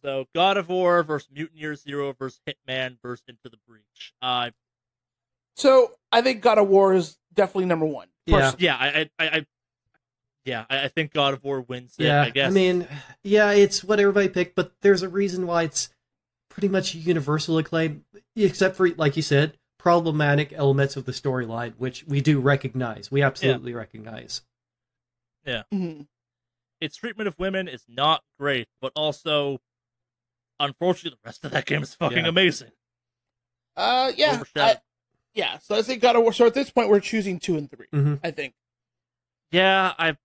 So God of War versus Mutant Year Zero versus Hitman versus Into the Breach. So I think God of War is definitely number 1. I think God of War wins it. Yeah, I guess. I mean, it's what everybody picked, but there's a reason why it's pretty much universal acclaim, except for, like you said, problematic elements of the storyline, which we do recognize. We absolutely recognize. Yeah. Mm-hmm. Its treatment of women is not great, but also, unfortunately, the rest of that game is fucking amazing. So I think God of War. So at this point, we're choosing 2 and 3. I think. Yeah, I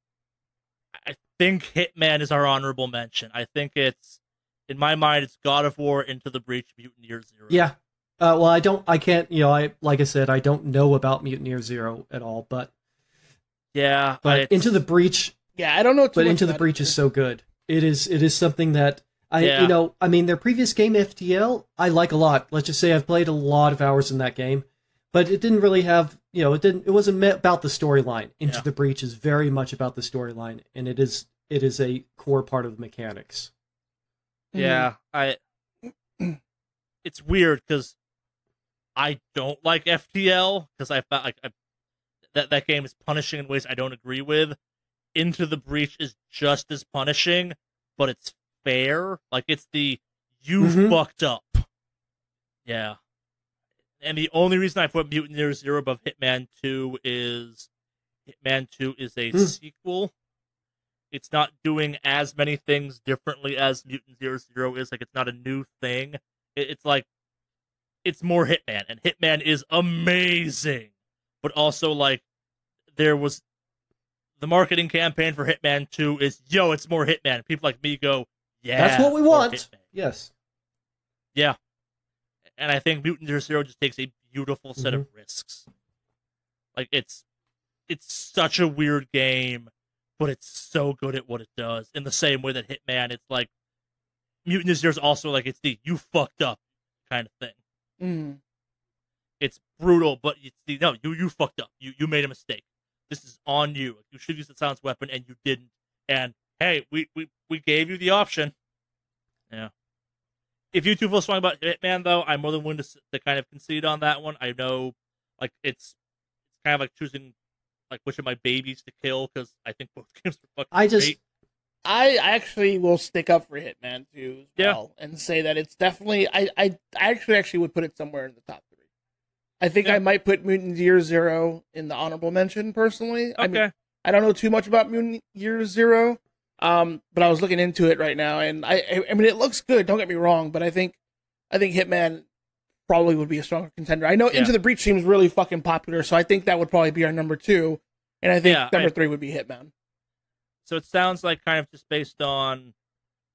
think Hitman is our honorable mention. I think it's, in my mind, it's God of War, Into the Breach, Mutant Year Zero. Yeah. Well, I can't, like I said, I don't know about Mutant Year Zero at all, but. Yeah. But Into the Breach. Yeah, I don't know too But much Into the Breach is so good. It is something that their previous game, FTL, I like a lot. Let's just say I've played a lot of hours in that game, but it didn't really have, it wasn't about the storyline. Into the Breach is very much about the storyline, and it is a core part of the mechanics. Yeah, it's weird because I don't like FTL because I felt like that game is punishing in ways I don't agree with. Into the Breach is just as punishing, but it's fair. Like, it's the you fucked up. Yeah. And the only reason I put Mutant Year Zero above Hitman 2 is Hitman 2 is a sequel. It's not doing as many things differently as Mutant Year Zero is. Like, it's not a new thing. It's like, it's more Hitman, and Hitman is amazing. But also, like, there was the marketing campaign for Hitman 2 is, it's more Hitman. People like me go, that's what we want. Hitman. Yes. Yeah. And I think Mutant Year Zero just takes a beautiful set of risks. Like, it's such a weird game, but it's so good at what it does. In the same way that Hitman, it's like, Mutant Year Zero is also like, it's the you fucked up kind of thing. It's brutal, but it's the, no, you fucked up. You made a mistake. This is on you. You should use the silence weapon, and you didn't. And, hey, we gave you the option. Yeah. If you two feel strong about Hitman, though, I'm more than willing to kind of concede on that one. I know, like, it's kind of like choosing, like, which of my babies to kill, because I think both games are fucking great. I actually will stick up for Hitman 2 as well, and say that it's definitely, I actually would put it somewhere in the top 3. I think I might put Mutant Year Zero in the honorable mention, personally. Okay. I mean, I don't know too much about Mutant Year Zero, but I was looking into it right now, and I mean, it looks good, don't get me wrong, but I think Hitman probably would be a stronger contender. I know Into the Breach seems really fucking popular, so I think that would probably be our number 2, and I think number 3 would be Hitman. So it sounds like, kind of just based on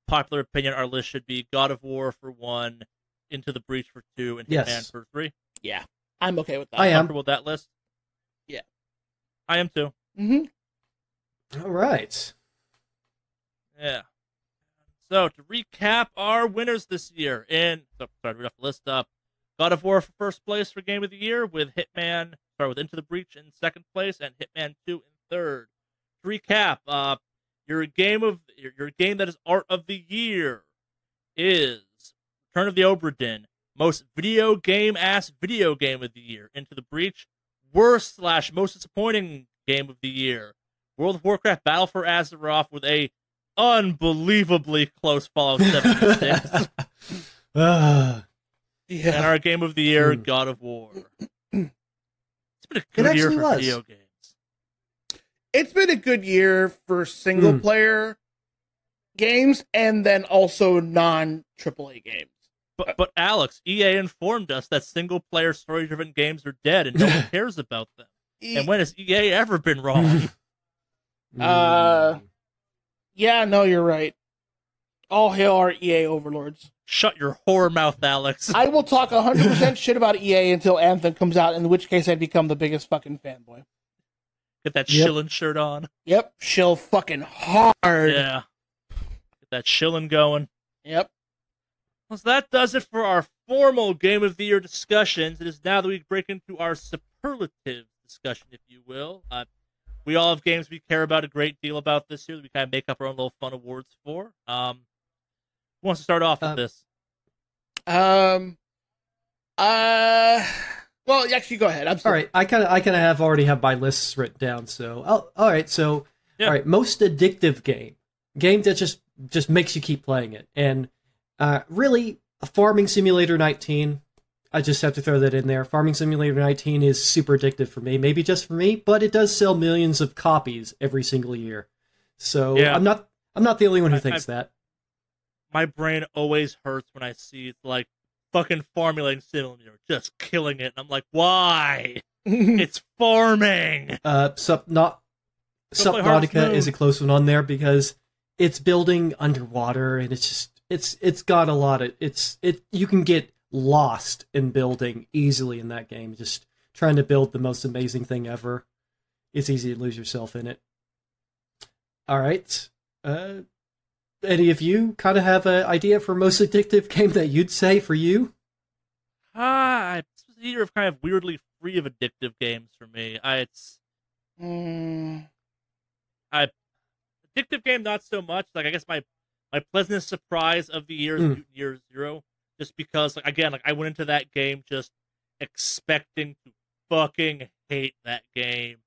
popular opinion, our list should be God of War for 1, Into the Breach for 2, and Hitman for 3. Yeah. I'm okay with that. I am comfortable with that list. Yeah, I am too. All right. Yeah. So to recap our winners this year, read off the list up. God of War for first place for Game of the Year, with with Into the Breach in second place, and Hitman 2 in third. To recap, your game that is Art of the Year is Return of the Obra Dinn. Most video game of the year, Into the Breach. Worst/most disappointing game of the year, World of Warcraft Battle for Azeroth, with a unbelievably close Fallout 76. And our game of the year, God of War. It's been a good year for video games. It's been a good year for single player games, and then also non-AAA games. But Alex, EA informed us that single-player story-driven games are dead and no one cares about them. And when has EA ever been wrong? Yeah, no, you're right. All hail our EA overlords. Shut your whore mouth, Alex. I will talk 100% shit about EA until Anthem comes out, in which case I'd become the biggest fucking fanboy. Get that shillin' shirt on. Yep, shill fucking hard. Yeah. Get that shillin' going. Yep. Well, so that does it for our formal Game of the Year discussions. It is now that we break into our superlative discussion, if you will. We all have games we care about a great deal about this year that we kind of make up our own little fun awards for. Who wants to start off with this? Well, actually, go ahead. All right, I kind of already have my lists written down. So, all right. So, all right, most addictive game that just makes you keep playing it, and really, Farming Simulator 19. I just have to throw that in there. Farming Simulator 19 is super addictive for me. Maybe just for me, but it does sell millions of copies every single year. So I'm not the only one who thinks that. My brain always hurts when I see it's like fucking Farming Simulator just killing it, and I'm like, why? It's farming. Subnautica is a close one on there because it's building underwater, and it's got a lot of you can get lost in building easily in that game. Just trying to build the most amazing thing ever. It's easy to lose yourself in it. All right. Any of you kind of have an idea for most addictive game that you'd say for you? It's either of kind of weirdly free of addictive games for me. Addictive game, not so much. Like, I guess my pleasant surprise of the year is Mutant Year Zero, just because, like, again, like I went into that game just expecting to fucking hate that game.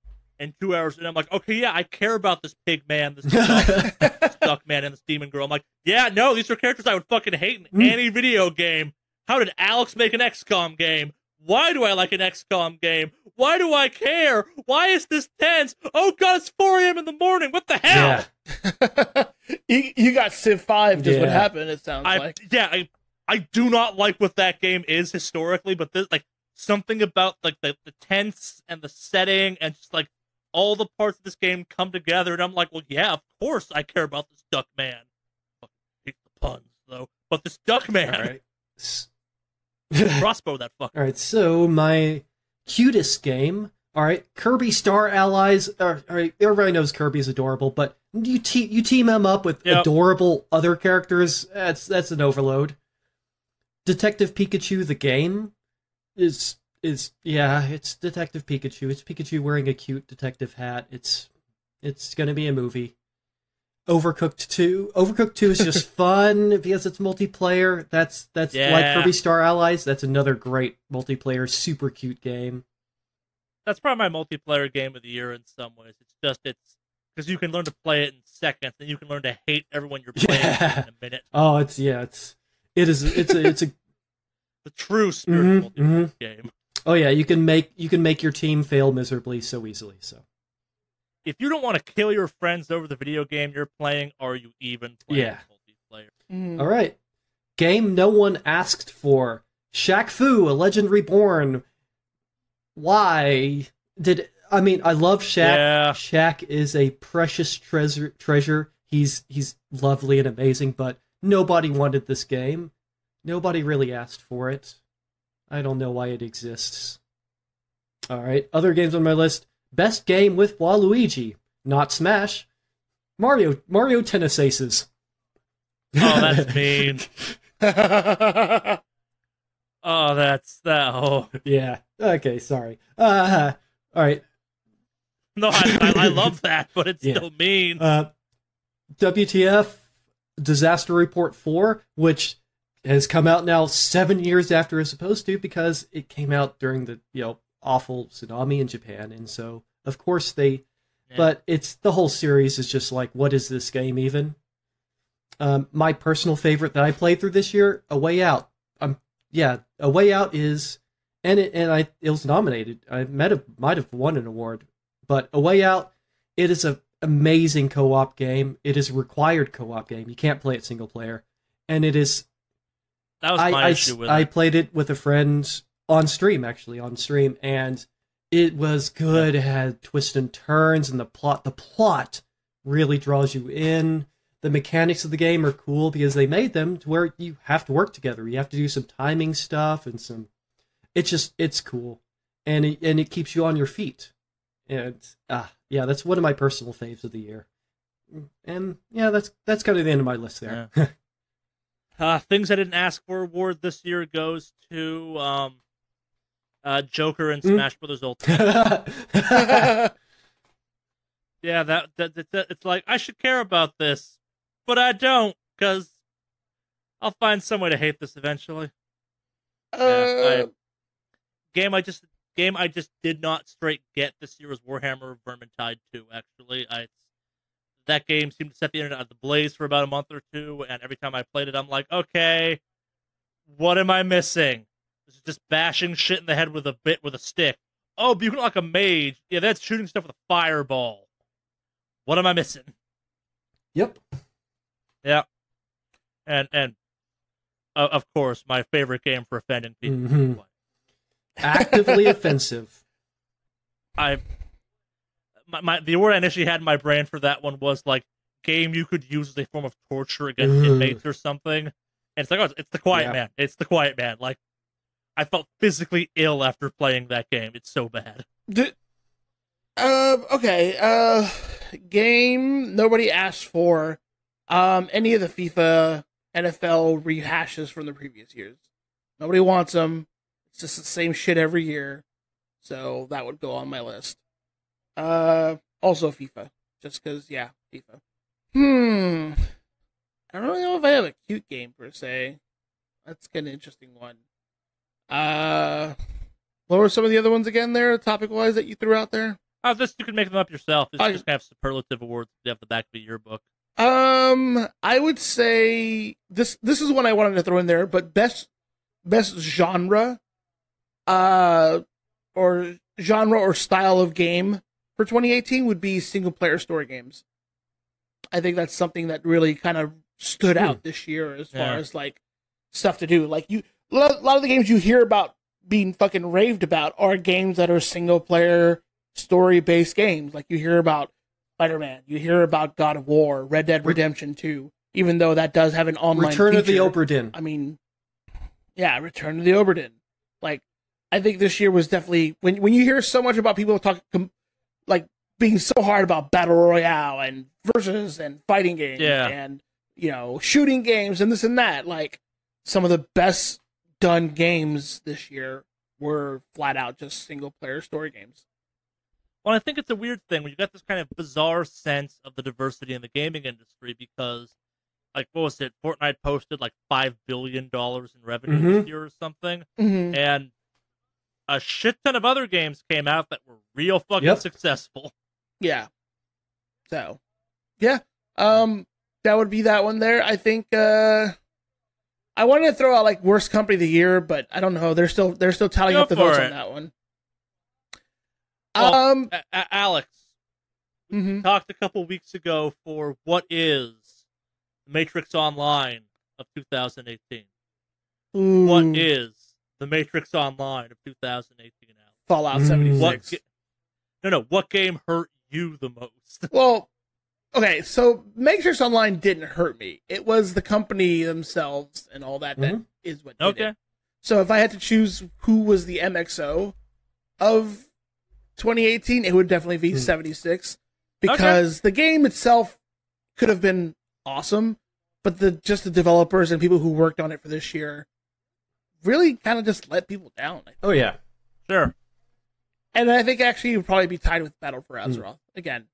And 2 hours, and I'm like, okay, yeah, I care about this pig man, this duck man, and this demon girl. I'm like, yeah, no, these are characters I would fucking hate in any video game. How did Alex make an XCOM game? Why do I like an XCOM game? Why do I care? Why is this tense? Oh god, it's 4 a.m. in the morning. What the hell? Yeah. you got Civ 5, just what happened, it sounds like. Yeah, I do not like what that game is historically, but there's like something about like the tense and the setting and just like all the parts of this game come together, and I'm like, well, yeah, of course I care about this duck man. I hate the puns, though. But this duck man. All right. Crossbow that fucker. All right, so my cutest game. All right, Kirby Star Allies. All right, everybody knows Kirby's adorable, but you team him up with adorable other characters. That's an overload. Detective Pikachu, the game, is it's Detective Pikachu. It's Pikachu wearing a cute detective hat. It's gonna be a movie. Overcooked 2. Overcooked 2 is just fun because it's multiplayer. That's like Kirby Star Allies. That's another great multiplayer, super cute game. That's probably my multiplayer game of the year in some ways. It's because you can learn to play it in seconds, and you can learn to hate everyone you're playing in a minute. Oh, it's a the true spirit multiplayer game. Oh yeah, you can make your team fail miserably so easily. So, if you don't want to kill your friends over the video game you're playing, are you even playing multiplayer? All right, game no one asked for. Shaq Fu: A Legend Reborn. Why I love Shaq. Yeah. Shaq is a precious treasure. He's lovely and amazing, but nobody wanted this game. Nobody really asked for it. I don't know why it exists. All right, other games on my list. Best game with Waluigi, not Smash. Mario Tennis Aces. Oh, that's mean. Oh, that's that. Oh, yeah. Okay, sorry. All right. No, I love that, but it's still mean. WTF Disaster Report 4, which has come out now 7 years after it's supposed to, because it came out during the awful tsunami in Japan, and so of course they. Yeah. But it's the whole series is just like, what is this game even? My personal favorite that I played through this year, A Way Out. A Way Out is, it was nominated. I might have won an award, but A Way Out, it is an amazing co-op game. It is a required co-op game. You can't play it single player, and it is. That was my issue with it. I played it with a friend on stream, and it was good. It had twists and turns, and the plot really draws you in. The mechanics of the game are cool because they made them to where you have to work together. You have to do some timing stuff and some. It's cool, and it keeps you on your feet. And yeah, that's one of my personal faves of the year. And yeah, that's kind of the end of my list there. Yeah. Things I didn't ask for award this year goes to Joker and Smash Brothers Ultimate. Yeah, that it's like I should care about this, but I don't, because I'll find some way to hate this eventually. Game I just did not straight get this year was Warhammer Vermintide 2. Actually, that game seemed to set the internet ablaze for about a month or two, and every time I played it, I'm like, okay, what am I missing? This is just bashing shit in the head with a stick. Oh, but you can look like a mage. Yeah, that's shooting stuff with a fireball. What am I missing? Yep. Yeah. And of course, my favorite game for offending people. Mm-hmm. Actively offensive. The word I initially had in my brain for that one was like game you could use as a form of torture against inmates or something. And it's like, oh, it's the Quiet Man. It's the Quiet Man. Like, I felt physically ill after playing that game. It's so bad. Okay. Game nobody asked for. Any of the FIFA, NFL rehashes from the previous years. Nobody wants them. It's just the same shit every year. So that would go on my list. Also FIFA. Just because, yeah, FIFA. I don't really know if I have a cute game, per se. That's kind of an interesting one. What were some of the other ones again there, topic-wise, that you threw out there? You can make them up yourself. This just kind of superlative awards you have the back of the yearbook. I would say this is one I wanted to throw in there, but best genre, or genre or style of game for 2018 would be single player story games. I think that's something that really kind of stood out this year as far as like stuff to do. Like a lot of the games you hear about being fucking raved about are games that are single player story based games. Like you hear about Spider-Man, you hear about God of War, Red Dead Redemption 2, even though that does have an online Return feature. of the Obra Dinn. I mean, yeah, Return of the Obra Dinn. Like, I think this year was definitely when you hear so much about people talking like being so hard about battle royale and versus and fighting games and shooting games and this and that. Like some of the best done games this year were flat out just single player story games. Well, I think it's a weird thing when you got this kind of bizarre sense of the diversity in the gaming industry because, like, what was it? Fortnite posted like $5 billion in revenue this year or something, and a shit ton of other games came out that were real fucking successful. Yeah. So, yeah. That would be that one there. I think I wanted to throw out like worst company of the year, but I don't know. They're still tallying up the votes on that one. Well, Alex, we talked a couple weeks ago for what is the Matrix Online of 2018. What is the Matrix Online of 2018 now? Fallout 76. What game hurt you the most? Well, okay, so Matrix Online didn't hurt me. It was the company themselves and all that that is what did it. So if I had to choose who was the MXO of 2018, it would definitely be 76 because the game itself could have been awesome, but the developers and people who worked on it for this year really kind of just let people down. Oh yeah, sure. And I think actually it would probably be tied with Battle for Azeroth. Again,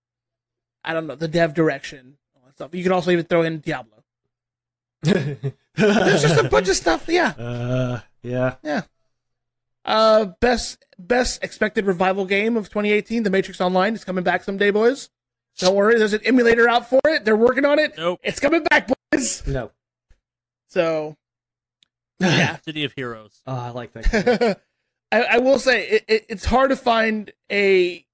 I don't know, the dev direction, all that stuff. You could also even throw in Diablo. There's just a bunch of stuff. Yeah. Yeah. Best expected revival game of 2018, The Matrix Online is coming back someday, boys. Don't worry, there's an emulator out for it. They're working on it. Nope. It's coming back, boys. No. So, yeah. City of Heroes. Oh, I like that. I will say, it's hard to find a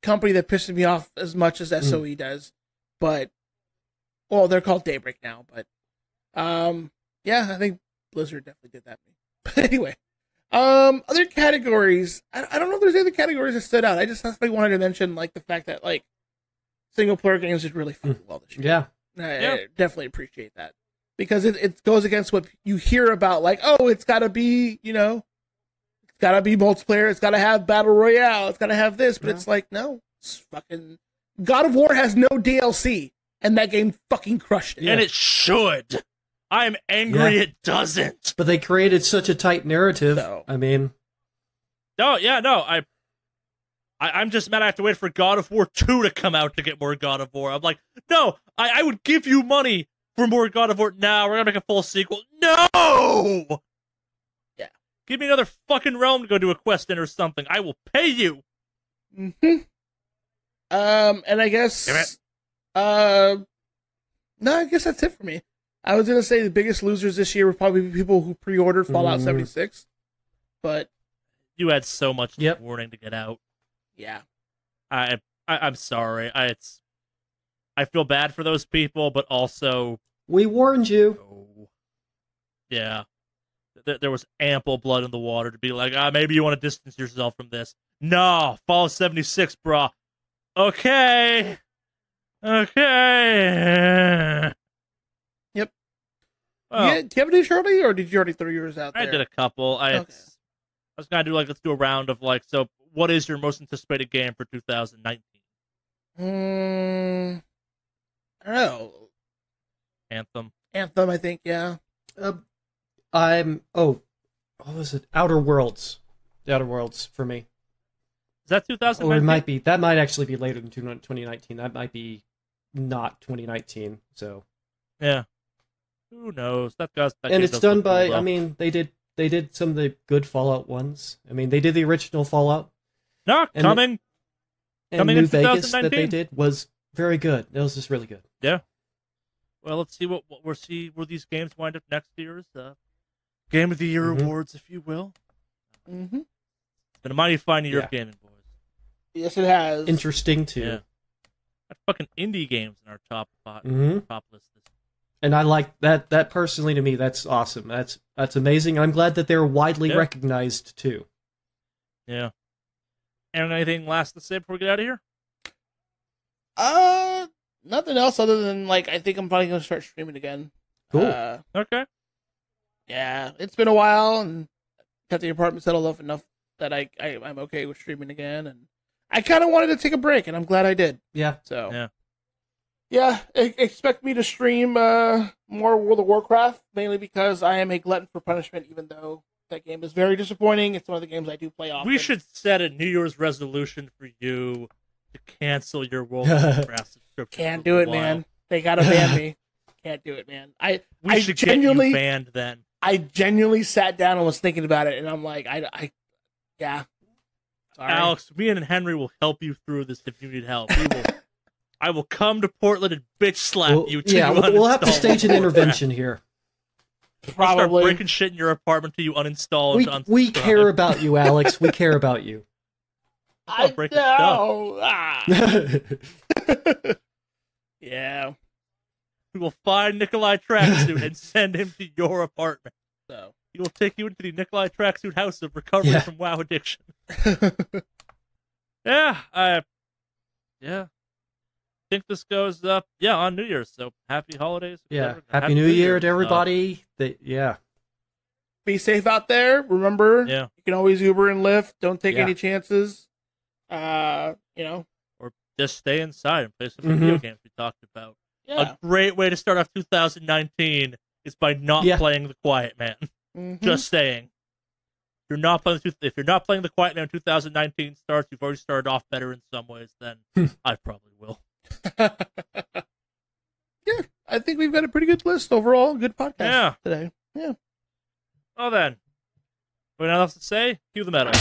company that pisses me off as much as SOE does. But, well, they're called Daybreak now. But, yeah, I think Blizzard definitely did that. But anyway. Other categories. I don't know if there's any other categories that stood out. I just wanted to mention like the fact that like single player games did really fucking well this year. Yeah. I definitely appreciate that because it goes against what you hear about like, oh, it's got to be, it's It's got to be multiplayer. It's got to have battle royale. It's got to have this. But it's like, no, it's fucking God of War has no DLC, and that game fucking crushed it. And it should. I'm angry it doesn't. But they created such a tight narrative. No. I mean, I'm just mad I have to wait for God of War 2 to come out to get more God of War. I'm like, no, I would give you money for more God of War. Now we're gonna make a full sequel. No. Yeah. Give me another fucking realm to go do a quest in or something. I will pay you. Mm-hmm. And I guess, no, I guess that's it for me. I was gonna say the biggest losers this year were probably people who pre-ordered Fallout 76, but you had so much warning to get out. Yeah, I'm sorry. I feel bad for those people, but also we warned you. Oh, yeah, there was ample blood in the water to be like, maybe you want to distance yourself from this. No, Fallout 76, brah. Okay. Yep. Well, do you have any, Shirley, or did you already throw yours out there? I did a couple. I was gonna do let's do a round of so what is your most anticipated game for 2019? I don't know. Anthem, I think, yeah. What was it? Outer Worlds. The Outer Worlds for me. Is that 2019? Or it might be. That might actually be later than 2019. That might be not 2019. So. Yeah. Who knows? That and it's done by. I mean, they did some of the good Fallout ones. I mean, they did the original Fallout. No, coming New in Vegas 2019. That they did was very good. It was just really good. Yeah. Well, let's see what we'll see where these games wind up next year's Game of the Year awards, if you will. Mm-hmm. It's been a mighty fine year of gaming, boys. Yes, it has. Interesting too. Yeah. Got fucking indie games in our top list. And I like that. That personally, to me, that's awesome. That's amazing. I'm glad that they're widely recognized too. Yeah. And anything last to say before we get out of here? Nothing else other than I think I'm probably gonna start streaming again. Cool. Okay. Yeah, it's been a while, and got the apartment settled up enough that I'm okay with streaming again, and I kind of wanted to take a break, and I'm glad I did. Yeah. So. Yeah, expect me to stream more World of Warcraft, mainly because I am a glutton for punishment, even though that game is very disappointing. It's one of the games I do play often. We should set a New Year's resolution for you to cancel your World of Warcraft subscription. Can't do it, man. They gotta ban me. Can't do it, man. I should genuinely get you banned then. I genuinely sat down and was thinking about it, and I'm like, yeah. Sorry. Alex, me and Henry will help you through this if you need help. I will come to Portland and bitch slap you. Yeah, we'll have to stage an intervention here. Probably. Start breaking shit in your apartment till you uninstall. We care about you, Alex. We care about you. I know. Yeah. We will find Nikolai Tracksuit and send him to your apartment. So he will take you into the Nikolai Tracksuit house of recovery from WoW addiction. I think this goes up on New Year's, so happy holidays. Yeah, happy New Year to everybody. Be safe out there. Remember, you can always Uber and Lyft. Don't take any chances. Or just stay inside and play some video games we talked about. Yeah. A great way to start off 2019 is by not playing The Quiet Man. Just saying. If you're not playing The Quiet Man 2019 starts, you've already started off better in some ways, then I probably will. Yeah, I think we've got a pretty good list overall. Good podcast today. Yeah. Well then, what else to say? Cue the metal.